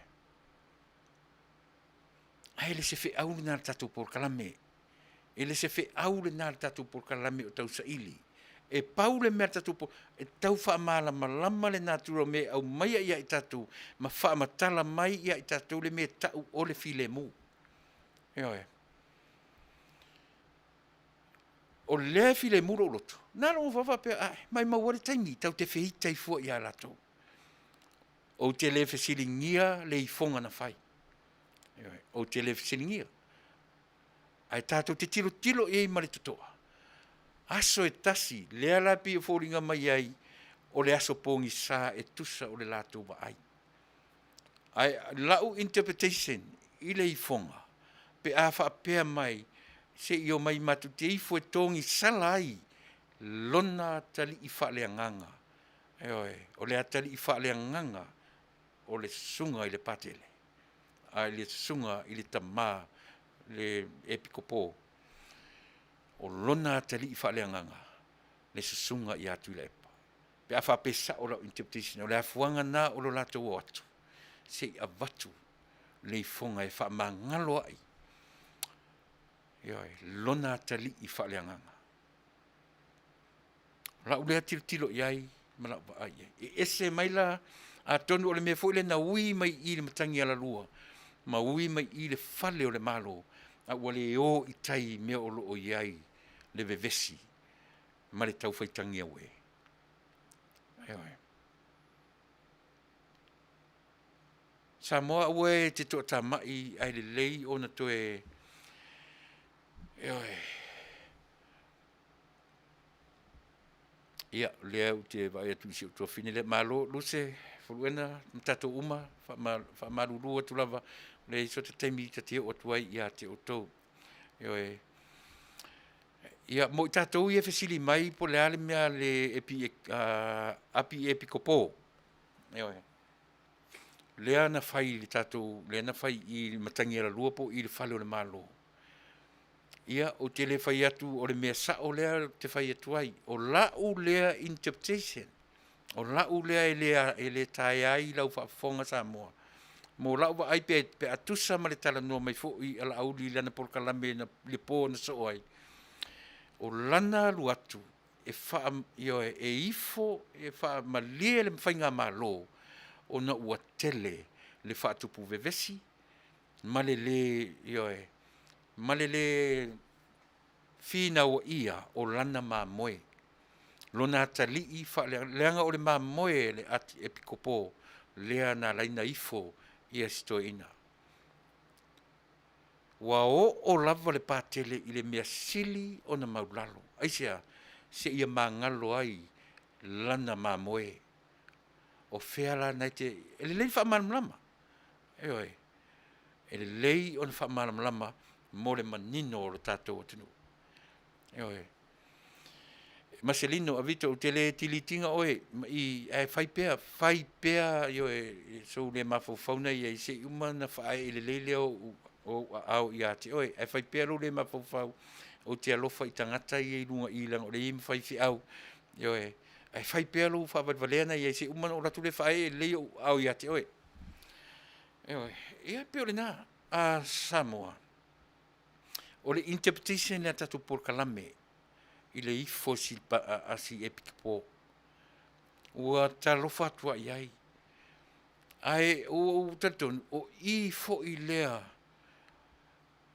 Ai le se fe au le nara tatu por kalame. E le se fe au le nara tatu por kalame o tau sa ili. e paule mea tatu po, e tau wha malama le natura me au mai ia i tatu, ma wha matala mai ia i tatu le me tau o le file mu. Ioe. O le file mu lo loto. Nalo o wawa pe, mai maware taimi, tau te whihita i fua ia lato. O te le fesilingia le i fonga na whai. Ioe. O te le fesilingia. Ai tātou te tilo e mare tutoa. Aso e tasi, lea lapi o fōringa mai ai, o le aso pōngi sā e tusa o le lātou wa ai. Ai lau interpretation, i le i fonga, pe a whaapea mai, se i o mai matu te ifo e tōngi salai, lona tali i whaalea nganga. Eoe, o le atali i whaalea nganga, o le sunga i le patele. Ai le sunga i le tamā, le epikopo, o lona tali i whaaleanganga, le susunga i a Tuilaepa. Pe a whapesa o lau interpretation, o le afuanga nā o lo lato o atu, se i avatu, le i fonga e whaamangalo ai. Ioi, lona tali i whaaleanganga. Lau lea tilo iai, malau wa ai. E ese maila, a tonu o le mea fōile na ui mai i le matangi ala lua, ma ui mai i le whale o le malo, a wale o i tai mea o lo o iai le vevesi ma le tau whaitangi au e. Eoe. Sa moa ue te toa tā mai ai le lei o na toe eoe. Ia, lea u te vai atu isi o tua fine le malo luse fuluena mtato uma wha marurua tu lava le iso te teimi te te o tuai ia te o tau. Eoe. Ia, mo i tātou i e whesili mai po le ale mea le api epikopo. Eoe. Lea na whai le tātou, lea na whai i matangi ala lua po i le whale o le malo. Ia, o te le whai atu o le mea sa o lea te whai atu ai. O lau lea interpretation. O lau lea e le tae ai lau whaafonga sa moa. Mo lau wa ai pe atusa ma le tala noa mai fo i ala au li lana polkalame na le po na so ai. O lana lu atu e wha ioe e ifo e wha malie le mwhainga malo o na ua tele le wha tupu vevesi male le ioe male le fina o ia o lana ma moe lona tali i wha leanga o le ma moe le ati epikopo lea na laina ifo ia sito ina. Wa o lava le pātele i le mea sili o na maulalo. Aisea, se ia mangalo ai lana mamoe. O wheala nei te, ele lei wha malamlama. Eoe, ele lei o na wha malamlama mo le manino o le tātou atinu. Eoe. Marcelino, avito, o te le tilitinga oe, i whai pea, ioe, so le mawhaufauna i se umana whae ele leile o au i ate. Oe, e whai pea le mawhauwhau, o te alofa i tangata i lunga i lang, o le ima whai fi au. Ioe, e whai pea lo whawalvaleana i se umana o ratu le whae ele leile au i ate. Oe, ioe, ia peo le nā, a Samoa. O le interpretation le tatu por kalame, i le ifo si epikipo. Ua talofa atua iai. Ai, o taton, o ifo i lea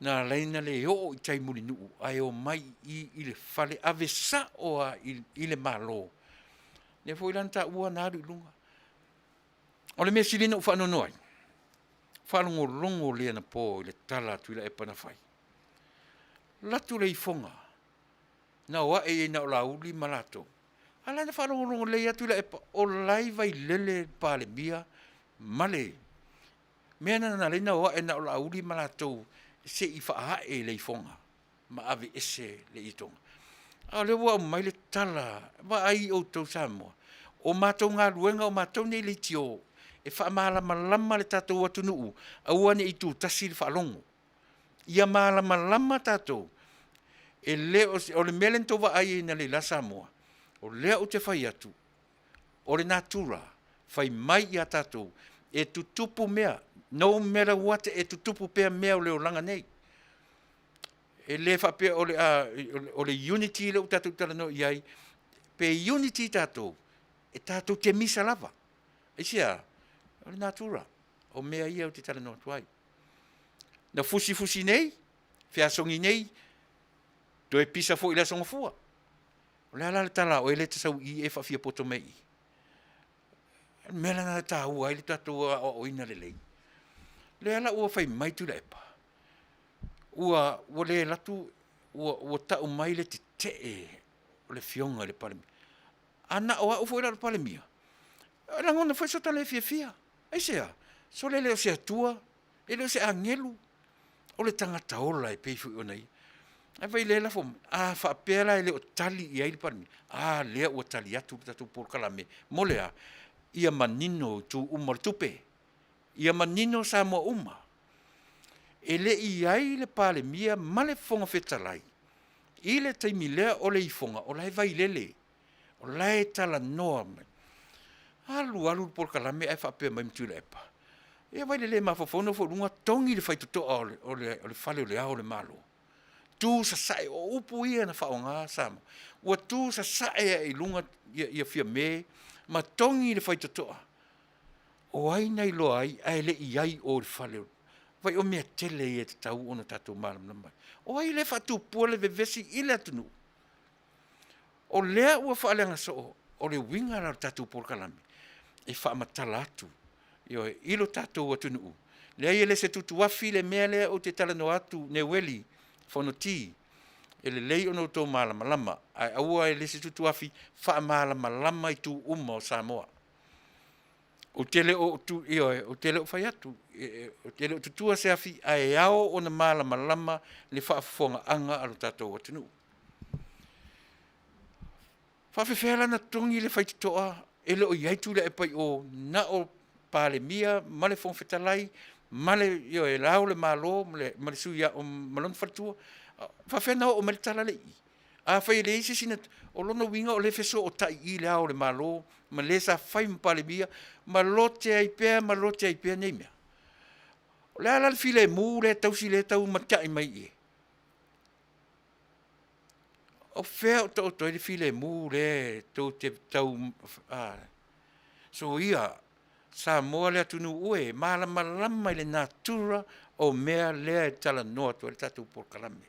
na leina le o i tai muli nuu. Ai o mai i le fale ave sa oa i le malo. Ne fo ilanta ua naru ilunga. O le mea silina u whanonoi. Whanongo longo lea na po i le tala Tuilaepa na whai. Latu le ifonga. Na wa e na la uli malato. Ala na whanongo le Tuilaepa o lai vai lele pale bia male. Mea na leina wa e na la uli malato se i wha e le ifonga. Ma ave ese le itonga. A le wa mai le tala. Wa ai o tau Samoa. O matou ngā ruenga o matou nei le tio. E wha malama le tatou atu nuu. A uane i tu tasi le whalongo. Ia malama tatou. E le o le melen tova ai na le la Samoa. O lea o te whai atu. O le natura. Whai mai i a tatou. E tutupu mea. No mera wate e tutupu pea mea o leo langa nei. E le whapea o le unity le o tatou tala no iai. pe unity tātou, e tātou te misa lava. E sia, o le natura, o mea ia o te tala no tuai. Na fusi nei, fiasongi nei, to e pisa fo ila songa fua. O le ala le tala, o ele te sau I e fia poto mei. Mela na ta ua, ele tātou o ina le lei. Le ala ua fai mai Tuilaepa. Ua le latu, ua tau mai le te o le fionga le palemia. Ana o au fo ila le palemia. Ala ngona fai sota le fia. Ai sea, so le leo sea tua, e leo sea angelu. O le tangata ola e peifu o nei. Ai vai le la fo, fa pela ele o tali I ai le palemia. Lea ua tali atu tatu por kalame. Molea, ia manino tu umar tupe. Ia manino sa mo uma. Ele I ai le palemia male fonga fetalai. I le taimi lea o le I fonga, o lai vai lele. O lai tala noa mai. Alu por kalame ai whapea mai Tuilaepa. Ia vai lele mawhawhono fo runga tongi le whai tutoa o le whale o le ao le malo. Tu sa sae o upu ia na whaonga sama. Ua tu sa sae I lunga ia fia me, ma tongi le whai tutoa. O ai nei loa ai le I ai o le whale o. Vai o mea tele e te tau ona tatou malam na mai. O ai le whatu pua le vevesi I le atunu. O lea ua whaaleanga so o le winga la tatou por kalame. E whaamatala atu. Io ilo tatou atunu. Lea I le se tutu wafi le mea lea o te talano atu ne weli whono ti. E le lei ono tō malama lama. Ai aua e le se tutu wafi whaamalama lama I tu o Samoa. O tele o tu o tele o fai atu. O tele o tutua se afi ai ao o na malama lama le whaafonga anga alo tatou atunu. Whawhewhela na tongi le whai tutoa, ele o iai Tuilaepa o na o palemia, male whongwhetalai, male e lau le malo, male suia o malon whatua, whawhena o mele tala lei. A whai le isi sina, o lono winga o le wheso o tai I le au le malo, ma le sa whai palemia, ma lote ai pēr nei mea. O le ala le file mū le tausi le tau matai mai e. O fea o tau toi le file mū le tau te tau so ia sa moa le atunu ue malama I le natura o mea lea e tala noa to le tatu por kalame.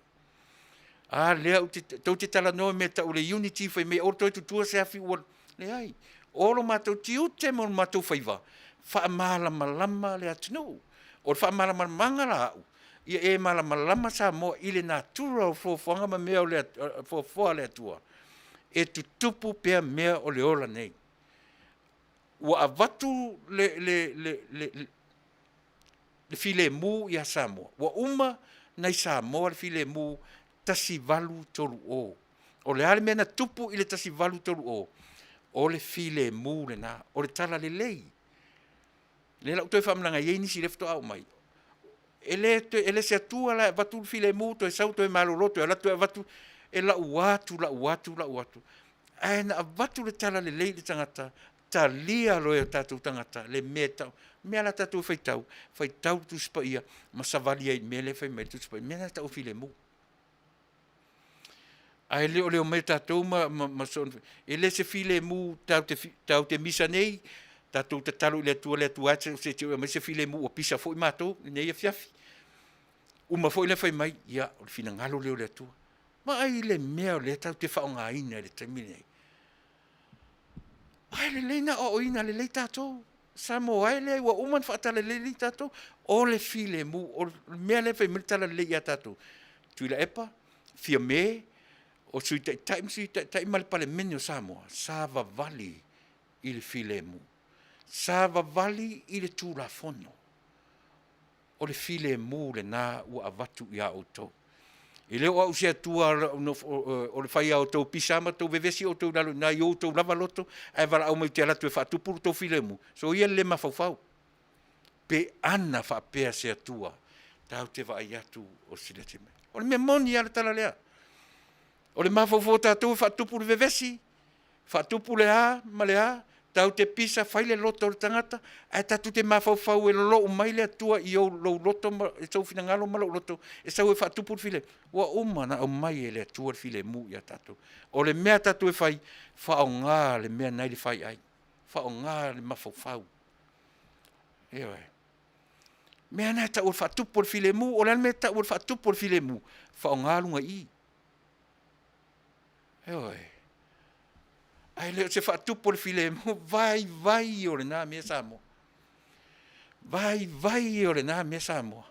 Lea tau te tala noa mea tau le unity fai mea o toi tutua se afi ua le ai. Olo mātou ti ute mo mātou whaiva. Wha malama le atunu. O wha malama mangala au. Ia e malama sa moa I le natura o fōwhanga ma mea o le fōwhoa le atua. E tutupu pea mea o le ola nei. Ua avatu le file mū I a Samoa. Ua uma nei Samoa le file mū tasi valu tolu o. O le ale mea na tupu I le tasi valu tolu o. O le file mū le na. O le tala le lei. Le lau toi whamlanga iei nisi lefto au mai. Ele se atua la vatu file mū to e sau to e maloloto. E la to e vatu e la uatu. Ai na vatu le tala le lei le tangata. Ta lia loe o tātou tangata, le mea tau. Mea la tātou fai tau tu spa ia, ma savali ai mea le fai mea tu spa ia, mea la tau file mū. Ai leo mea tātou ma son, e le se file mū tau te misa nei, tātou te talo le atua ate, se te me se file mū o pisa fo I mātou, nei a fiafi. Uma fo I le fai mai, ia, o le fina ngalo leo le atua. Ma ai le mea le tau te whaonga ina le taimine nei. Ai le leina o ina le lei tātou. Samoa ai le, ua uman whaatala le lei tātou. O le file mū, o mea le whai militala le lei a tātou. Tuilaepa, fia me, o sui tai male pale mene o Samoa. Sava Vale I le file mū. Sava Vale I le tūlafono. O le file mū le nā ua avatu I a o tau. I leo au se atua o le whai au tau pisama, tau vevesi o tau lalo, nā iou tau lava loto, ai wala au mai te alatu e whaatupuru tau filemu. So ia le mawhauwhau. Pe ana whaapea se atua, tau te vai atu o sile te mea. O le mea moni ala tala lea. O le mawhauwhau tātou whaatupuru vevesi, whaatupuru le a, ma le a, tau te pisa whaile loto o tangata, ai tatu te mawhau e lo mai le atua i au lo loto, e sau fina ngalo ma lo loto, e sau e whaatupur file, ua umana au mai e le atua file mu ia tatu. O le mea tatu e whai, whao ngā le mea nai le whai ai, whao ngā le mawhau. Ewe. Mea nai ta ur whaatupur file mu, o le mea ta ur whaatupur file mu, whao ngā lunga i. Ewe. Ai leo se whaatupo le file mo, vai o le nā mea Samoa. Vai o le nā mea Samoa.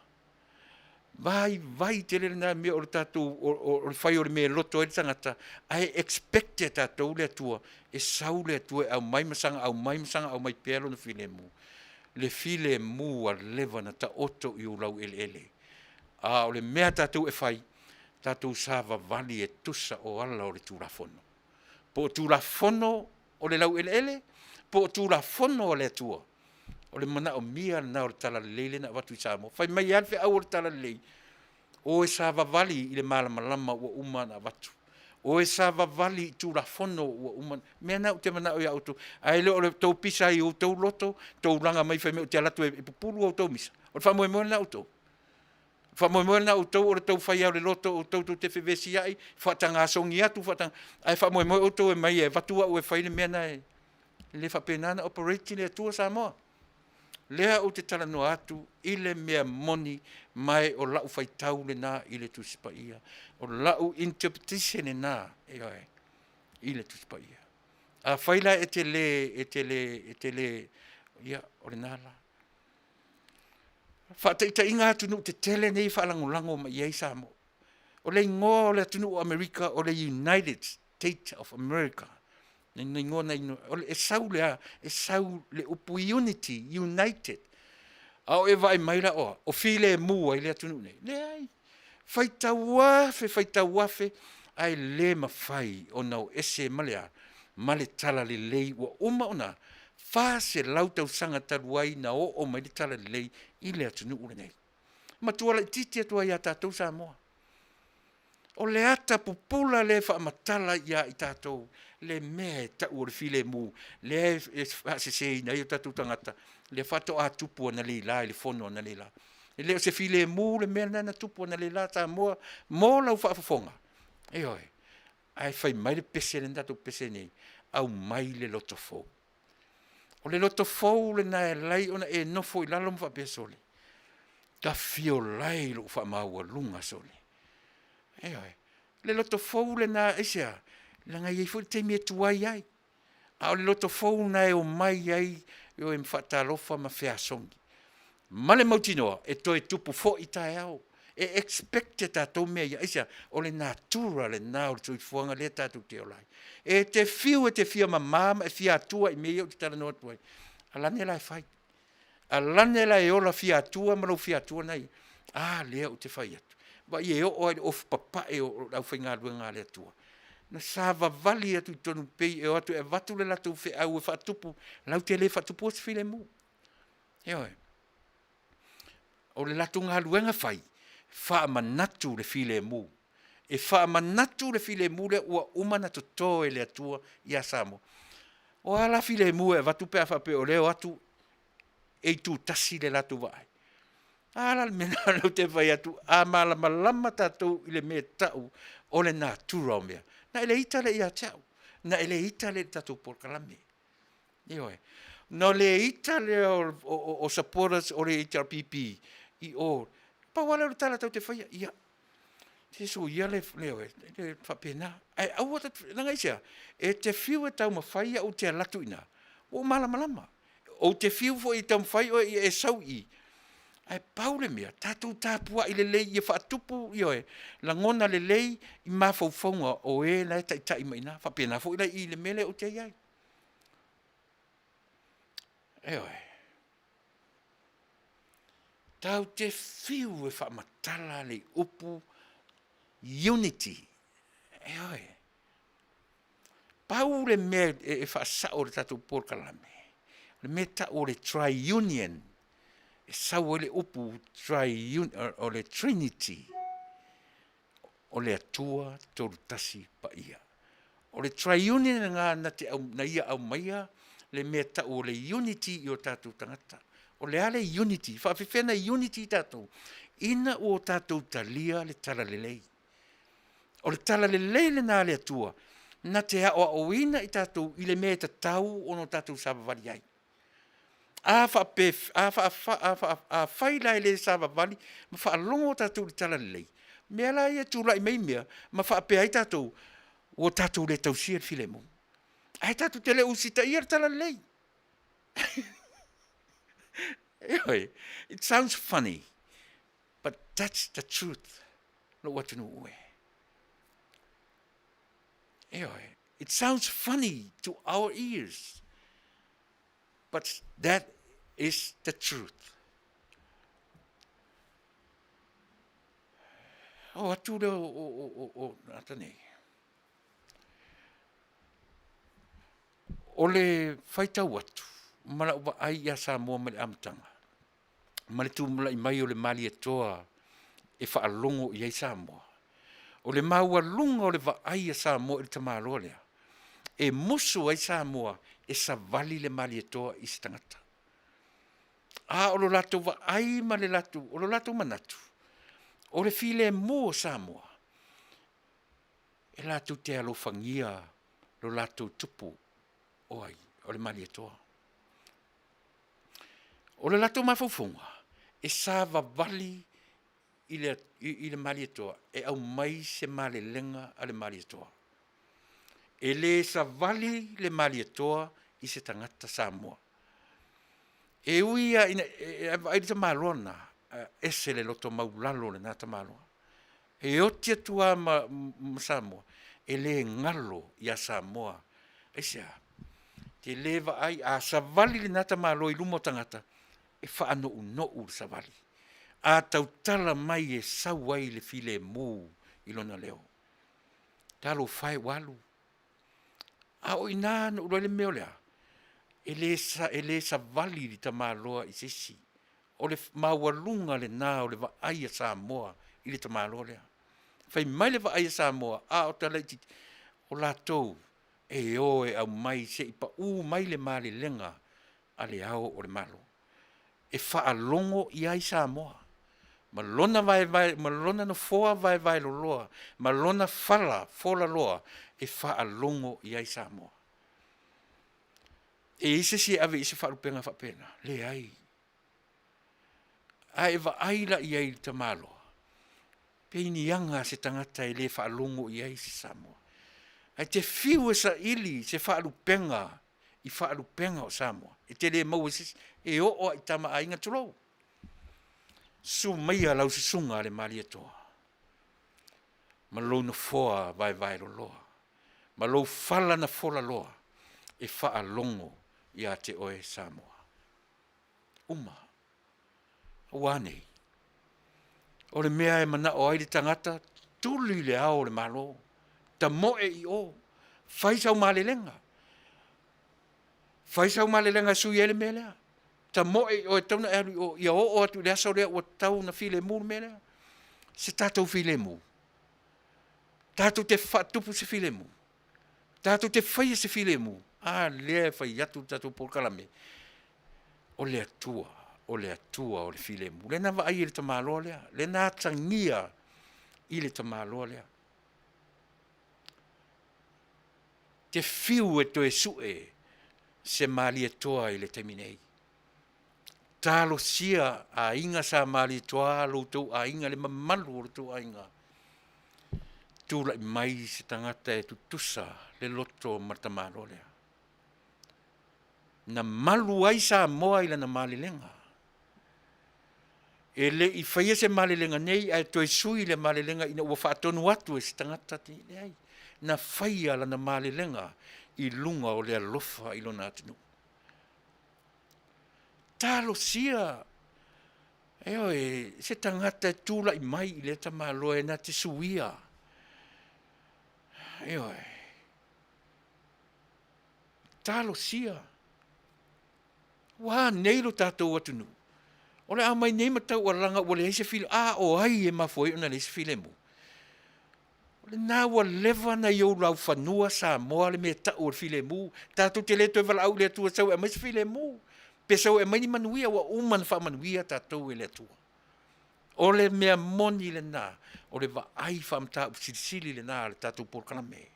Vai te le nā mea o le tātou, o le whai o le mea loto e tangata. Ai expect e tātou le atua, e sau le atua, au mai masanga, au mai pēlo na file mo. Le file mo a lewa na ta oto i ulau ele. O le mea tātou e whai, tātou sāwa vali e tusa o ala o le tūrafono. Po tūra fono o le lau ele, po tūra fono o le atua. O le mana o mia na o le tala leile na watu i Samoa. Whai mai alfe au o le tala lei. O e sa vavali i le malamalama ua uma na watu. O e sa vavali i tūra fono ua uma. Mea na o te mana o ia auto. Ai le o le tau pisa i o tau loto, tau ranga mai whai me o te alatu e pupulu o tau misa. O le whamoe moe na auto. Whamoe na o tau o le tau whai au le loto o tau te whiwesi ai, whatanga songi atu, ai whamoe o tau e mai e watua o e whaile mea nei. Le whapenana operating le atua Samoa. Lea o te tala no atu, i le mea moni mai o lau whai tau le nā i le tusipa ia. O lau interpretation e nā, i le tusipa ia. A whaila e te le, ia, o le nāla. Whataita inga atunu te tele nei whalangolango ma iei Samoa. O le ingoa o le atunu o Amerika, o le United States of America. Nei ingoa nei ingoa. O le e sau le upu unity, united. Ao e vai maila oa. O file e mua i le atunu nei. Le ai. Whaita wafe. Ai le mawhai o nau ese malea. Male tala le lei wa uma ona. Fase lautau sanga taruai na o mai le tala le lei. I le atunu ure nei. Matua le titi atua ia tātou Samoa. O le ata pupula le whaamatala ia i tātou. Le mea ta ure file mu. Le se ina i o tātou tangata. Le whato a tupu na le la, le fono na le la. Le se file mu, le mea na tupu na le la Samoa. Mō lau whaafafonga. E oi. Ai whai mai le pese le tātou pese nei. Au mai le loto fōu. O le loto fou le na e lai ona e nofo i lalo mwha pia sole. Ka fio lai lo wha maua lunga sole. Oi. Le loto fou le na isia. La ngai e fui te mea tuai ai. A o le loto fou na e o mai ai. Yo e mwhata lofa ma whea songi. Male mautinoa e toi tupu fo i tae au. E expecte tātou mea ia isia. O le natura le nā o le tui fuanga le tātou te o lai. E te fia ma mama e fia atua i mea o te tala noa tuai. Alane la e whai. Alane la e ola fia atua ma lau fia atua nei. Lea o te whai atu. Wa i e o oai of papa e o au whai ngā rua ngā le atua. Na sāwa vali atu i tonu pei e o atu e watu le latu whi au e whatupu. Lau te le whatupu o se while mu. Eoi. O le latu ngā ruenga whai. Wha manatu le while mu. E wha manatu le file mu le ua umana to toe le atua i a Samoa. O ala file mu e watu pea whape o leo atu e tu tasi le latu vai. Ala mena lau te vai atu a malama tātou i le mea tau o le nā tura o mea. Na ele ita le ia tau. Na ele ita le tātou porkalame. Ioe. No le ita le o supporters o le HRPP i o. Pa wala o tala tau te whaia. Ia. Te so ia le whapena. Ai au ata langa isia. E te whiu e tau mawhaia o te alatu ina. O malama. O te whiu fo i tau mawhai o e sau i. Ai paule mea. Tātou tāpua i le lei i e whaatupu i oe. La ngona le lei i mawhauwhaunga o e lai tai maina. Whapena fo i lai i le mele o te iai. E oe. Tau te whiu e whaamatala le upu unity. Oi. Pau le mea e whaasao le tātou porkalame. Le mea ta o le tri-union. E sau le upu o le trinity. O le atua toru tasi pa ia. O le tri-union na ia au maia. le mea ta o le unity i o tātou tangata. O le ale unity, whaafewhena unity tātou. Ina o tātou talia le tala le lei. O le tala le lei le nā le atua, na te hao o ina i tātou i le mea ta tau o no tātou sabawari ai. A whai lai le sabawari, ma wha alongo tātou le tala le lei. Mea la ia tūla i mei mea, ma wha apea ai tātou o tātou le tausia le file mo. Ai tātou te le usita ia le tala le lei. Anyway, it sounds funny, but that's the truth. No what to know where. Anyway, it sounds funny to our ears, but that is the truth. Oh, atu le o atane. O le whaitau atu, mala uwa ai ia sa mua mele amatanga. Male tu mala i mai o le mali atoa e whaalongo i ai sa mua. O le maua lunga o le ai ia sa mua i tamaro lea. E musu ai sa mua e sa vali le mali atoa i se tangata. A o lo lato wa ai ma le lato, o lo lato manatu. O le file mua sa mua. E lato te alo fangia lo lato tupu. Oi, o le mali atoa. O le lato mawhauwhunga, e sa vali i le mali atoa, e au mai se mali lenga a le mali atoa. E le sa vali le mali atoa i se tangata Samoa. E uia, e ta malona, e se le loto maulalo le nata maloa. E oti atua ma Samoa, e le ngalo ia Samoa, e sea. Te lewa ai a savali le nata malo i lumo tangata e whaano unou savali. A tautala mai e sawai le file mu i lona leo. Talo whai walu. A o ina no uro le meo lea. E le savali li ta maloa i sisi. O le mawalunga le nā o le wa aia Samoa i le ta maloa lea. Whai mai le wa aia Samoa a o tala i o lātou. E oe au mai se ipa mai le mali lenga a le ao o le malo. E whaalongo i ai Samoa. Ma lona no foa vai lo loa. Ma lona fola loa e whaalongo i ai Samoa. E ise si ave ise whaarupenga whapena. Le ai. A e wa aila i ai ta malo. Peini anga se tangata e le whaalongo i ai Samoa. Ai te fiu e sa ili se whaarupenga i whaarupenga o Samoa. E te le mau e o i tama a inga tulou. Su meia lau se sunga le mali atoa. Ma lou na foa vai lo loa. Ma lou fala na fola loa e whaalongo i a te oe Samoa. Uma. Wane. O le mea e mana o aile tangata tuli le ao le malo. Ta moe i o, whaisau malelenga. Whaisau malelenga sui ele melea. Ta moe o e tauna e o ia o atu le asa o lea o tau na file mu melea. Se tātou file mu. Tātou te whatupu se file mu. Tātou te whaia se file mu. Lea whai atu tātou polkalame. O le atua, o le file mu. Le nawa ai le tamaloa lea. Le nā tangia i le tamaloa lea. Te fiu e toe sue se mali e toa i le teminei. Talo sia a inga sa mali toa loutou a inga le mamalu o loutou a inga. Tula i mai se tangata e tutusa le loto martamalo lea. Na malu ai sa moa ila na mali lenga. E le i whaia se mali lenga nei a toe sui le mali lenga ina ua whaatonu atu e se tangata ti le ai. Na whaia la na mali lenga i lunga o le alofa i lona atinu. Talo sia. Se tangata e tūla i mai i le tamaloa e na te suia. Talo sia. Wā neilo tātou atunu. O le amai nei matau o ranga o le heise file. O ai e mafoi ona le heise file mu. O le nā ua lewa na iau lau whanua sa moa le mea tau o le file mu. Tātou te le toi wala au le atua sau e mai se file mu. Pe sau e mai ni manuia wa uman wha manuia tātou e le atua. O le mea moni le nā. O le wa ai whamta usilisili le nā le tātou porkana me.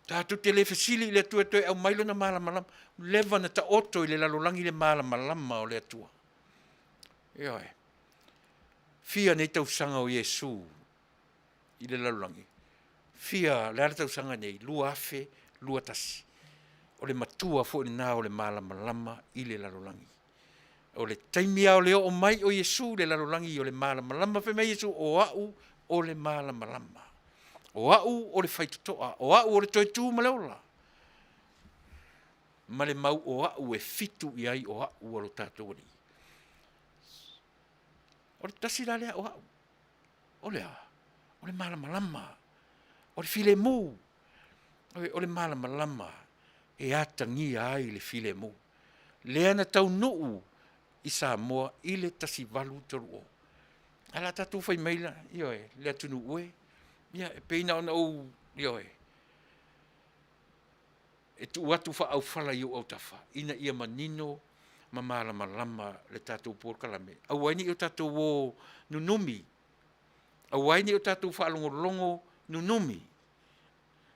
Tātou te le fasili le atua toi au mailo na malamalama. Lewa na ta oto i le lalolangi le malamalama o le atua. Ioi. Fia nei tau sanga o Yesu. I le lalolangi. Fia le ara tau sanga nei. Lua afe, lua tasi. O le matua fo le nā o le malamalama i le lalolangi. O le taimia o le o mai o Yesu le lalolangi o le malamalama fe mai Yesu o au o le malamalama. O au o le faitutoa. O au o le toitu maleola. Ma le mau o au e fitu i ai o au o lo tātou ni. O le tasi la lea o au. O le a. O le malamalama. O le file mu. O le malamalama. E atangi ai le file mu. Lea na Taunuu i Samoa i le tasi walu toru o. Ala tātou fai meila. Ioe. Lea tunu ue. Ia, e peina ona ou, ioe. E tu watu wha au whala iu au tafa. Ina ia manino, malama le tātou pōrkalame. Au waini o tātou o nunumi. Au waini o tātou wha alongolongo nunumi.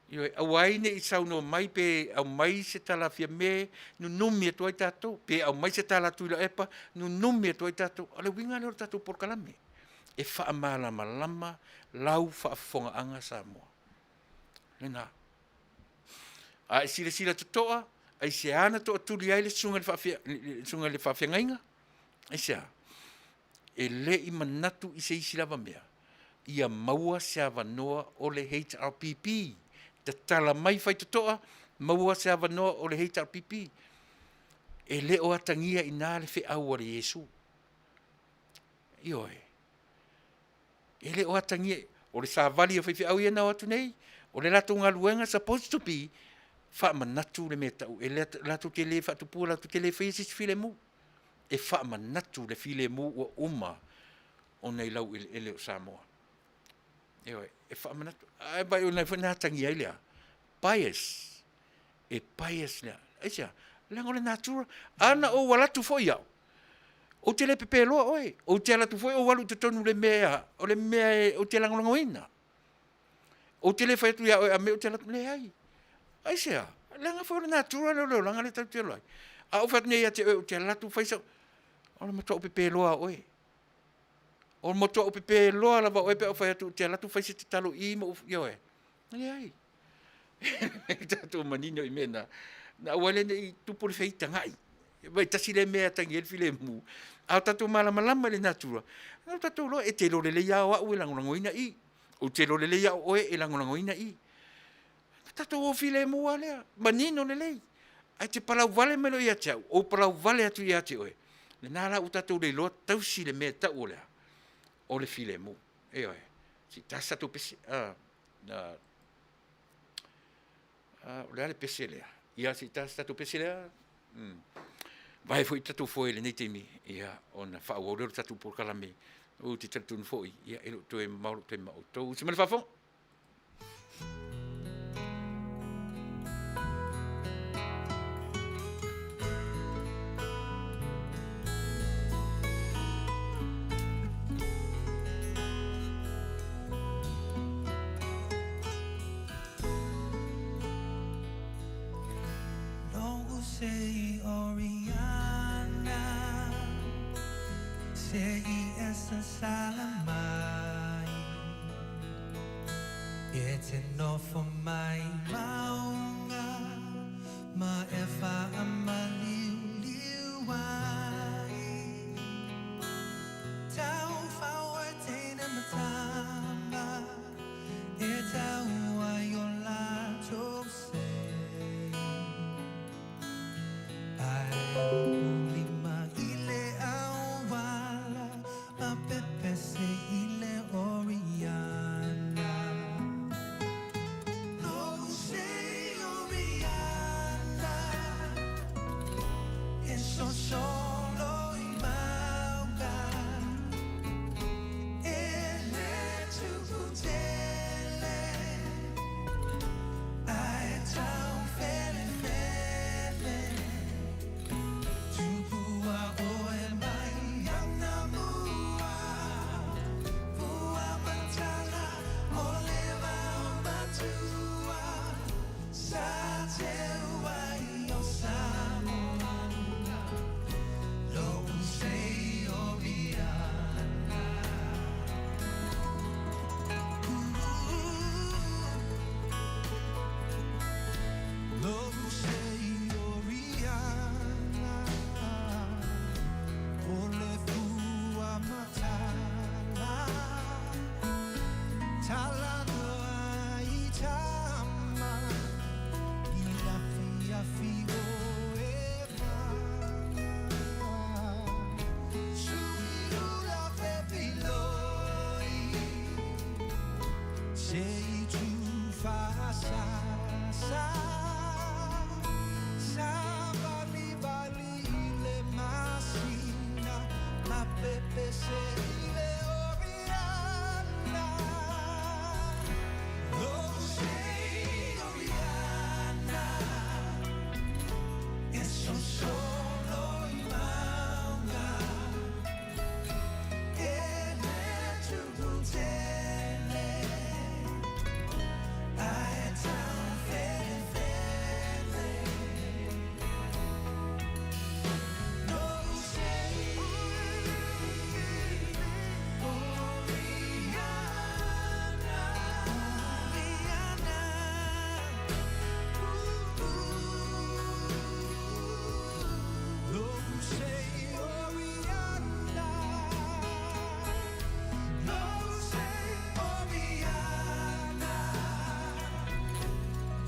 Ioe, au waini i sauno mai pe au mai se tala fia me, nunumi e tuai tātou. Pe au mai se tala Tuilaepa, nunumi e tuai tātou. Ale winga leo tātou pōrkalame. E wha malama lau wha fonga anga Samoa. Lena. A e sila tutoa, ai se ana to aturi ai le sunga le whawhia ngainga. Ai se a. E le i manatu i se isi lava mea. Ia maua se awanoa o le HRPP. Te tala mai whai tutoa, maua se awanoa o le HRPP. E le o atangia i nā le whi au o le Yesu. Ioe. E le o atangia, o le sa vali o whi au ia nau atu nei, o le lato ngā luenga supposed to be, wha manatu le mea tau, e le lato te le wha tupua, lato te le whaisis file mu, e wha manatu le file mu o uma, o nei lau e le o Samoa. E wha manatu, ai bai o nei whanātangi ai lea, bias, e bias lea, e sia, lango le natura, ana o walatu fo iau, o te le pepe loa oe, o te alatu foi o walu te tonu le mea, o le mea o te langolongoina. O te le whaitu ia oe a me o te alatu le ai. Ai sea, langa foi le natura leo langa le tau te loai. A o whatu nei a te oe o te alatu whaisau, o le matua o pepe loa oe. O le matua o pepe loa lava oe pe o whaitu o te alatu whaise te talo i mo ia oe. Le ai. Tatu manino i mena, na wale nei tupu le whaita ngai. Vai tasi le mea tangi el file mu. Au tatu malama le natura. Au tatu lo e te lo le leia o au e langolangoina i. O te lo le leia o e langolangoina i. Tatu o file mu alea. Manino le lei. Ai te palau vale melo ia te au. O palau vale atu ia te oe. Le nara o tatu le loa tausi le mea tau olea. O le file mu. E oe. Si tasa tu pese. O le ale pese lea. Ia si tasa tu pese lea. Vai foi tatu foi le nei temi ia ona fa o le tatu por kalame o te tatu foi ia elo to e mau te mau to se me fa fon No sei Oriana sei essa salamai it's enough for my maunga ma e fa amali liwai tau fa wa te na matamba e tau wa yo la to say Ulima ile awala a pepe se ile Oriana No sei Oriana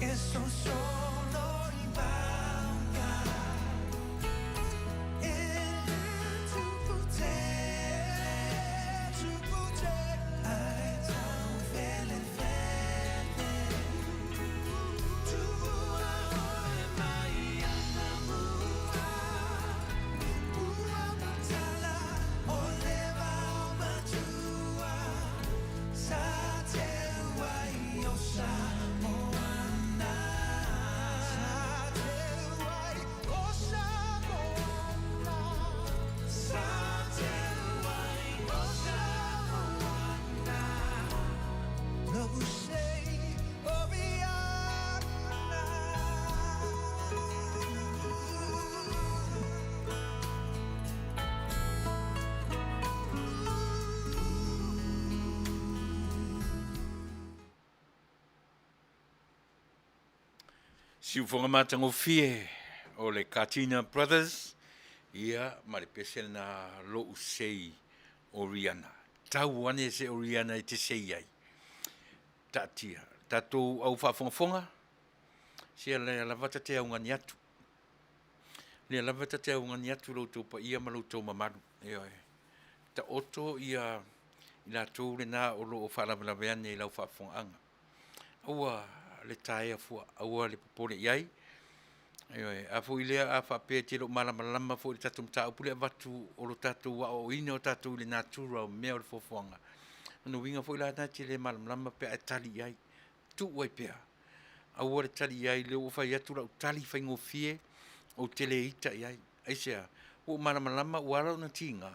e son solo i banga e tu pute ai tau fele fele tu e mai ana mua ua matala o leva o matua sa te wai o Samoana sa te wai o Samoana sa te wai o Samoana no sei o biana Siu whonga mātango fie o le Katina Brothers, ia ma le pese na lo usei o Rihanna. Tau ane se o Rihanna i te sei ai. Tatia, tatou au whaafonga, sia le lavata te au ngani atu. Le lavata te au ngani atu loutou pa ia ma loutou mamaru. Ta oto ia ina tau le nā o lo o whaalaveane i lau whaafonga anga. Aua le tae fua aua le popole iai a fo ile a fa pe te lo malama fo le tatu mta pule vatu o lo tatu wa o ina o tatu le natura me o fofonga no winga fo ila na te le malama pe atali iai tu wai pe aua le tali iai le o fa yatu la tali fa ngofie o tele ita iai aisia o malama wala na tinga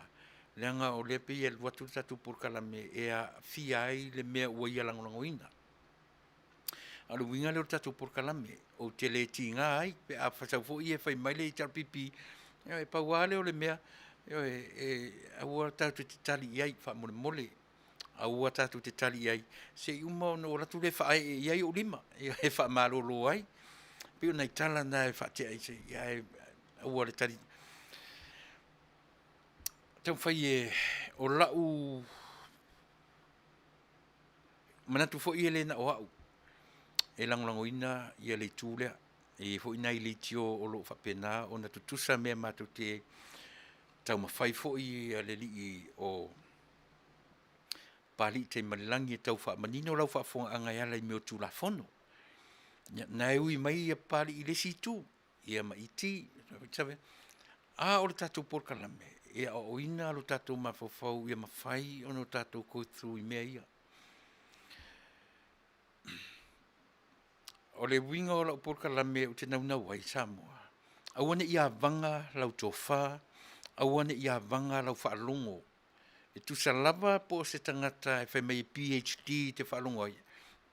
lenga o le pe el watu tatu por kala me e a fi ai le me o ia langoina alu winga le tatu por kalame o tele tinga ai pe a fa fo ie fa mai le tar pipi e pa wale o le mea a wa tatu te tali ai fa mole a wa tatu te tali ai se uma no la tu le fa ai o lima e fa malo lo ai pe na tala na fa te ai se ai a wa le tali tau fa ie o la u mana tu fo ie le na o e langolangoina ia le tūlea, e fo ina i le tio o lo whapena, o na tutusa mea mātou te tau mawhai fo i le li o pali te marilangi e tau wha manino lau whaafonga anga ia lai meo tūla fono. Na e ui mai ia pali i le si tū, ia ma iti, a o le tātou porkalame, e a o ina lo tātou mawhawhau ia mawhai o no tātou kouthu i mea ia. O le winga o lau porkalame o te naunau ai Samoa. Awane ia vanga lau tofa, awane ia vanga lau whaalongo. E tu sa lava po se tangata e whai mai PhD te whaalongo ai.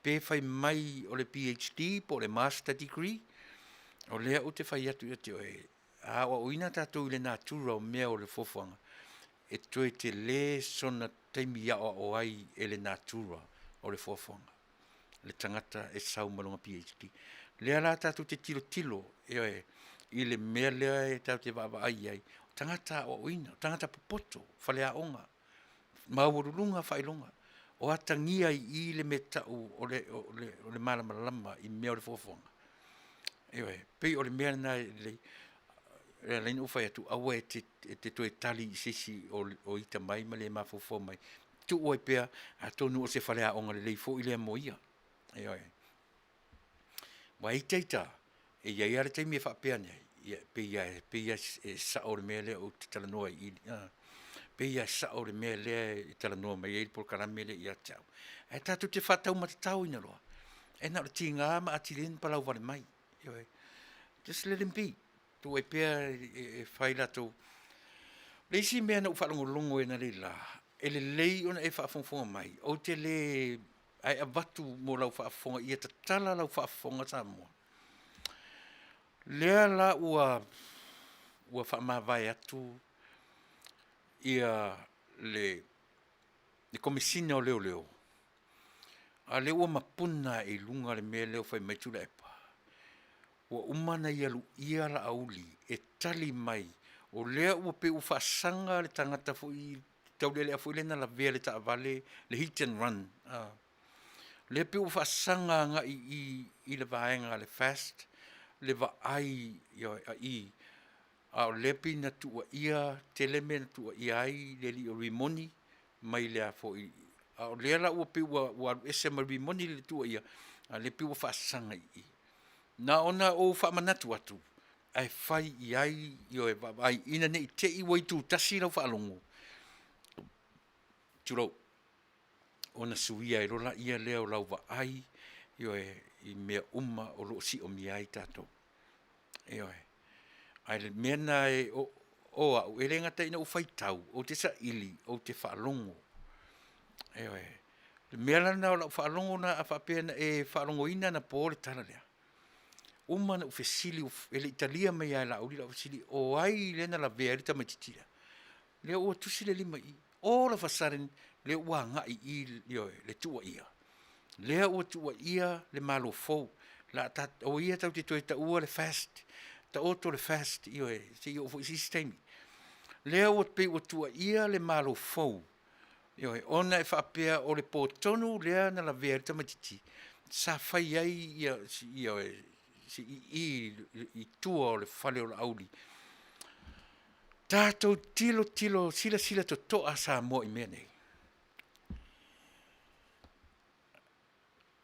Pe whai mai o le PhD po le master degree. O lea o te whai atu i te oe. A o ina tātou i le nātura o mea o le fofuanga. E toi te le sona teimi ia o ai e le nātura o le fofuanga. Le tangata e sau malonga PhD. Lea la tātou te tilo, i le mea lea e tau te wawa ai. Tangata o ina, tangata popoto, whalea onga, maurulunga whailonga. O atangia i le me tau o le malama i mea o le fofonga. Pei o le mea na le lain uwhai atu, awa e te toe tali i sisi o ita mai, ma le mafofo mai. Tu oi pea, a tonu o se whalea onga le leifo i le moia. Wa itaita e ia ia te me fa pe nei pe ia e sa o mele o te tala noa i pe ia sa o mele i tala noa mai por kala mele ia tau e tatu te fatau ma tau ina loa e na tinga ma atilin pa lau vale mai just let him be tu e pe e faila tu le si me na u fa longo e na le la e le lei ona e fa fonfonga mai o te le ai abatu mo lau whaafonga ia tala lau whaafonga Samoa. Lea la ua whaamawai atu ia le komisina o leo. A le ua mapuna e lunga le mea leo whai mai Tuilaepa. Ua umana ia la auli e tali mai o lea ua pe u whaasanga le tangata fo i taulele a fo ilena la vea le ta Vale le hit and run. Le pe ufasanga nga i le vaenga le fast, le va ai a o lepi na tua ia, teleme na tua ia ai, le li o rimoni, mai lea fo i, a o lea la ua pe ua ese ma rimoni le tua ia, a le pe ua fasanga i. Na ona o fa manatu atu, ai fai i ai, ai ina ne i te i waitu tasi lau fa alongo. Turo, ona suia e rola ia leo lau va ai, i mea o lo si o mi ai tato. Ai le mena o au ele ngata ina ufai tau, o te sa ili, o te whaalongo. Le mea na o la whaalongo na a whapena whaalongo ina na pōre tana lea. Uma na ufesili, ele Italia mai ai la uri la ufesili, o ai lena la vearita mai titira. Lea ua tusi le lima i, o la fasaren, le ua ngai i le tua ia. Lea ua tua ia le malo fau, o ia tau te toi ta ua le fast, ta oto le fast, se i ofo isi steimi. Lea ua pe ua tua ia le malo fau, ona e whapea o le pōtonu lea na la vearita mai titi. Sa fai ai i tua o le whale o la auli. Tātou tilo, sila to toa sa mo i mea nei.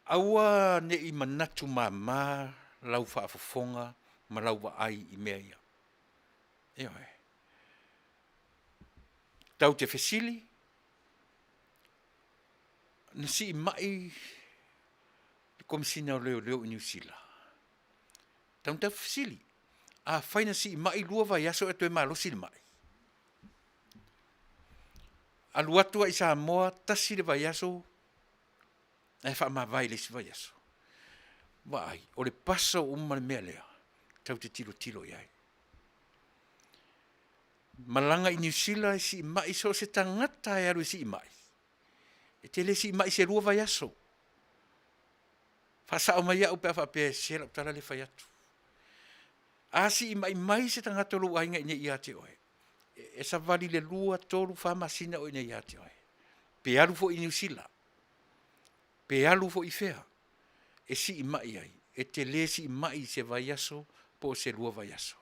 Aua ne i manatu mama, lau whaafafonga, ma lau wa ai i mea ia. Tau te fesili, na si i mai, komisina o leo i New Zealand. Tau fesili, a whaina si i mai lua vai aso e toi malosi le mai. Aluatua i sa moa, tasi le vai aso, e wha ma vai le si vai aso. Vai, o le paso umane mea lea, tau te tilo iai. Malanga i New Zealand si i mai so se tangata e aru si i mai. E te le si i mai se rua vai aso. Fasa o mai au pe a pe se la utala le fai atu. A si i mai se tangata lu ainga ine ia te oe. E sa vali le lua tolu wha masina o ine ia te oe. Pe alu fo i New Zealand. Pe alu fo i fea. E si i mai ai. E te le si i mai se vai aso po se rua vai aso.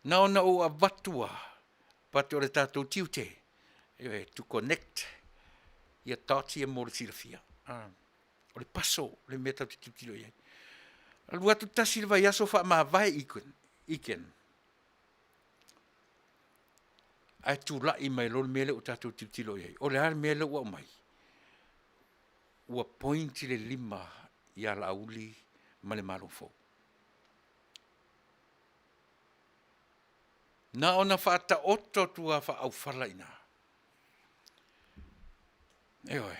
Na ona o a vatua, pate o le tātou tiute, to connect, ia tātia mo le silafia. O le paso, le mea tau te tiutilo iai. Alua tu tasi le vai aso wha maa vai iken. Ai tu lai mai lo le mele o tātou tiutilo iai. O le ar mele ua mai. Ua pointi le lima ia la auli ma le malofo. Na ona whaata oto tua wha au whala ina. Eoi.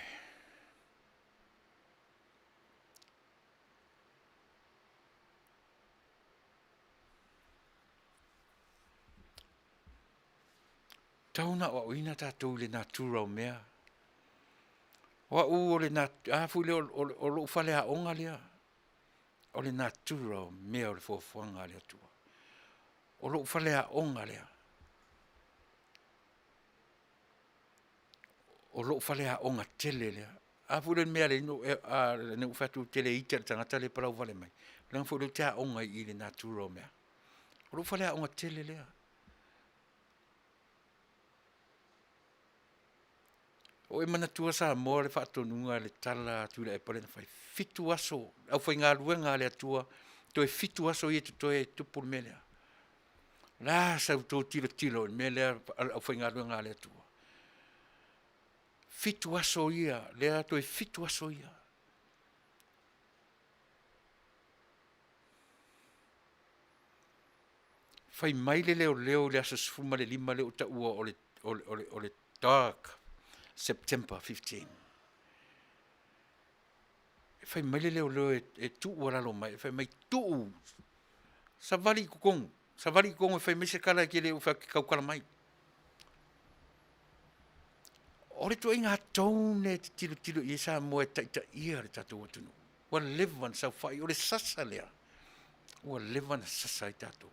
Tauna o ina tātou le nā tūrau mea. Wa u o le nā, fu le o lo whale a onga lea. O le nā tūrau mea o le fōwhanga lea tua. O lo whale a onga lea. O lo whale a onga tele lea. A fu le mea le no ne ufatu tele ita le tangata le parau wale mai. Lang fu le te a onga i le nā tūrau mea. O lo whale a onga tele lea. O e mana tua sa mo le whaatonunga le tala Tuilaepa le na whai fitu aso. Au whai ngā ruenga le atua. To e fitu aso i to e tupu me lea. La sa to tilo me lea au whai ngā ruenga le atua. Fitu aso ia. Lea to e fitu aso ia. Whai mai le leo le aso sfuma le lima le uta ua o le dark. September 15. Fai mai leo e tu ora lo mai, fai mai tu. Sa vali kukong e fai mai se kala ki le ufa kau kala mai. Ore tu inga tone tilo i sa mo e taita ia le tatu atunu. Wa levan sa fai, ore sasa lea. Wa levan sasa i tatu.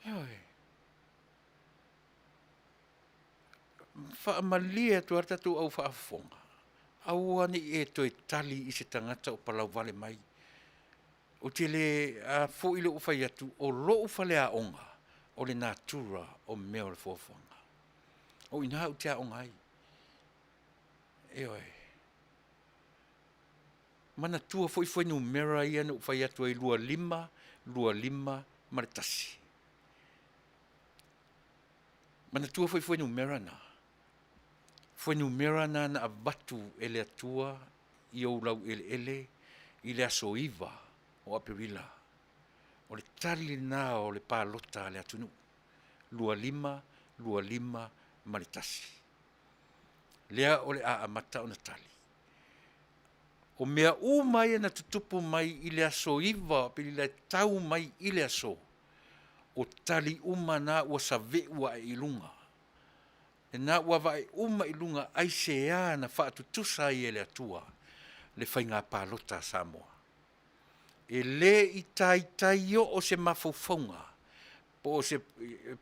Oi. whaamalia tu arta tu au whaafonga. Aua ni e toi tali i se tangata o Palau Vale mai. O te le fo ile o whai atu o lo whale a onga o le natura o mea o le whaafonga. O ina u te a onga ai. E oi. Mana tua foi no mera ia no whai atu ai lua lima maritasi. Mana tua foi no mera na. Foi no mera na na abatu ele atua i o lau ele i le aso iwa o apirila. O le tali na o le pālota le atunu. Lua lima maritasi. Lea o le a amata o na tali. O mea mai na tutupu mai i le aso iwa, pili le tau mai i le aso. O tali na ua save ua e ilunga. E na ua vai i lunga ai se a na whaatutusa i ele atua. Le whainga pālota Samoa. E le i tai o se mawhauwhaunga. Po o se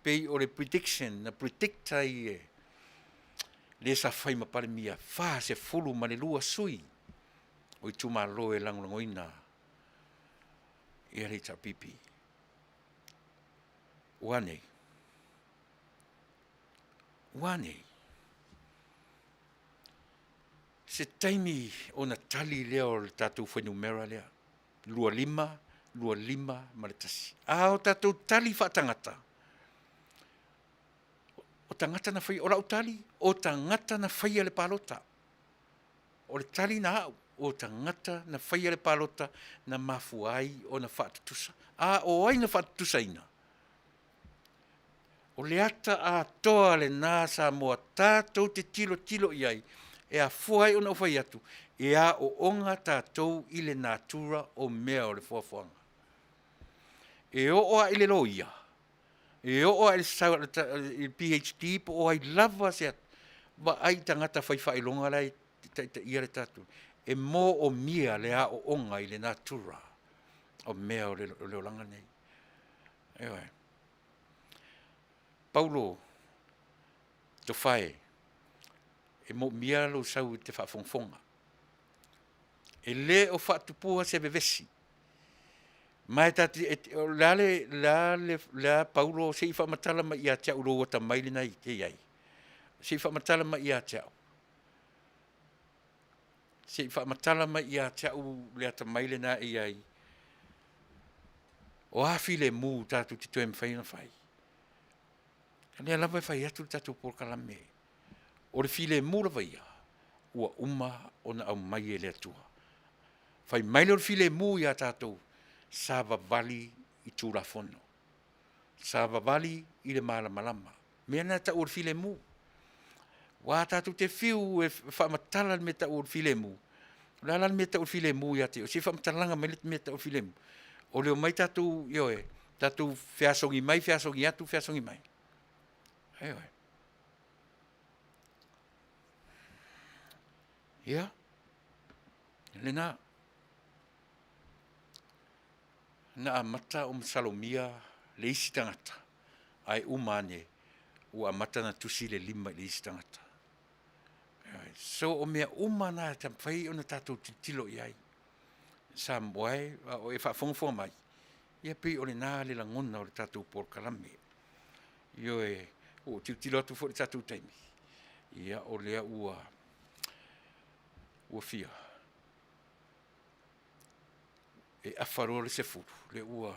pei o le prediction, na predicta i e. Le sa whaima pare mia, wha se fulu ma le lua sui. O i tuma loe langoina. I ari ta pipi. Wane. Se taimi o na tali leo le tatou whenumera lea. Lua lima maritasi. O tatou tali whaatangata. O tangata na whai, o lau tali, o tangata na whai ale pālota. O le tali na au, o tangata na whai ale pālota na mafuai o na whaatutusa. O ai na whaatutusa ina. O le ata a toa le nā Samoa tātou te tilo iai, e a fuai o na whai atu, e a o onga tātou i le natura o mea o le fuafuanga. E o a ile loia, e o a il PhD, po o ai lava se atu, wa ai tangata whai longa lai, ia le tātou, e mō o mia le a o onga i le natura o mea o le olanga nei. Ewa Paulo, to whae, e mo mia lo sau te whafonfonga. E le o whaatupua se bevesi. Mai tati, la Paulo se i whamatala ma ia tia uro wata mailina i te iai. Se i whamatala ma ia tia. Se i whamatala ma ia tia u le ata mailina i ai. O hafi le mū tātu te tue mwhaina whai. Kani alawa e whai atu tātou por kalame. O le file mūra waia, ua o na au mai e le atua. Whai maile o le file mū ia tātou, Sava Vale i tūrafono. Sava Vale i le malama. Mea na ta o le file mū. Wā tātou te whiu e whamatala me ta o le file mū. Lala me ta o le file mū ia te, o se whamatalanga me ta o le file mū. O leo mai tātou, tātou whiasongi mai, whiasongi mai. Ewe. Ia. Lena. Na amata o Salomia le isi tangata. Ai umane ua amata na tusi le lima le isi tangata. So o mea umana tam whai o na tātou tilo iai. Sa mwae o e whaafonga mai. Ia pei o le nā le langona o le tātou por kalame. Io e o tilo atu fo le tātou taimi. Ia o lea ua fia. E awharo le se furu. Le ua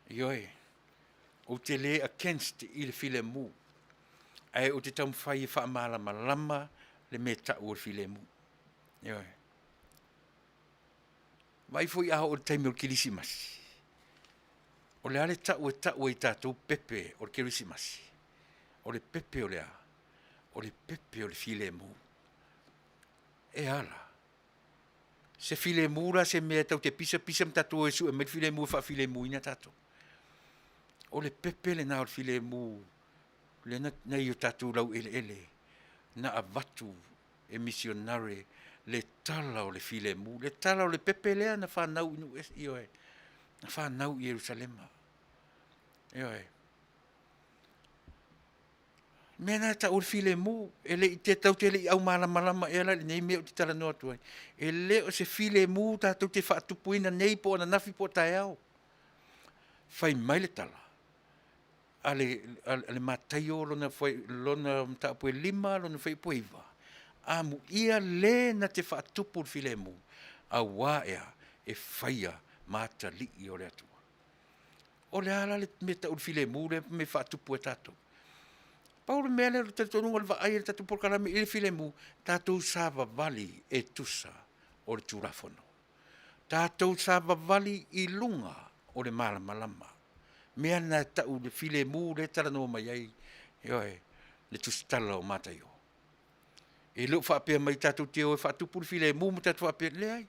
io e o te le against i le file mu. Ai o te tamu whai e whaamala malama le me tau o le file mu. Io e. Mai foi a o le taimi o le kirisimasi. O le ale tau e tātou pepe o le kirisimasi. O le pepe o le a. O le pepe o le file mu. E ala. Se file mu ra se mea tau te pisa mtatou e su e me file mu fa file mu ina tātou. O le pepe le na o le file mu. Le na i o tātou lau ele. Na avatu e misionare le tala o le file mu. Le tala o le pepe lea na whanau inu io e. Na whanau i Jerusalema. Ioi. Mena ta ur file mu, ele i te tau te le au malama e ala nei mea o te tala noa tuai. Ele o se file mu ta tau te whaatupuina nei po na nafi po tai au. Fai mai le tala. Ale matai o lona mta po e lima, lona fai po iwa. A mu ia le na te whaatupu ur file mu. A wā ea e whaia mata li i o le atua. O le ala le me ta ur file mu le me whaatupu e tatou. Paul mele o te tonu al vai le tatu porkala me ile filemu tatou sava vali e tusa o le turafono. Tatou sava vali i lunga o le malama. Mea na tau le filemu le tarano mai ai yoe le tustala o matayo. E lo fa pe mai tatou te o fa tu por filemu mo tatou fa pe le ai.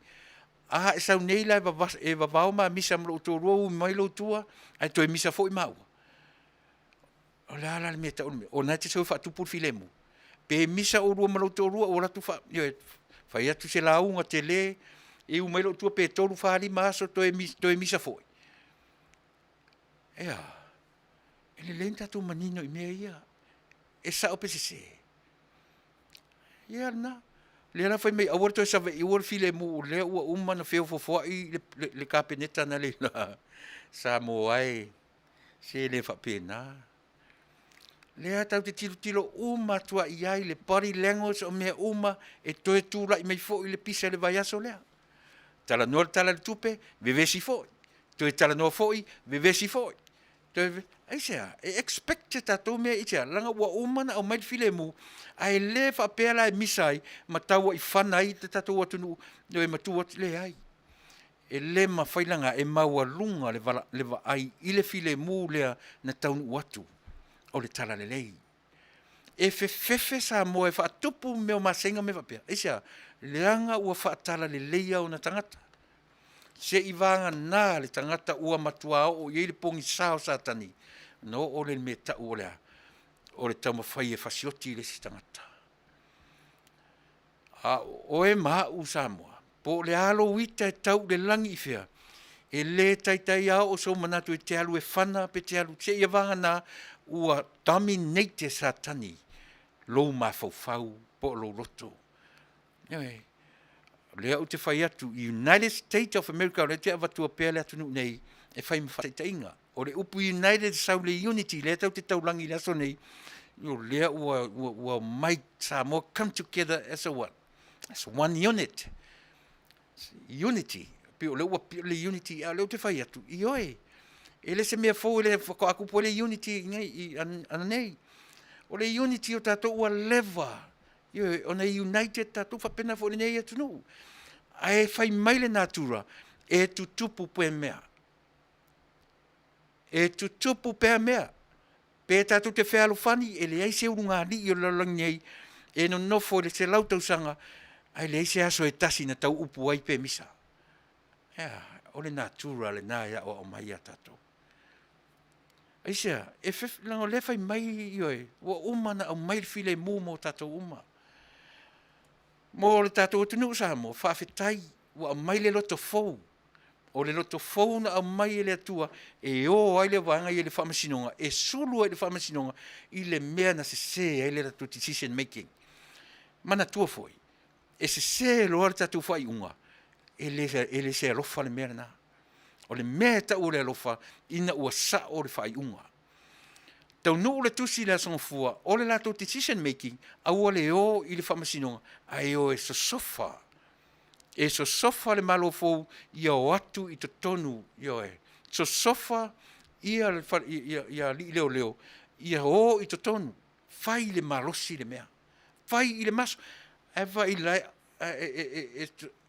Ah sa nei la va va ma misa mo to ro mai lo tua ai to misa foi mau. O la la me ta o na te so fa tu por filemu. Pe misa o ro malo to ro o la tu fa yo fa ia tu se la unga tele e o melo tu pe to fa ali maso to e misa foi. Ea. Ele lenta tu manino i mea ia. E sa o pese se. Ia na. Le la foi mai awor to sa ve o filemu le o uma na feo fo i le kapeneta na le la. Sa mo ai. Se le fa pena. Lea tau te tilo uma tua i ai le pari lengos o mea uma e toe tūra i mai fo i le pisa le vai aso lea. Tala noa tala le tupe, vevesi fo. Toe tala noa fo i, vevesi fo. Aisea, e expecte tatou mea itea, langa ua umana au mai file mu, a e le fa pēla e misai, ma taua i whana i te tatou atunu, no e matua le ai. E le ma whailanga e maua lunga le va ai i le file mu lea na taunu watu. O le tala le lei. E fefe sa mo e whaatupu meo masenga me wapea. Eisa, leanga ua whaatala le leia o na tangata. Se i vanga nā le tangata ua matua o i le pongi sao sa tani. No o le me ta o lea. O le tau mawhai e whasioti le si tangata. O e maa u Samoa. Po le alo wita e tau le langi i whea. E le taitai au o so manatu e te alu e whana pe te alu. Se i vanga nā ua dominate sa tani lo ma fau po lo roto. Lea o te whai atu United States of America le te avatua pēle atu nei e whai mwhatainga. O le upu United Saule Unity le tau te taulangi le aso nei lea ua mai Samoa come together as a what? As one unit. Unity. Pio le ua pio le unity a le o te whai atu. Ioe. Ele se mea fo ele ko aku po le unity ngai ana nei. O le unity o tatou ua leva. Yo ona united tatou fa pena fo nei atu no. Ai fai mai le natura e tutupu pe mea. E tutupu pe mea. Pe tatou te whea fani ele ai se urunga li o lalangi nei e no nofo le se lautau sanga ai le se aso e tasi na tau upu ai pe misa. O le natura le na ya o mai ya tatou. Aisea, e lango le fai mai ioe, ua umana au mai file mu mo tatou uma. Mo le tatou tunu sa mo, Faafetai, ua mai le loto fou. O le loto fou na au mai le atua, e o ai le wanga i le whamasinonga, e sulu ai le whamasinonga, i le mea na se ai le ratu decision making. Mana tua foi. E se loa le tatou fai unga, e le se alofa le mea na. O le mea ta ure alofa ina ua sa o le whai unga. Taunuu le tusi le asongafua, o le lato decision making, a ua le o i le whamasinonga, ai o e sosofa. E sosofa le malo fou ia o atu i to tonu, io e. Sosofa ia li leo, ia o i to tonu. Fai le malosi le mea. Fai i le maso. Eva i lai,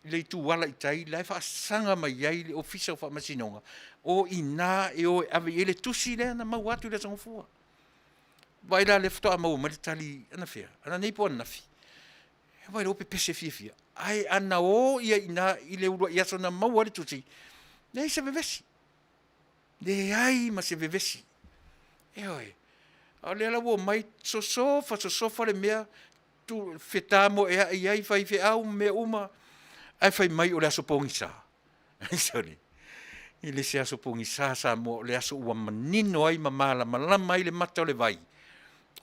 le tu wala i tai, lai wha sanga mai iai le ofisa o whamasinonga. O i nā e o ave i le tusi le ana mau atu le sangafua. Vai la le ftoa mau ma le tali ana fea, ana nei po ana nafi. Vai le ope pese fia. Ai ana o ia i nā i le urua i aso na mau ale tusi. Nei se vevesi. Le ai ma se vevesi. E oi. A le ala wo mai sosofa le mea tu fetamo e ai fai fe au me uma ai fai mai o le aso pongisa. Sorry. I le se aso pungi sa mo le aso ua manino ai ma malama ai le mata o le vai.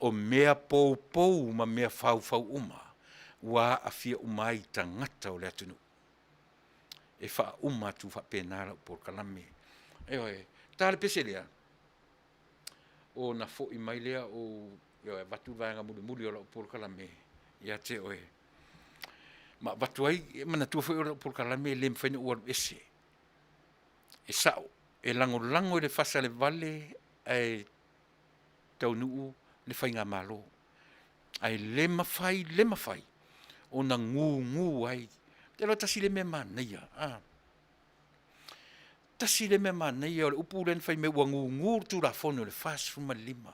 O mea pou ma mea fau uma. Ua a fia umai tangata o le atunu. E wha uma tu wha penara o porkalame. Eoi, tāle pese lea. O na fo i mai lea o watu vaenga muli o la o porkalame. Ia te oe. Ma watu ai, mana tua fo i o porkalame le mwhaina ua ese. E sao, e lango le Fasa le Vale, e Taunuu le whainga malo. Ai le mawhai, o na ngu ai. Te lo tasi le mea Manuia. Tasi le mea Manuia, o le upu len whai me ua ngu tu la fono le Fasa fuma lima.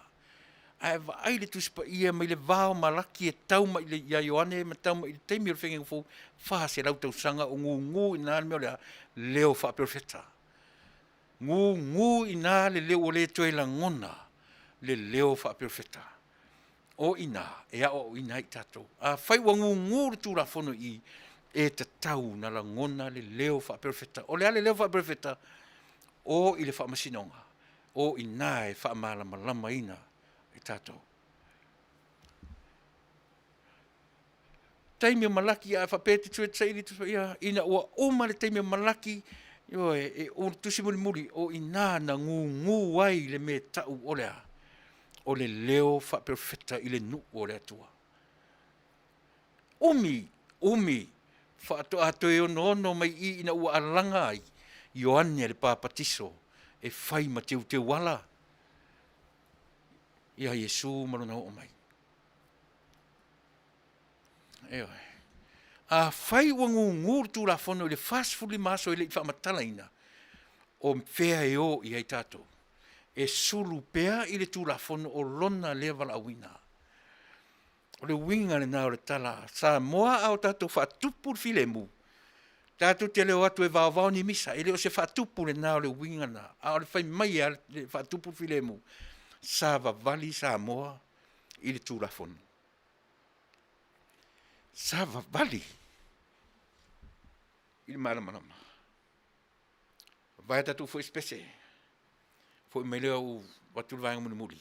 Ai va ai le tuspa ia mai le vao malaki e tau mai le ia Ioane, ma tau mai le teimi o le whengenga fo Fasa e lau tau sanga o ngu i nā mea leo wha perfeta. Ngu i nā le leo o le toe la ngona, le leo wha perfeta. O ina, e o ina i tato. A whai wa ngu tu la fono i e te tau na la ngona le leo wha perfeta. O le ale leo wha perfeta, o i le wha masinonga. O ina e wha malama ina i tato. Taimi o malaki a wha pēti tue tsairi tu ia, ina ua oma le taimi o malaki, e o tusi muri o ina na ngu ai le me tau o lea. O le leo wha perfeta i le nu o le atua. Umi, wha ato e ono mai i ina ua alanga ai, Ioane le pāpatiso, e whai ma te wala. Ia Yesu maruna o mai. Eoi. A whai wa ngur tu la fono le fast food maso i le whamatala ina. O mwhea e o i hei tātou. E sulu pea i le tūlafono o lona lea wala awina. O le winga le nā o le tala, sa moa au tātou whaatupu filemu. Tātou te leo atu e vāwao ni misa, e leo se whaatupu le nā o le winga na, a o le whai mai a le whaatupu filemu. Sa vavali sa moa i le tūlafono. Sa vavali i le malamanama. Vai tātou fo espese. Foi mai leo o watu vaenga muri.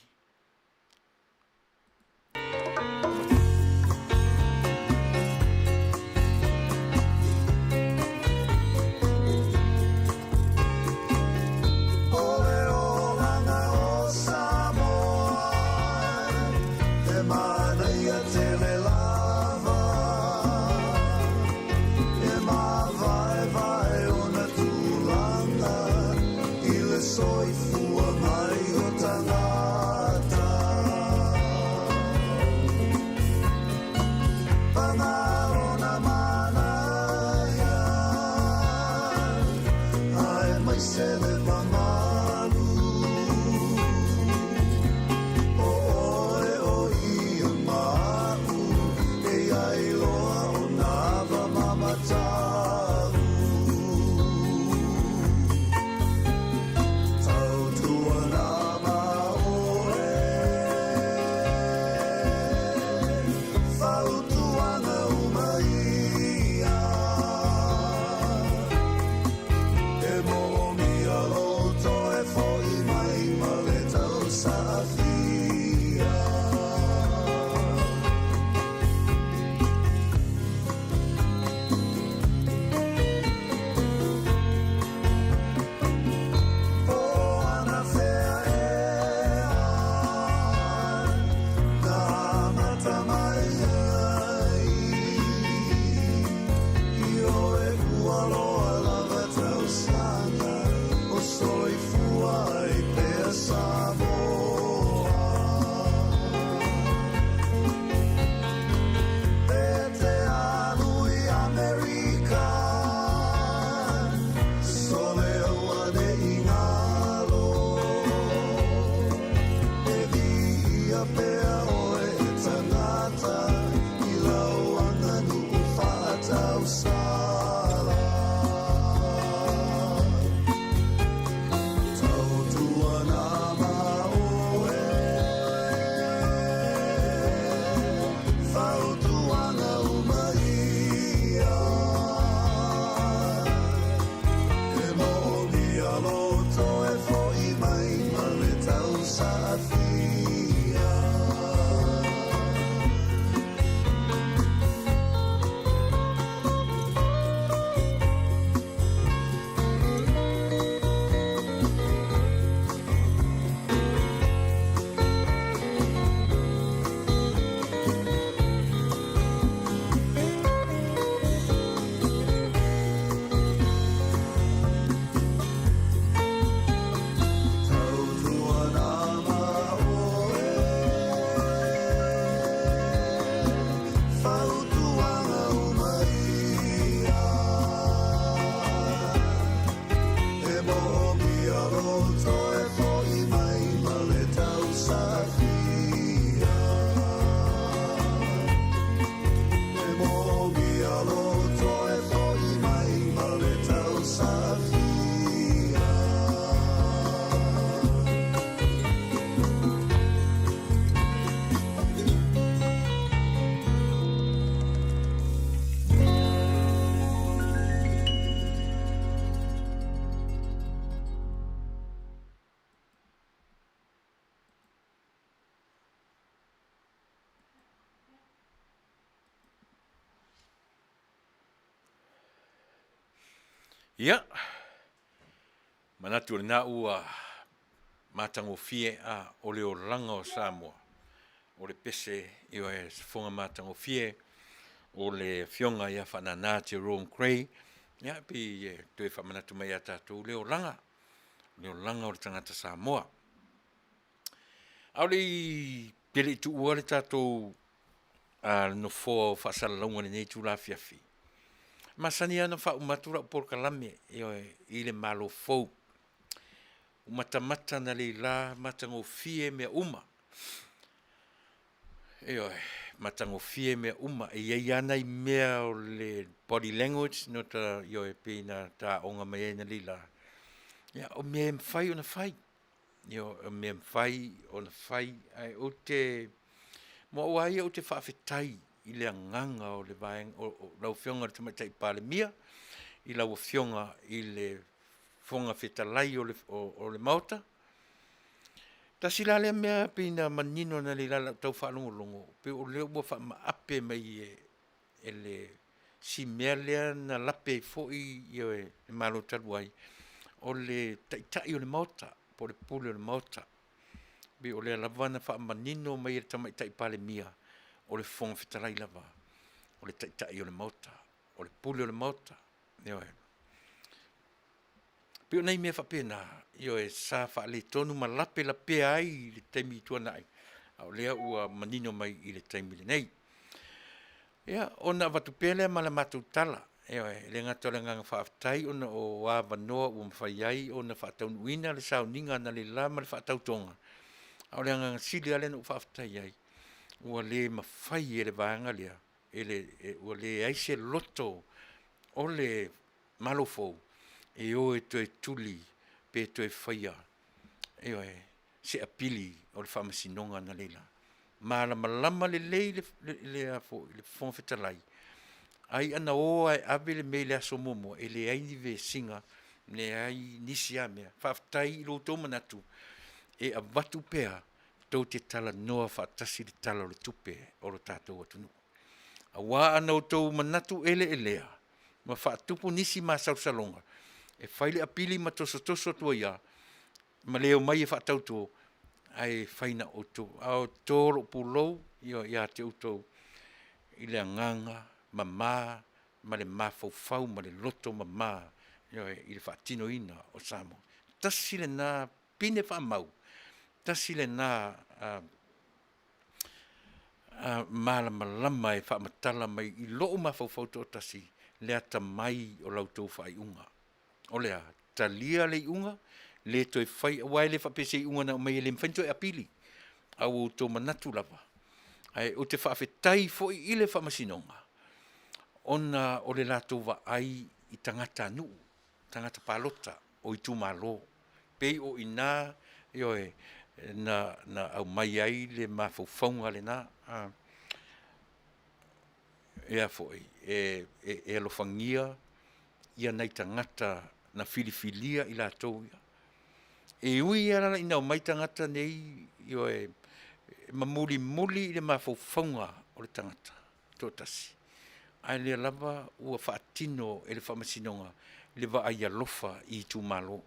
Soy fuai pe sabor Ia, manatu na ua matangofie o le oranga o Samoa. O le pese i o e fonga matangofie o le fionga ia whanana te Rome Cray. Ia, pi tue whamanatu mai a tātou le oranga. Le oranga o le tangata Samoa. Au le pele tu ua le tātou no fo Fasa launga nei tu la fiafi. Masani ana fa umatura por kalame i le malo fou. Umatamata na le la matangofie mea uma. Matangofie mea uma. Ia ana i mea o le body language no ta pina ta onga mea na le la. Ia o mea mwhai o na whai. O mea mwhai o na whai. Ai o te mo wai o te Faafetai i le nganga o le vaeng o lau fionga te matai pale mia i lau fionga i le fonga fetalai o le mauta. Ta sila le mea pina manino na le lala tau whalongolongo. Pe o leo mua wha maape mai e le si mea lea na lape fo i le malo taluai. O le taitai o le mauta, po le pule o le mauta. Be o le lavana wha manino mai e tamaitai pale mia o le fonga fetalai lava. O le taitai o le mauta, o le pule o le mauta. Pio nei mea whapena, sa wha le tonu ma lape la pe ai le taimi tuana ai. Au lea ua manino mai i le taimi le nei. Ia, ona watu pele ma le matu tala. Le ngata le ngang Faafetai, ona o wa vanoa ua mwhai ai, ona whaataunu ina le sauninga na le la ma le whaatautonga. Au le ngang sili ale no Faafetai ai. Ua le mawhai e le vaanga lea. Ua le aise loto o le malofou. E o e toe tuli pe toe whaia. Se apili o le whamasinonga na leila. Malama le lei le whonfetalai. Ai ana o ai abe le mei le aso momo e le aini ve singa ne ai nisi amea. Faafetai ilo tō manatu e a watu pea tau te tala noa whaatasi le tala o le tupe o lo tātou atunu. A wā ana o tau manatu elea. Ma whaatupu nisi ma sausalonga. E whaile apili ma toso tua ia. Ma leo mai e whaatauto. Ai whaina o tō. Ao tōro pulou. Ia te utou. I le nganga. Ma le mawhau. Ma le loto ma. I le whaatino ina o Samoa. Tasi le nā pine whamau. Tasi le nā malama e whaamatala mai. I loo mawhau tō tasi. Lea ta mai o lautou whai unga. O lea, ta lia le unga, le toi whai, wai le whapese unga na mai le mwhainto e apili. Au o tō manatu lava. Ai, o te Faafetai fo i le whamasinonga. Ona o le lato wa ai i tangata nu, tangata palota, o i tūmalo. Pei o ina, na au mai ai le mawhauwhaunga le na. Ea foi, e alofangia, ia nei tangata na filifilia i la tau ia. E ui ara ina o mai tangata nei, muli i le mawhauwhaunga o le tangata, tōtasi. Ai le lava ua whaatino e le whamasinonga, le wa ai alofa i tūmalo.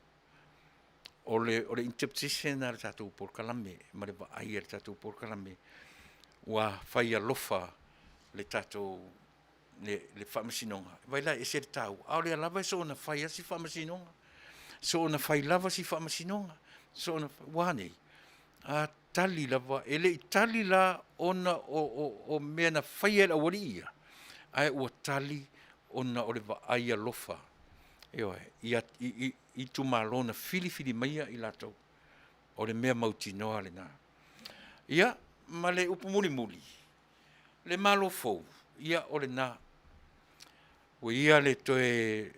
O le interpretation na le tātou porkalame, ma le wa ai le tātou porkalame, ua whai alofa le tātou le whamasinonga. Vai la e se tau. Au le lava so na whai asi whamasinonga. So na whai lava si whamasinonga. So na wane. A tali lava. Ele i tali la ona o mea na whai ala wari ia. Ai ua tali ona o le wa aia lofa. I tu malo na fili maia i lato. O le mea mauti noa le na. Ia, ma le upumuli. Le malo fou. Ia o le na. O ia le toe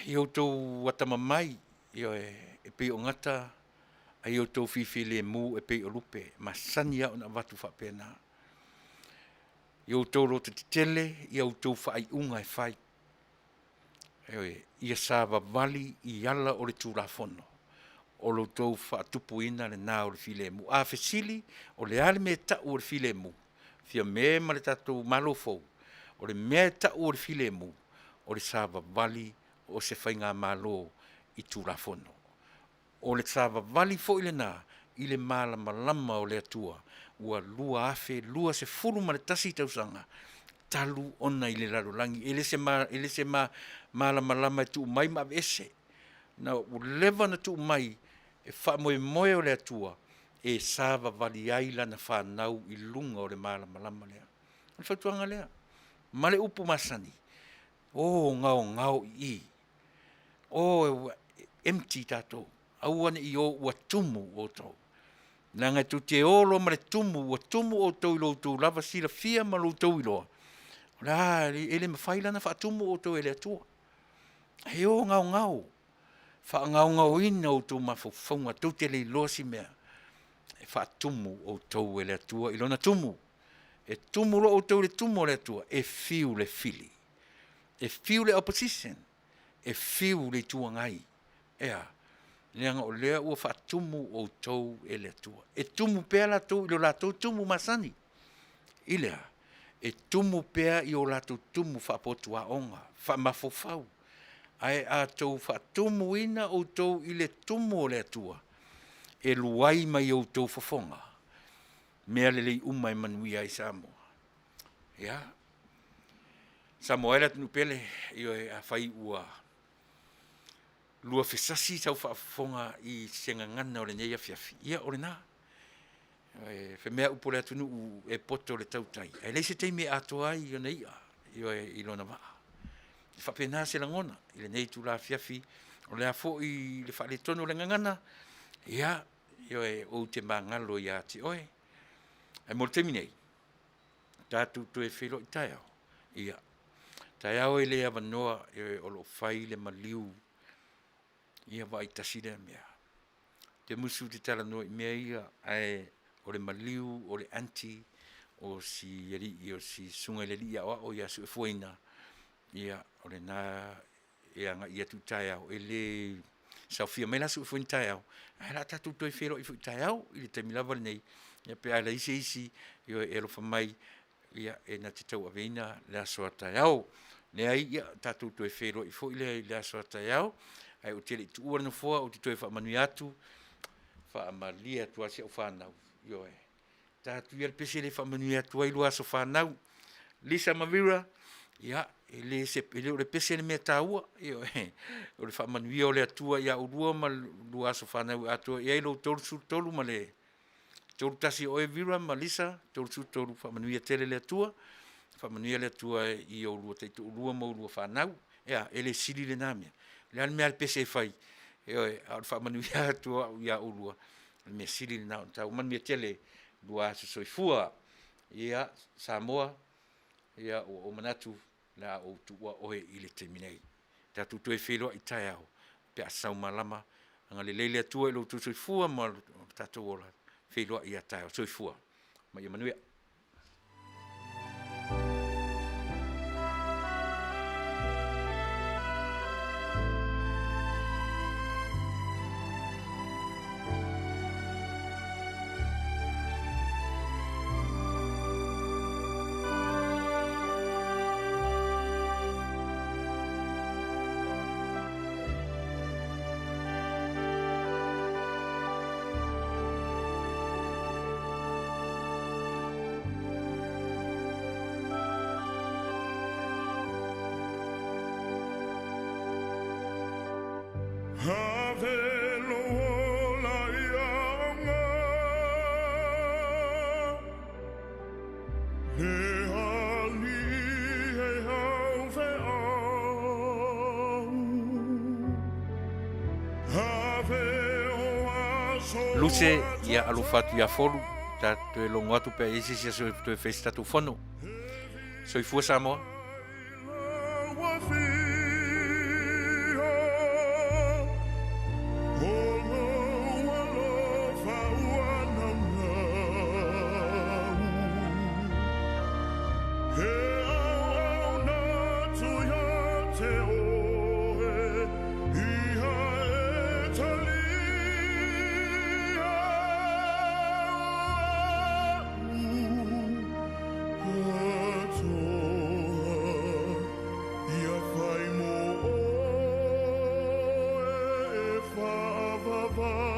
i o tau watamamai e pei o ngata a i o tau whiwhile mu e pei o lupe ma sania o na watu whapena i o tau rota te tele i o tau whai unga e whai ia sa Vale i ala o le tūrafono o lo tau whaatupu ina le nā o le while mu a fesili o le ale me ta o le while mu fia me ma le tatou malo fou o le mea ta o le file mu, o le sava vali, o se whainga malo i tūrafono. O le sava vali fo ile nā, i le malama o le atua, ua lua afe, lua se furu ma le tasi tausanga, talu ona i le larolangi, ele se malama tu mai ma vese, na u leva na tu mai, e wha moe o le atua, e sava vali aila na whanau i lunga o le malama lea. An whautuanga lea. Male upu masani. O ngao i. O empty tato. Auane i o ua tumu o tau. Nanga tu te olo ma le tumu, ua tumu o tau i lo tau lava sila fia ma lo tau i loa. Ora, ele mawhaila na wha tumu o tau ele atua. He o ngao. Wha ngao ina o tau mawhauwhaunga, tau te le losi mea. E wha tumu o tau ele atua, ilona tumu. E tumu lo o tau le tumu o le atua, e fiu le fili. E fiu le opposition. E fiu le tuangai. Ea, leanga o lea ua wha tumu o tau ele atua. E tumu pea la tau, ilo la tau tumu masani. Ilea, e tumu pea i o la tau tumu wha potua onga, wha mafofau. Ai a tau wha tumu ina o tau i le tumu o le atua. E luai mai o tau fofonga. Mea lelei umai Manuia i Samoa. Ia. Samoa era tunu pele i o a whai ua. Lua whesasi tau whaafonga i senga ngana o le neia fiafi. Ia o le nā. Whemea upo le atunu e poto le tautai. E leise teimi atoa i o neia. I o i lona maa. I whapena se langona. I le nei tu la fiafi. O le afo i le whale tono le ngangana. Ia. I o te mangalo i ati oe. E mo te minei. Tātou tu e whiro i tai au. Ia. Tai au e le awanoa e o lo whai le maliu. Ia wa i tasire mea. Te musu te tala no i mea ia ai o le maliu, o le anti, o si eri, o si sunga le lia o ia su e fuina. Ia o le nā e anga ia tu tai au. E le saufia mela su e fuina tai au. Ai la tātou tu e whiro i fuina tai au. I le te milawa nei. Ia pe ala isi i o e lofa mai ia e na te tau aveina le asoa tai au. Ne ai ia tātou tu e whiro i fo i le asoa tai au. Ai o tele tu ua no foa o te toi wha manui atu. Wha amalia tu ase o whanau. Io e. Tātou ia le pese le wha manui atu ai lua aso whanau. Lisa Mavira. Ia, ele o le pese le mea tāua. Io e. O le wha manui o le atua ia urua ma lua aso whanau atua. Ia ilo tolu ma le. Tolu tasi o e vira ma Lisa, tolu whamanuia tele le atua, whamanuia le atua i o lua teitu urua ma urua whanau, ea, ele siri le nāmea. Le ane mea le pese e whai, e au whamanuia atua ia urua, le mea siri le nāu, tau manuia tele, lua aso soifua, ia Samoa, ia o manatu, la o tua oe i le teminei. Tātou tu e wheloa i tai au, pe asau malama, anga le leile atua i lo tu soifua, ma tātou ola. Wheloa i a tai o soifua. Ma ia Manuia. Luse ia alufatu ia folu, tatu e longo atu pe isi sia so e fesi tatu fono. So i fua Samoa. Oh lava